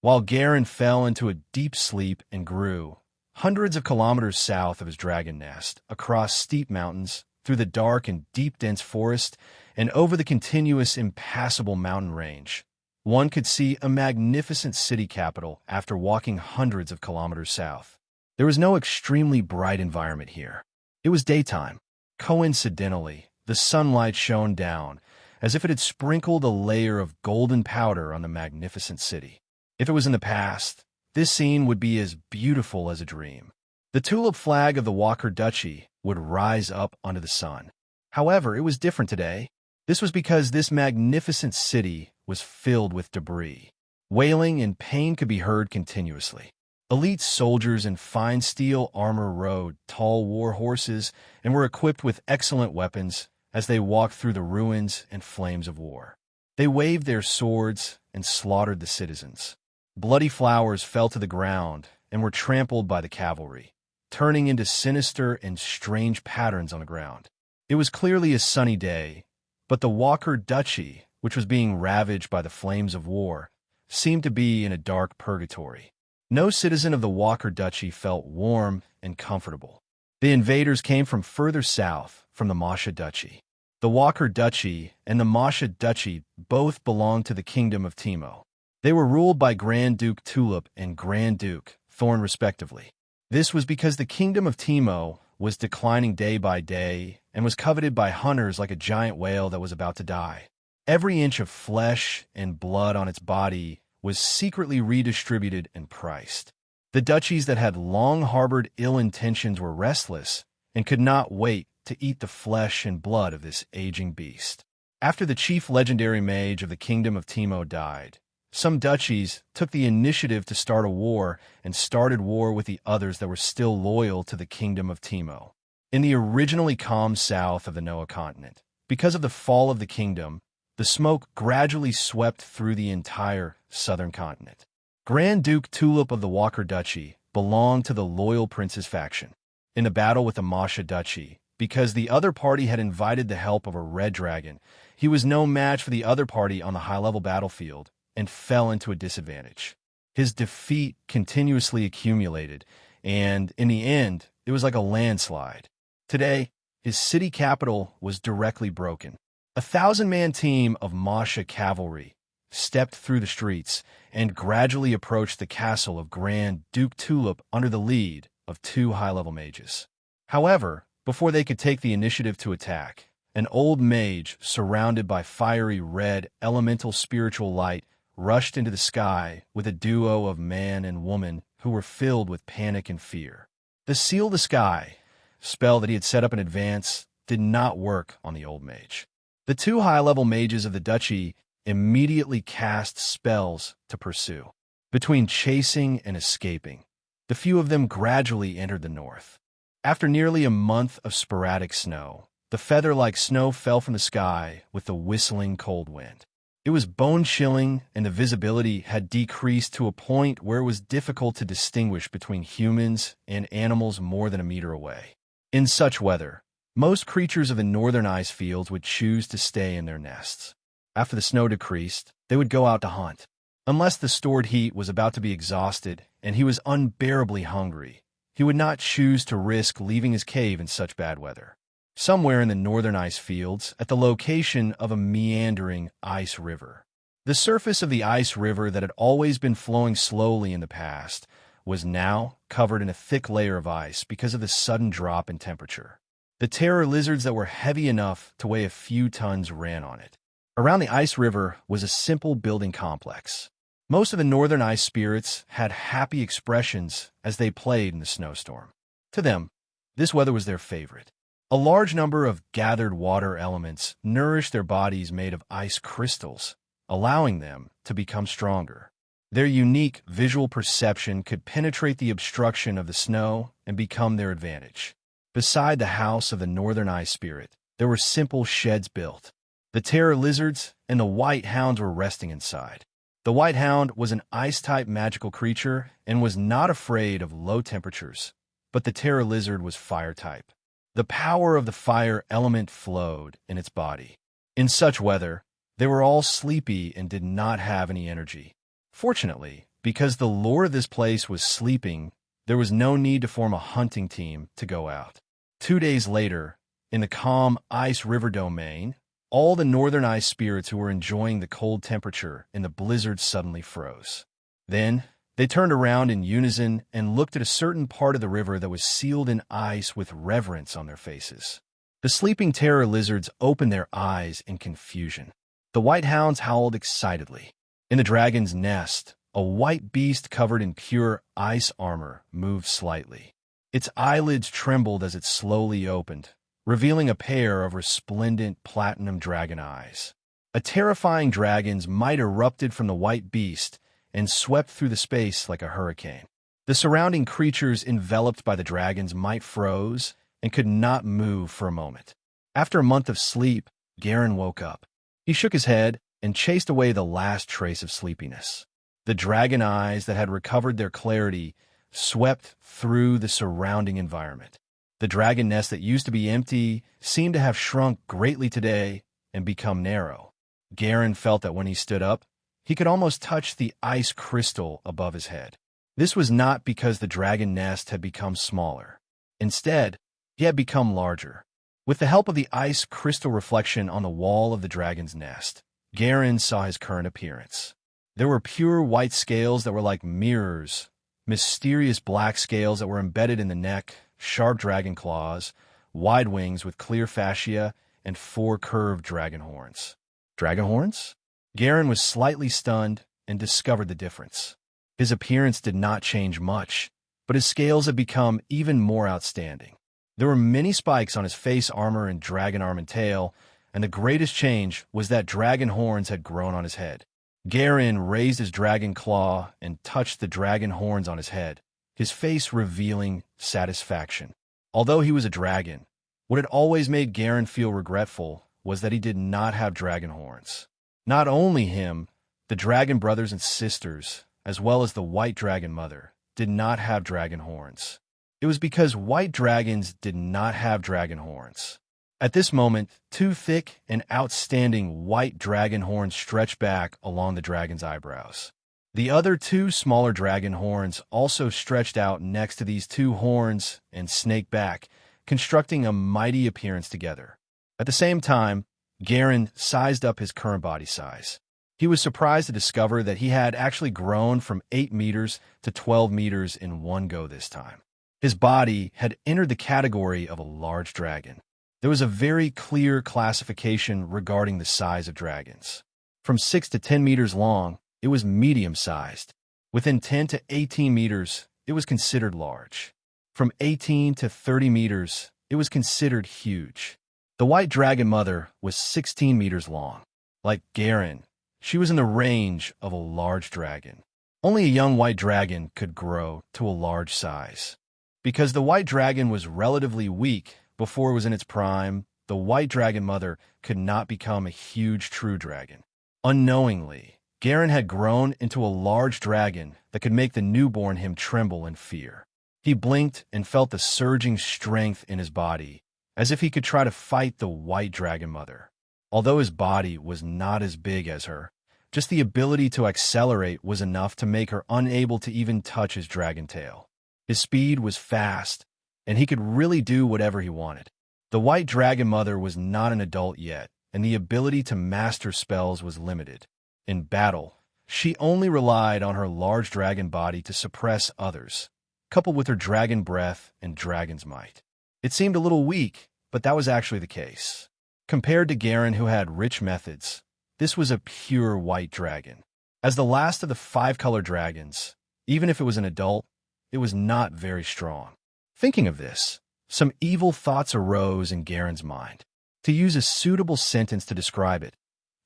While Garen fell into a deep sleep and grew, hundreds of kilometers south of his dragon nest, across steep mountains, through the dark and deep dense forest, and over the continuous impassable mountain range. One could see a magnificent city capital after walking hundreds of kilometers south. There was no extremely bright environment here. It was daytime. Coincidentally, the sunlight shone down, as if it had sprinkled a layer of golden powder on the magnificent city. If it was in the past, this scene would be as beautiful as a dream. The tulip flag of the Walker Duchy would rise up under the sun. However, it was different today. This was because this magnificent city was filled with debris. Wailing and pain could be heard continuously. Elite soldiers in fine steel armor rode tall war horses and were equipped with excellent weapons as they walked through the ruins and flames of war. They waved their swords and slaughtered the citizens. Bloody flowers fell to the ground and were trampled by the cavalry, turning into sinister and strange patterns on the ground. It was clearly a sunny day, but the Walker Duchy, which was being ravaged by the flames of war, seemed to be in a dark purgatory. No citizen of the Walker Duchy felt warm and comfortable. The invaders came from further south, from the Masha Duchy. The Walker Duchy and the Masha Duchy both belonged to the Kingdom of Timo. They were ruled by Grand Duke Tulip and Grand Duke Thorn respectively. This was because the Kingdom of Timo was declining day by day and was coveted by hunters like a giant whale that was about to die. Every inch of flesh and blood on its body was secretly redistributed and priced. The duchies that had long harbored ill intentions were restless and could not wait to eat the flesh and blood of this aging beast. After the chief legendary mage of the Kingdom of Timo died, some duchies took the initiative to start a war and started war with the others that were still loyal to the Kingdom of Timo. In the originally calm south of the Noah continent, because of the fall of the kingdom, the smoke gradually swept through the entire southern continent. Grand Duke Tulip of the Walker Duchy belonged to the loyal prince's faction. In the battle with the Masha Duchy, because the other party had invited the help of a red dragon, he was no match for the other party on the high-level battlefield and fell into a disadvantage. His defeat continuously accumulated, and in the end, it was like a landslide. Today, his city capital was directly broken. A 1,000-man team of Masha cavalry stepped through the streets and gradually approached the castle of Grand Duke Tulip under the lead of 2 high-level mages. However, before they could take the initiative to attack, an old mage surrounded by fiery red elemental spiritual light rushed into the sky with a duo of man and woman who were filled with panic and fear. The Seal the Sky spell that he had set up in advance did not work on the old mage. The 2 high-level mages of the duchy immediately cast spells to pursue. Between chasing and escaping, the few of them gradually entered the north. After nearly a month of sporadic snow, the feather-like snow fell from the sky with the whistling cold wind. It was bone-chilling, and the visibility had decreased to a point where it was difficult to distinguish between humans and animals more than a meter away. In such weather, most creatures of the northern ice fields would choose to stay in their nests. After the snow decreased, they would go out to hunt. Unless the stored heat was about to be exhausted and he was unbearably hungry, he would not choose to risk leaving his cave in such bad weather. Somewhere in the northern ice fields, at the location of a meandering ice river. The surface of the ice river that had always been flowing slowly in the past was now covered in a thick layer of ice because of the sudden drop in temperature. The terror lizards that were heavy enough to weigh a few tons ran on it. Around the ice river was a simple building complex. Most of the northern ice spirits had happy expressions as they played in the snowstorm. To them, this weather was their favorite. A large number of gathered water elements nourished their bodies made of ice crystals, allowing them to become stronger. Their unique visual perception could penetrate the obstruction of the snow and become their advantage. Beside the house of the northern ice spirit, there were simple sheds built. The terror lizards and the white hounds were resting inside. The white hound was an ice-type magical creature and was not afraid of low temperatures, but the terror lizard was fire-type. The power of the fire element flowed in its body. In such weather, they were all sleepy and did not have any energy. Fortunately, because the lord of this place was sleeping, There was no need to form a hunting team to go out. 2 days later, in the calm ice river domain, all the northern ice spirits who were enjoying the cold temperature in the blizzard suddenly froze. Then, they turned around in unison and looked at a certain part of the river that was sealed in ice with reverence on their faces. The sleeping terror lizards opened their eyes in confusion. The white hounds howled excitedly. In the dragon's nest, a white beast covered in pure ice armor moved slightly. Its eyelids trembled as it slowly opened, revealing a pair of resplendent platinum dragon eyes. A terrifying dragon's might erupted from the white beast and swept through the space like a hurricane. The surrounding creatures enveloped by the dragon's might froze and could not move for a moment. After a month of sleep, Garen woke up. He shook his head and chased away the last trace of sleepiness. The dragon eyes that had recovered their clarity swept through the surrounding environment. The dragon nest that used to be empty seemed to have shrunk greatly today and become narrow. Garen felt that when he stood up, he could almost touch the ice crystal above his head. This was not because the dragon nest had become smaller. Instead, he had become larger. With the help of the ice crystal reflection on the wall of the dragon's nest, Garen saw his current appearance. There were pure white scales that were like mirrors, mysterious black scales that were embedded in the neck, sharp dragon claws, wide wings with clear fascia, and 4 curved dragon horns. Dragon horns? Garen was slightly stunned and discovered the difference. His appearance did not change much, but his scales had become even more outstanding. There were many spikes on his face armor and dragon arm and tail, and the greatest change was that dragon horns had grown on his head. Garen raised his dragon claw and touched the dragon horns on his head, his face revealing satisfaction. Although he was a dragon, what had always made Garen feel regretful was that he did not have dragon horns. Not only him, the dragon brothers and sisters, as well as the white dragon mother, did not have dragon horns. It was because white dragons did not have dragon horns. At this moment, 2 thick and outstanding white dragon horns stretched back along the dragon's eyebrows. The other 2 smaller dragon horns also stretched out next to these 2 horns and snaked back, constructing a mighty appearance together. At the same time, Garen sized up his current body size. He was surprised to discover that he had actually grown from 8 meters to 12 meters in one go this time. His body had entered the category of a large dragon. There was a very clear classification regarding the size of dragons. From 6 to 10 meters long, it was medium-sized. Within 10 to 18 meters, it was considered large. From 18 to 30 meters, it was considered huge. The white dragon mother was 16 meters long. Like Garen, she was in the range of a large dragon. Only a young white dragon could grow to a large size. Because the white dragon was relatively weak before it was in its prime, the white dragon mother could not become a huge true dragon. Unknowingly, Garen had grown into a large dragon that could make the newborn him tremble in fear. He blinked and felt the surging strength in his body, as if he could try to fight the white dragon mother. Although his body was not as big as her, just the ability to accelerate was enough to make her unable to even touch his dragon tail. His speed was fast, and he could really do whatever he wanted. The white dragon mother was not an adult yet, and the ability to master spells was limited. In battle, she only relied on her large dragon body to suppress others, coupled with her dragon breath and dragon's might. It seemed a little weak, but that was actually the case. Compared to Garen, who had rich methods, this was a pure white dragon. As the last of the 5-color dragons, even if it was an adult, it was not very strong. Thinking of this, some evil thoughts arose in Garen's mind. To use a suitable sentence to describe it,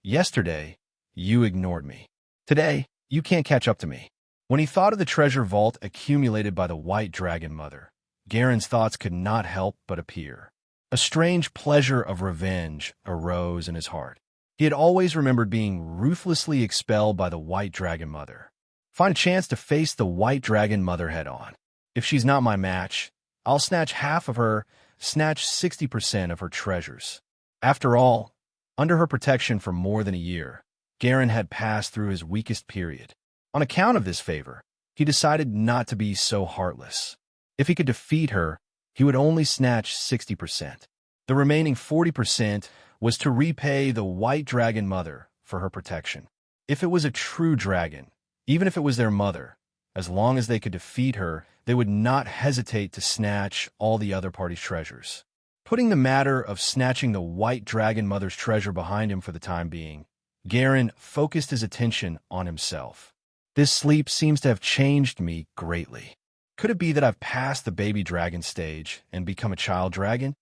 yesterday, you ignored me. Today, you can't catch up to me. When he thought of the treasure vault accumulated by the white dragon mother, Garen's thoughts could not help but appear. A strange pleasure of revenge arose in his heart. He had always remembered being ruthlessly expelled by the white dragon mother. Find a chance to face the white dragon mother head on. If she's not my match, I'll snatch half of her, snatch 60% of her treasures. After all, under her protection for more than a year, Garen had passed through his weakest period. On account of this favor, he decided not to be so heartless. If he could defeat her, he would only snatch 60%. The remaining 40% was to repay the White Dragon Mother for her protection. If it was a true dragon, even if it was their mother, as long as they could defeat her, they would not hesitate to snatch all the other party's treasures. Putting the matter of snatching the White Dragon Mother's treasure behind him for the time being, Garen focused his attention on himself. This sleep seems to have changed me greatly. Could it be that I've passed the baby dragon stage and become a child dragon?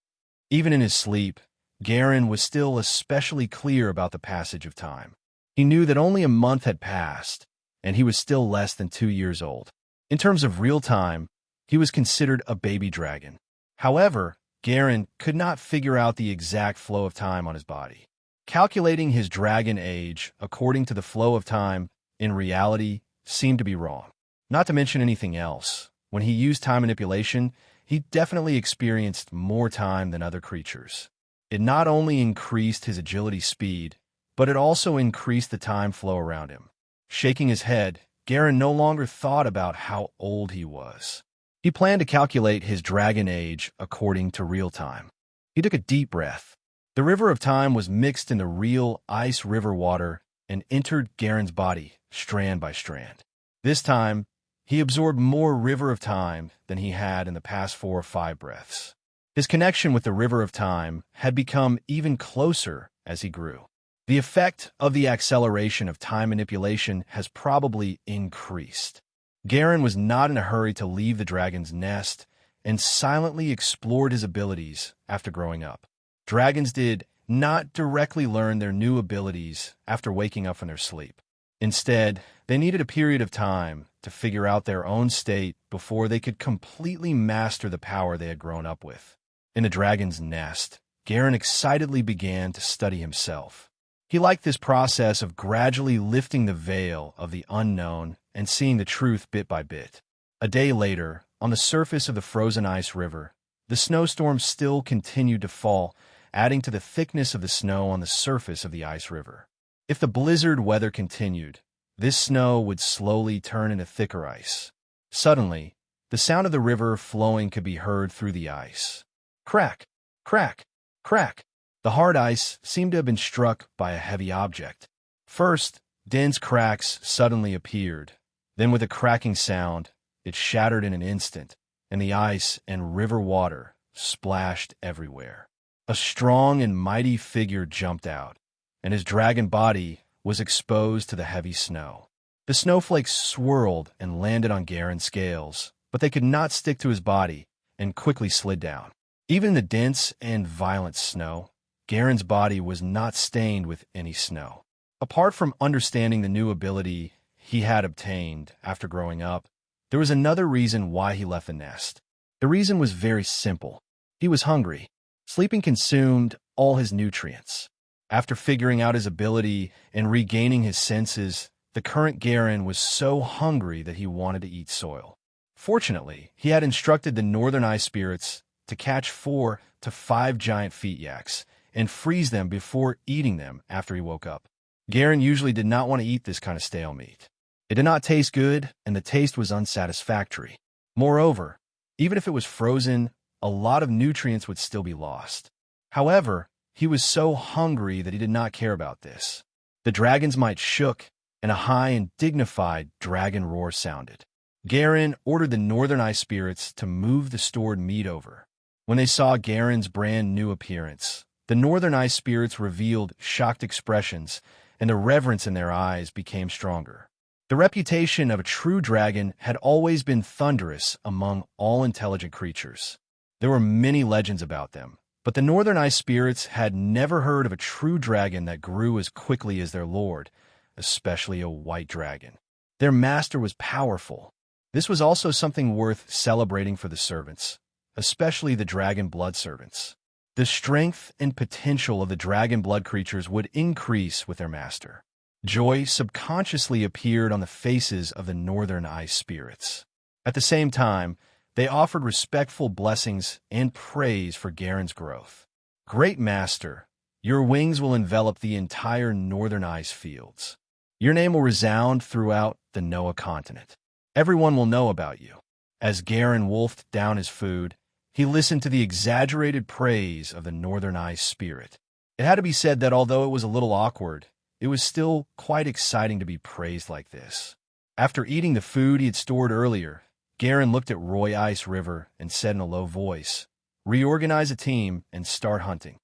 Even in his sleep, Garen was still especially clear about the passage of time. He knew that only a month had passed, and he was still less than 2 years old. In terms of real time, he was considered a baby dragon. However, Garen could not figure out the exact flow of time on his body. Calculating his dragon age according to the flow of time, in reality, seemed to be wrong. Not to mention anything else, when he used time manipulation, he definitely experienced more time than other creatures. It not only increased his agility speed, but it also increased the time flow around him. Shaking his head, Garen no longer thought about how old he was. He planned to calculate his dragon age according to real time. He took a deep breath. The river of time was mixed in the real ice river water and entered Garen's body strand by strand. This time, he absorbed more river of time than he had in the past 4 or 5 breaths. His connection with the river of time had become even closer as he grew. The effect of the acceleration of time manipulation has probably increased. Garen was not in a hurry to leave the dragon's nest and silently explored his abilities after growing up. Dragons did not directly learn their new abilities after waking up from their sleep. Instead, they needed a period of time to figure out their own state before they could completely master the power they had grown up with. In the dragon's nest, Garen excitedly began to study himself. He liked this process of gradually lifting the veil of the unknown and seeing the truth bit by bit. A day later, on the surface of the frozen ice river, the snowstorm still continued to fall, adding to the thickness of the snow on the surface of the ice river. If the blizzard weather continued, this snow would slowly turn into thicker ice. Suddenly, the sound of the river flowing could be heard through the ice. Crack, crack, crack. The hard ice seemed to have been struck by a heavy object. First, dense cracks suddenly appeared. Then with a cracking sound, it shattered in an instant, and the ice and river water splashed everywhere. A strong and mighty figure jumped out, and his dragon body was exposed to the heavy snow. The snowflakes swirled and landed on Garen's scales, but they could not stick to his body and quickly slid down. Even in the dense and violent snow, Garen's body was not stained with any snow. Apart from understanding the new ability he had obtained after growing up, there was another reason why he left the nest. The reason was very simple. He was hungry. Sleeping consumed all his nutrients. After figuring out his ability and regaining his senses, the current Garen was so hungry that he wanted to eat soil. Fortunately, he had instructed the northern ice spirits to catch 4 to 5 giant feet yaks and freeze them before eating them after he woke up. Garen usually did not want to eat this kind of stale meat. It did not taste good, and the taste was unsatisfactory. Moreover, even if it was frozen, a lot of nutrients would still be lost. However, he was so hungry that he did not care about this. The dragon's might shook, and a high and dignified dragon roar sounded. Garen ordered the northern ice spirits to move the stored meat over. When they saw Garen's brand new appearance, the northern ice spirits revealed shocked expressions, and the reverence in their eyes became stronger. The reputation of a true dragon had always been thunderous among all intelligent creatures. There were many legends about them, but the northern ice spirits had never heard of a true dragon that grew as quickly as their lord, especially a white dragon. Their master was powerful. This was also something worth celebrating for the servants, especially the dragon blood servants. The strength and potential of the dragon blood creatures would increase with their master. Joy subconsciously appeared on the faces of the northern ice spirits. At the same time, they offered respectful blessings and praise for Garen's growth. Great Master, your wings will envelop the entire northern ice fields. Your name will resound throughout the Noah continent. Everyone will know about you. As Garen wolfed down his food, he listened to the exaggerated praise of the northern ice spirit. It had to be said that although it was a little awkward, it was still quite exciting to be praised like this. After eating the food he had stored earlier, Garen looked at Roy Ice River and said in a low voice, "Reorganize a team and start hunting."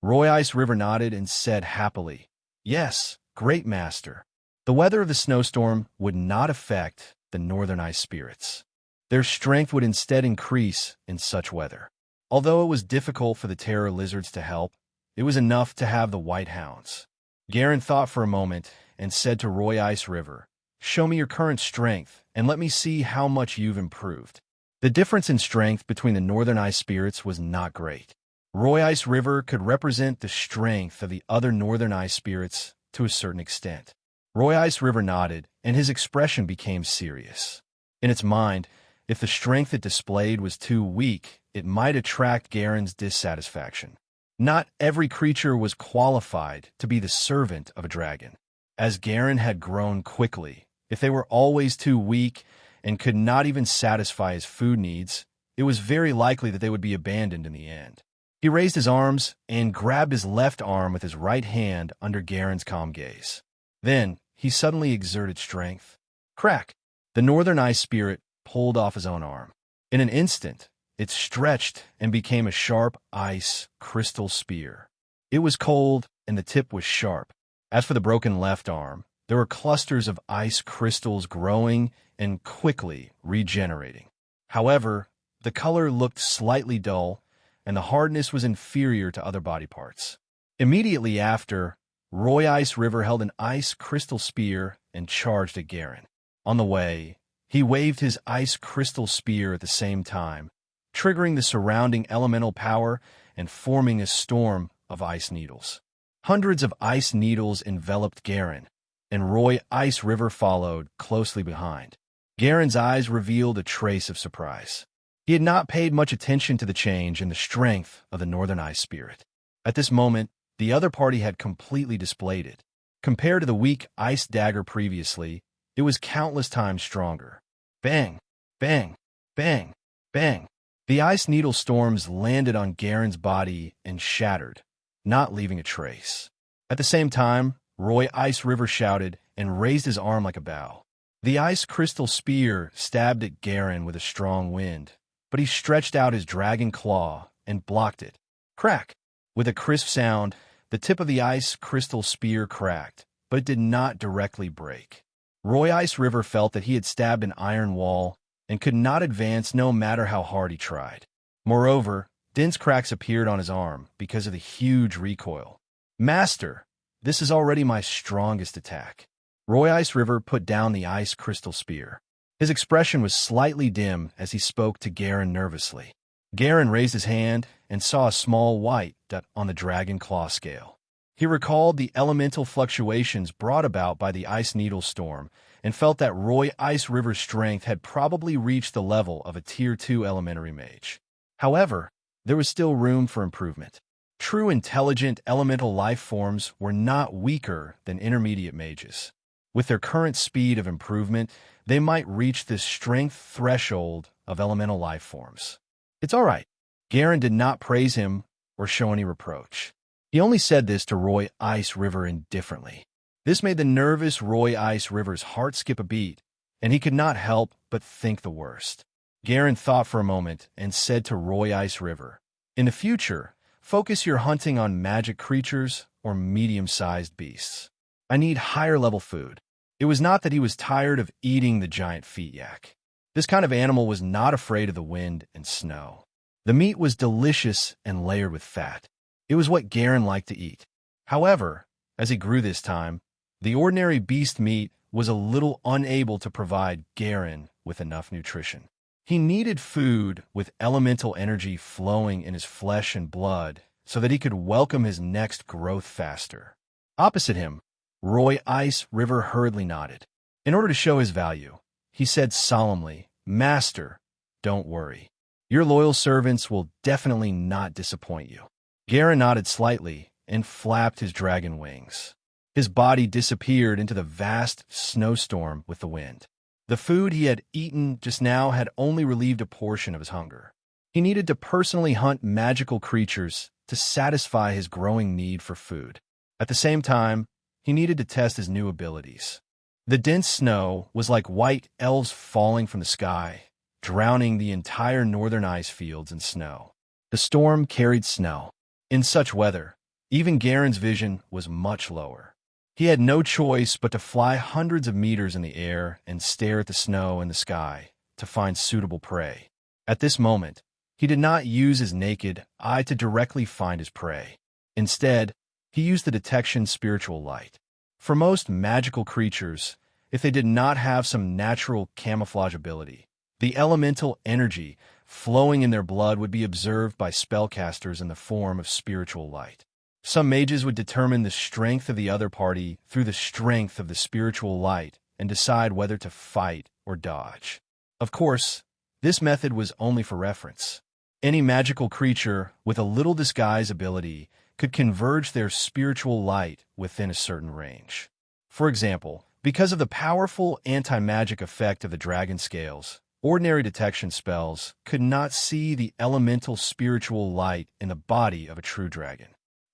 Roy Ice River nodded and said happily, "Yes, great master." The weather of the snowstorm would not affect the northern ice spirits. Their strength would instead increase in such weather. Although it was difficult for the terror lizards to help, it was enough to have the white hounds. Garen thought for a moment and said to Roy Ice River, "Show me your current strength and let me see how much you've improved." The difference in strength between the northern ice spirits was not great. Roy Ice River could represent the strength of the other northern ice spirits to a certain extent. Roy Ice River nodded, and his expression became serious. In its mind, if the strength it displayed was too weak, it might attract Garen's dissatisfaction. Not every creature was qualified to be the servant of a dragon. As Garen had grown quickly, if they were always too weak and could not even satisfy his food needs, it was very likely that they would be abandoned in the end. He raised his arms and grabbed his left arm with his right hand under Garen's calm gaze. Then, he suddenly exerted strength. Crack! The northern ice spirit pulled off his own arm. In an instant, it stretched and became a sharp ice crystal spear. It was cold, and the tip was sharp. As for the broken left arm, there were clusters of ice crystals growing and quickly regenerating. However, the color looked slightly dull, and the hardness was inferior to other body parts. Immediately after, Roy Ice River held an ice crystal spear and charged at Garen. On the way, he waved his ice crystal spear at the same time, triggering the surrounding elemental power and forming a storm of ice needles. Hundreds of ice needles enveloped Garen, and Roy Ice River followed closely behind. Garen's eyes revealed a trace of surprise. He had not paid much attention to the change in the strength of the northern ice spirit. At this moment, the other party had completely displayed it. Compared to the weak ice dagger previously, it was countless times stronger. Bang! Bang! Bang! Bang! The ice needle storms landed on Garen's body and shattered, not leaving a trace. At the same time, Roy Ice River shouted and raised his arm like a bow. The ice crystal spear stabbed at Garen with a strong wind, but he stretched out his dragon claw and blocked it. Crack! With a crisp sound, the tip of the ice crystal spear cracked, but it did not directly break. Roy Ice River felt that he had stabbed an iron wall and could not advance no matter how hard he tried. Moreover, dense cracks appeared on his arm because of the huge recoil. "Master, this is already my strongest attack." Roy Ice River put down the ice crystal spear. His expression was slightly dim as he spoke to Garen nervously. Garen raised his hand and saw a small white dot on the dragon claw scale. He recalled the elemental fluctuations brought about by the ice needle storm and felt that Roy Ice River's strength had probably reached the level of a Tier 2 elementary mage. However, there was still room for improvement. True intelligent elemental life forms were not weaker than intermediate mages. With their current speed of improvement, they might reach this strength threshold of elemental life forms. "It's all right." Garen did not praise him or show any reproach. He only said this to Roy Ice River indifferently. This made the nervous Roy Ice River's heart skip a beat, and he could not help but think the worst. Garen thought for a moment and said to Roy Ice River, "In the future, focus your hunting on magic creatures or medium-sized beasts. I need higher-level food." It was not that he was tired of eating the giant feet yak. This kind of animal was not afraid of the wind and snow. The meat was delicious and layered with fat. It was what Garen liked to eat. However, as he grew this time, the ordinary beast meat was a little unable to provide Garen with enough nutrition. He needed food with elemental energy flowing in his flesh and blood so that he could welcome his next growth faster. Opposite him, Roy Ice River hurriedly nodded. In order to show his value, he said solemnly, "Master, don't worry. Your loyal servants will definitely not disappoint you." Garen nodded slightly and flapped his dragon wings. His body disappeared into the vast snowstorm with the wind. The food he had eaten just now had only relieved a portion of his hunger. He needed to personally hunt magical creatures to satisfy his growing need for food. At the same time, he needed to test his new abilities. The dense snow was like white elves falling from the sky, drowning the entire northern ice fields in snow. The storm carried snow. In such weather, even Garen's vision was much lower. He had no choice but to fly hundreds of meters in the air and stare at the snow in the sky to find suitable prey. At this moment, he did not use his naked eye to directly find his prey. Instead, he used the detection spiritual light. For most magical creatures, if they did not have some natural camouflage ability, the elemental energy flowing in their blood would be observed by spellcasters in the form of spiritual light. Some mages would determine the strength of the other party through the strength of the spiritual light and decide whether to fight or dodge. Of course, this method was only for reference. Any magical creature with a little disguise ability could converge their spiritual light within a certain range. For example, because of the powerful anti-magic effect of the dragon scales, ordinary detection spells could not see the elemental spiritual light in the body of a true dragon.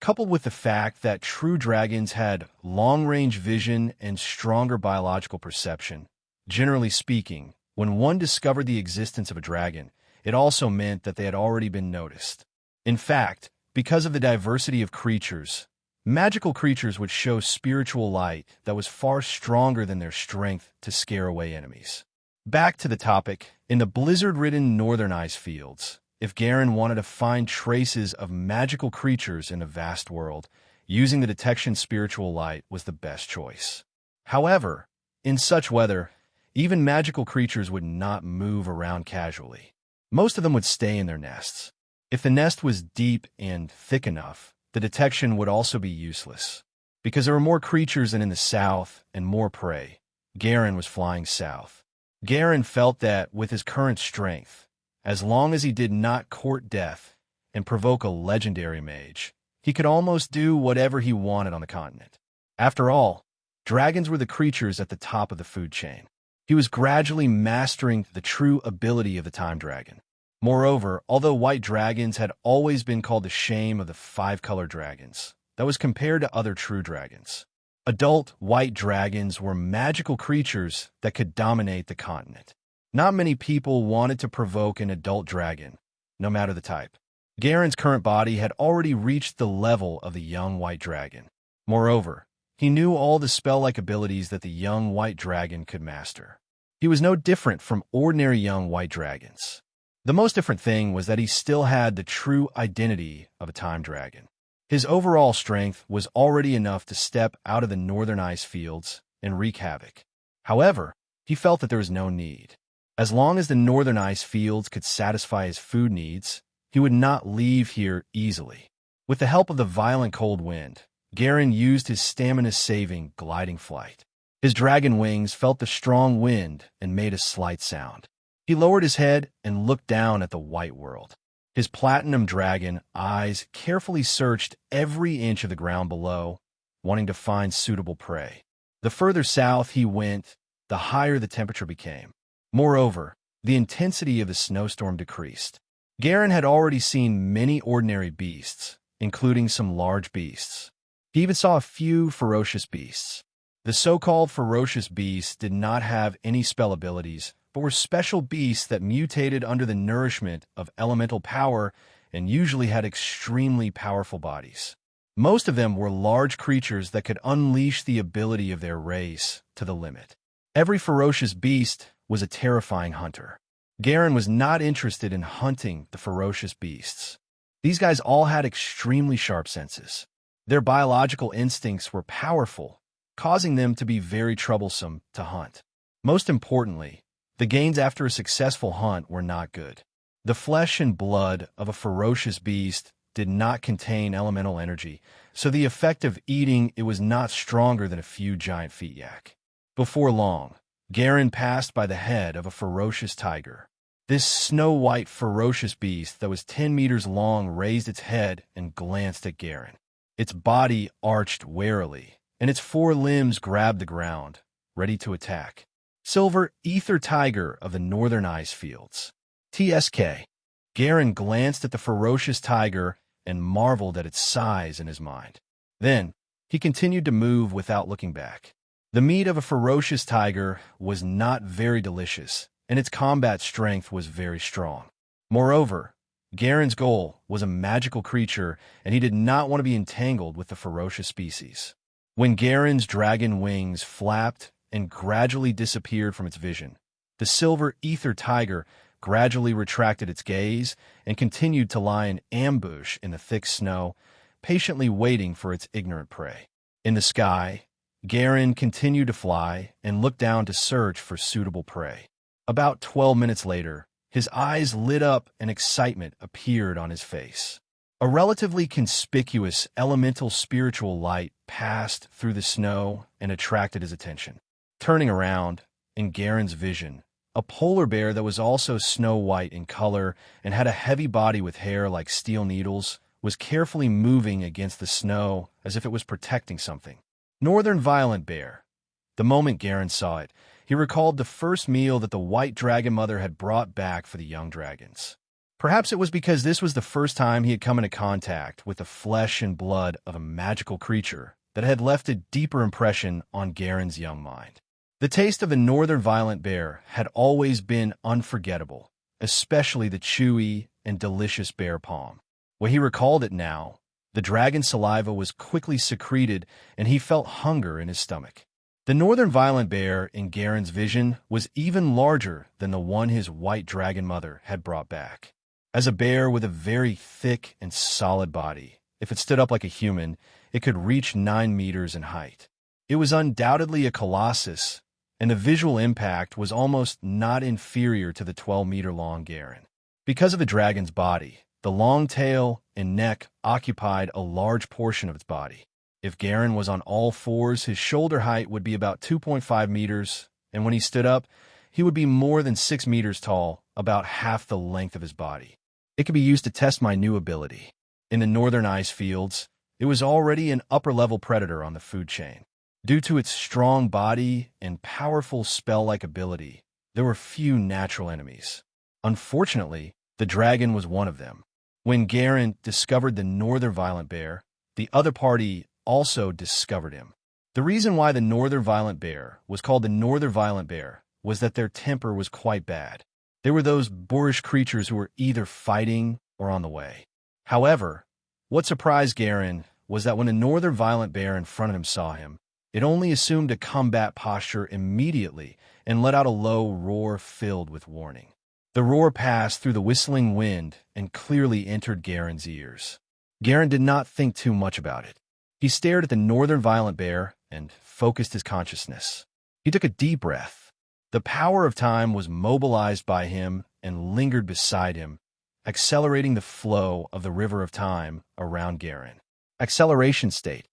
Coupled with the fact that true dragons had long-range vision and stronger biological perception, generally speaking, when one discovered the existence of a dragon, it also meant that they had already been noticed. In fact, because of the diversity of creatures, magical creatures would show spiritual light that was far stronger than their strength to scare away enemies. Back to the topic, in the blizzard-ridden northern ice fields, if Garen wanted to find traces of magical creatures in a vast world, using the detection spiritual light was the best choice. However, in such weather, even magical creatures would not move around casually. Most of them would stay in their nests. If the nest was deep and thick enough, the detection would also be useless. Because there were more creatures than in the south and more prey, Garen was flying south. Garen felt that, with his current strength, as long as he did not court death and provoke a legendary mage, he could almost do whatever he wanted on the continent. After all, dragons were the creatures at the top of the food chain. He was gradually mastering the true ability of the time dragon. Moreover, although white dragons had always been called the shame of the five-color dragons, that was compared to other true dragons. Adult white dragons were magical creatures that could dominate the continent. Not many people wanted to provoke an adult dragon, no matter the type. Garen's current body had already reached the level of the young white dragon. Moreover, he knew all the spell-like abilities that the young white dragon could master. He was no different from ordinary young white dragons. The most different thing was that he still had the true identity of a time dragon. His overall strength was already enough to step out of the northern ice fields and wreak havoc. However, he felt that there was no need. As long as the northern ice fields could satisfy his food needs, he would not leave here easily. With the help of the violent cold wind, Garen used his stamina-saving gliding flight. His dragon wings felt the strong wind and made a slight sound. He lowered his head and looked down at the white world. His platinum dragon eyes carefully searched every inch of the ground below, wanting to find suitable prey. The further south he went, the higher the temperature became. Moreover, the intensity of the snowstorm decreased. Garen had already seen many ordinary beasts, including some large beasts. He even saw a few ferocious beasts. The so-called ferocious beasts did not have any spell abilities, but were special beasts that mutated under the nourishment of elemental power and usually had extremely powerful bodies. Most of them were large creatures that could unleash the ability of their race to the limit. Every ferocious beast was a terrifying hunter. Garen was not interested in hunting the ferocious beasts. These guys all had extremely sharp senses. Their biological instincts were powerful, causing them to be very troublesome to hunt. Most importantly, the gains after a successful hunt were not good. The flesh and blood of a ferocious beast did not contain elemental energy, so the effect of eating it was not stronger than a few giant feet yak. Before long, Garen passed by the head of a ferocious tiger. This snow-white ferocious beast that was 10 meters long raised its head and glanced at Garen. Its body arched warily, and its four limbs grabbed the ground, ready to attack. Silver ether tiger of the northern ice fields. TSK. Garen glanced at the ferocious tiger and marveled at its size in his mind. Then, he continued to move without looking back. The meat of a ferocious tiger was not very delicious, and its combat strength was very strong. Moreover, Garen's goal was a magical creature, and he did not want to be entangled with the ferocious species. When Garen's dragon wings flapped and gradually disappeared from its vision, the silver ether tiger gradually retracted its gaze and continued to lie in ambush in the thick snow, patiently waiting for its ignorant prey. In the sky, Garen continued to fly and look down to search for suitable prey. About 12 minutes later, his eyes lit up and excitement appeared on his face. A relatively conspicuous elemental spiritual light passed through the snow and attracted his attention. Turning around, in Garen's vision, a polar bear that was also snow-white in color and had a heavy body with hair like steel needles was carefully moving against the snow as if it was protecting something. Northern violent bear. The moment Garen saw it, he recalled the first meal that the white dragon mother had brought back for the young dragons. Perhaps it was because this was the first time he had come into contact with the flesh and blood of a magical creature that had left a deeper impression on Garen's young mind. The taste of the northern violent bear had always been unforgettable, especially the chewy and delicious bear palm. When he recalled it now, the dragon's saliva was quickly secreted and he felt hunger in his stomach. The northern violent bear in Garen's vision was even larger than the one his white dragon mother had brought back. As a bear with a very thick and solid body, if it stood up like a human, it could reach 9 meters in height. It was undoubtedly a colossus, and the visual impact was almost not inferior to the 12-meter-long Garen. Because of the dragon's body, the long tail and neck occupied a large portion of its body. If Garen was on all fours, his shoulder height would be about 2.5 meters, and when he stood up, he would be more than 6 meters tall, about half the length of his body. It could be used to test my new ability. In the northern ice fields, it was already an upper-level predator on the food chain. Due to its strong body and powerful spell-like ability, there were few natural enemies. Unfortunately, the dragon was one of them. When Garen discovered the northern violent bear, the other party also discovered him. The reason why the northern violent bear was called the northern violent bear was that their temper was quite bad. They were those boorish creatures who were either fighting or on the way. However, what surprised Garen was that when the northern violent bear in front of him saw him, it only assumed a combat posture immediately and let out a low roar filled with warning. The roar passed through the whistling wind and clearly entered Garen's ears. Garen did not think too much about it. He stared at the northern violent bear and focused his consciousness. He took a deep breath. The power of time was mobilized by him and lingered beside him, accelerating the flow of the river of time around Garen. Acceleration state,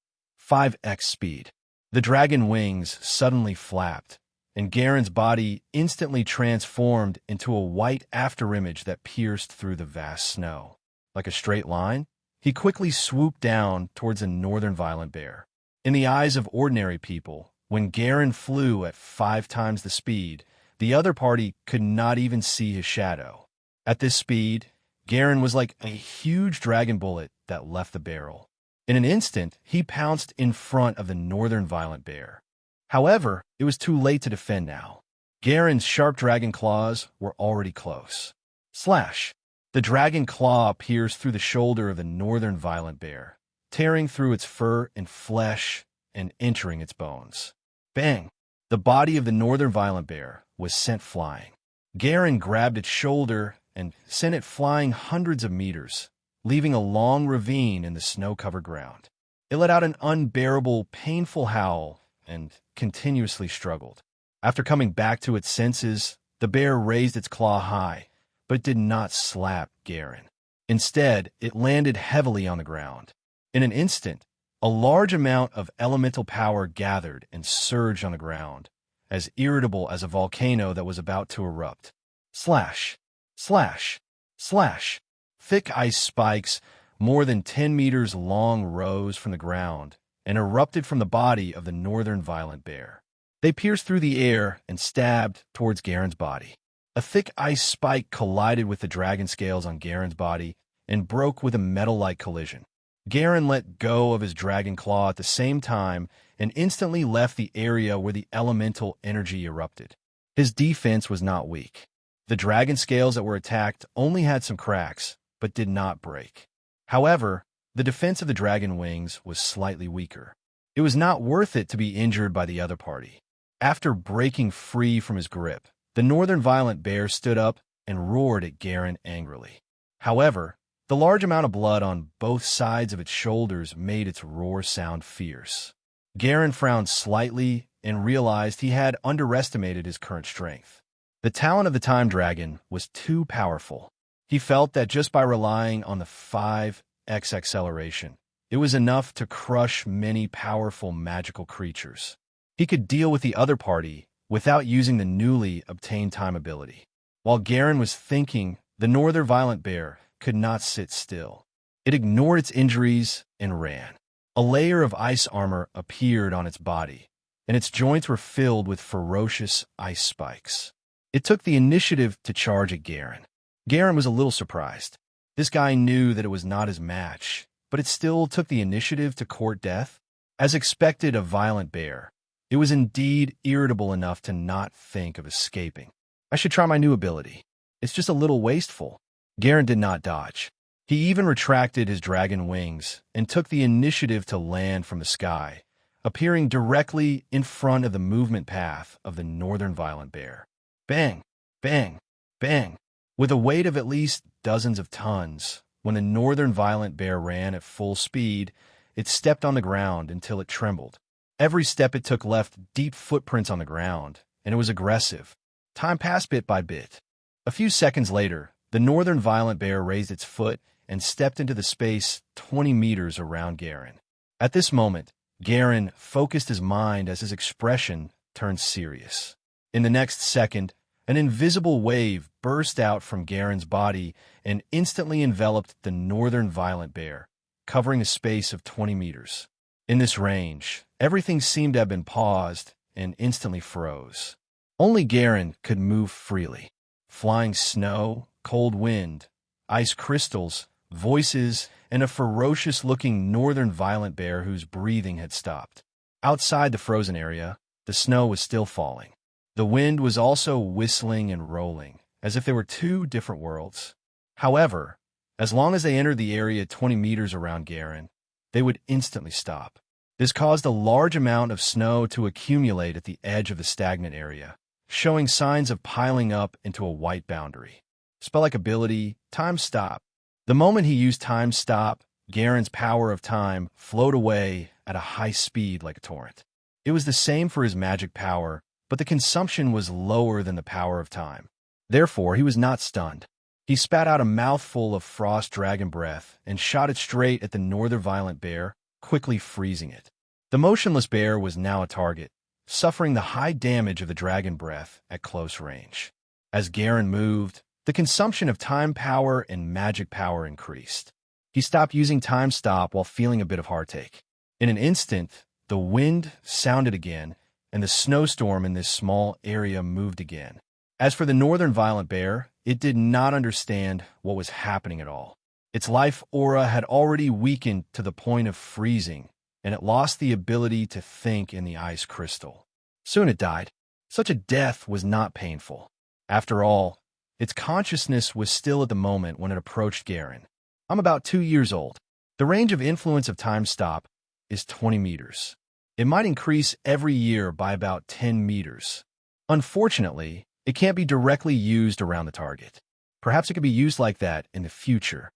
5x speed. The dragon wings suddenly flapped, and Garen's body instantly transformed into a white afterimage that pierced through the vast snow. Like a straight line, he quickly swooped down towards a northern violent bear. In the eyes of ordinary people, when Garen flew at 5 times the speed, the other party could not even see his shadow. At this speed, Garen was like a huge dragon bullet that left the barrel. In an instant, he pounced in front of the northern violent bear. However, it was too late to defend now. Garen's sharp dragon claws were already close. Slash! The dragon claw pierced through the shoulder of the northern violent bear, tearing through its fur and flesh and entering its bones. Bang! The body of the northern violent bear was sent flying. Garen grabbed its shoulder and sent it flying hundreds of meters, leaving a long ravine in the snow-covered ground. It let out an unbearable, painful howl and continuously struggled. After coming back to its senses, the bear raised its claw high, but it did not slap Garen. Instead, it landed heavily on the ground. In an instant, a large amount of elemental power gathered and surged on the ground, as irritable as a volcano that was about to erupt. Slash! Slash! Slash! Thick ice spikes, more than 10 meters long, rose from the ground and erupted from the body of the northern violent bear. They pierced through the air and stabbed towards Garen's body. A thick ice spike collided with the dragon scales on Garen's body and broke with a metal-like collision. Garen let go of his dragon claw at the same time and instantly left the area where the elemental energy erupted. His defense was not weak. The dragon scales that were attacked only had some cracks, but did not break. However, the defense of the dragon wings was slightly weaker. It was not worth it to be injured by the other party. After breaking free from his grip, the northern violent bear stood up and roared at Garen angrily. However, the large amount of blood on both sides of its shoulders made its roar sound fierce. Garen frowned slightly and realized he had underestimated his current strength. The talent of the time dragon was too powerful. He felt that just by relying on the 5x acceleration, it was enough to crush many powerful magical creatures. He could deal with the other party without using the newly obtained time ability. While Garen was thinking, the northern violent bear could not sit still. It ignored its injuries and ran. A layer of ice armor appeared on its body, and its joints were filled with ferocious ice spikes. It took the initiative to charge at Garen. Garen was a little surprised. This guy knew that it was not his match, but it still took the initiative to court death. As expected of violent bear, it was indeed irritable enough to not think of escaping. I should try my new ability. It's just a little wasteful. Garen did not dodge. He even retracted his dragon wings and took the initiative to land from the sky, appearing directly in front of the movement path of the northern violent bear. Bang, bang, bang. With a weight of at least dozens of tons, when the northern violent bear ran at full speed, it stepped on the ground until it trembled. Every step it took left deep footprints on the ground, and it was aggressive. Time passed bit by bit. A few seconds later, the northern violent bear raised its foot and stepped into the space 20 meters around Garen. At this moment, Garen focused his mind as his expression turned serious. In the next second, an invisible wave burst out from Garen's body and instantly enveloped the northern violent bear, covering a space of 20 meters. In this range, everything seemed to have been paused and instantly froze. Only Garen could move freely. Flying snow, cold wind, ice crystals, voices, and a ferocious-looking northern violent bear whose breathing had stopped. Outside the frozen area, the snow was still falling. The wind was also whistling and rolling, as if there were two different worlds. However, as long as they entered the area 20 meters around Garen, they would instantly stop. This caused a large amount of snow to accumulate at the edge of the stagnant area, showing signs of piling up into a white boundary. Spell-like ability, Time Stop. The moment he used Time Stop, Garen's power of time flowed away at a high speed like a torrent. It was the same for his magic power, but the consumption was lower than the power of time. Therefore, he was not stunned. He spat out a mouthful of frost dragon breath and shot it straight at the northern violent bear, quickly freezing it. The motionless bear was now a target, suffering the high damage of the dragon breath at close range. As Garen moved, the consumption of time power and magic power increased. He stopped using Time Stop while feeling a bit of heartache. In an instant, the wind sounded again, and the snowstorm in this small area moved again. As for the northern violent bear, it did not understand what was happening at all. Its life aura had already weakened to the point of freezing, and it lost the ability to think in the ice crystal. Soon it died. Such a death was not painful. After all, its consciousness was still at the moment when it approached Garen. I'm about 2 years old. The range of influence of Time Stop is 20 meters. It might increase every year by about 10 meters. Unfortunately, it can't be directly used around the target. Perhaps it could be used like that in the future.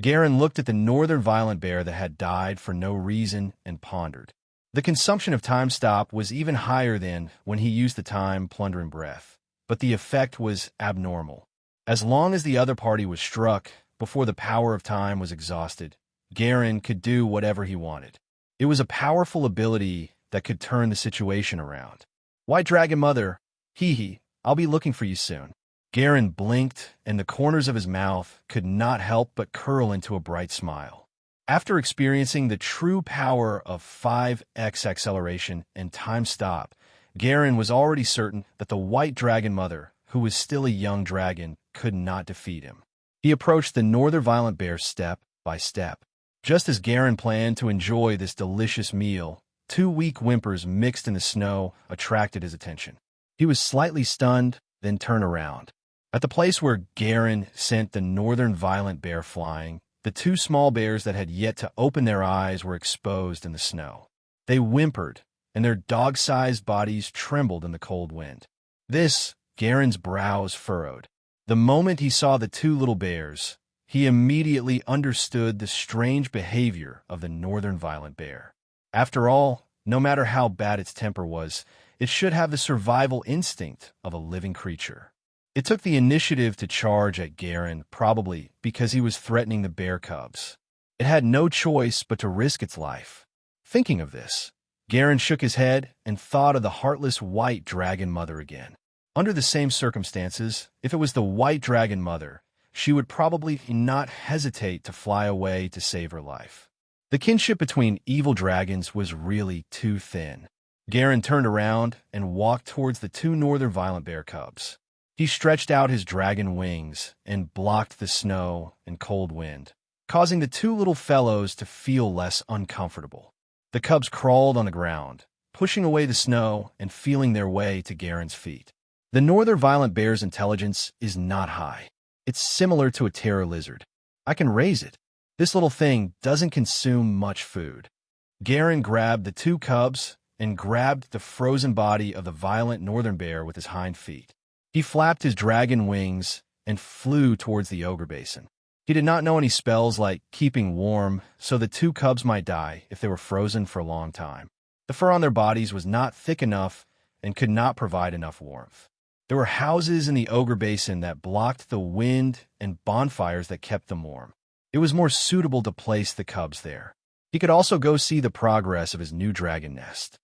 Garen looked at the northern violent bear that had died for no reason and pondered. The consumption of Time Stop was even higher than when he used the time plundering breath, but the effect was abnormal. As long as the other party was struck before the power of time was exhausted, Garen could do whatever he wanted. It was a powerful ability that could turn the situation around. White Dragon Mother, hee, I'll be looking for you soon. Garen blinked, and the corners of his mouth could not help but curl into a bright smile. After experiencing the true power of 5x acceleration and Time Stop, Garen was already certain that the white dragon mother, who was still a young dragon, could not defeat him. He approached the northern violent bear step by step. Just as Garen planned to enjoy this delicious meal, two weak whimpers mixed in the snow attracted his attention. He was slightly stunned, then turned around. At the place where Garen sent the northern violent bear flying, the two small bears that had yet to open their eyes were exposed in the snow. They whimpered, and their dog-sized bodies trembled in the cold wind. Garen's brows furrowed. The moment he saw the two little bears, he immediately understood the strange behavior of the northern violent bear. After all, no matter how bad its temper was, it should have the survival instinct of a living creature. It took the initiative to charge at Garen, probably because he was threatening the bear cubs. It had no choice but to risk its life. Thinking of this, Garen shook his head and thought of the heartless white dragon mother again. Under the same circumstances, if it was the white dragon mother, she would probably not hesitate to fly away to save her life. The kinship between evil dragons was really too thin. Garen turned around and walked towards the two northern violent bear cubs. He stretched out his dragon wings and blocked the snow and cold wind, causing the two little fellows to feel less uncomfortable. The cubs crawled on the ground, pushing away the snow and feeling their way to Garen's feet. The northern violent bear's intelligence is not high. It's similar to a terror lizard. I can raise it. This little thing doesn't consume much food. Garen grabbed the two cubs and grabbed the frozen body of the violent northern bear with his hind feet. He flapped his dragon wings and flew towards the ogre basin. He did not know any spells like keeping warm, so the two cubs might die if they were frozen for a long time. The fur on their bodies was not thick enough and could not provide enough warmth. There were houses in the ogre basin that blocked the wind and bonfires that kept them warm. It was more suitable to place the cubs there. He could also go see the progress of his new dragon nest.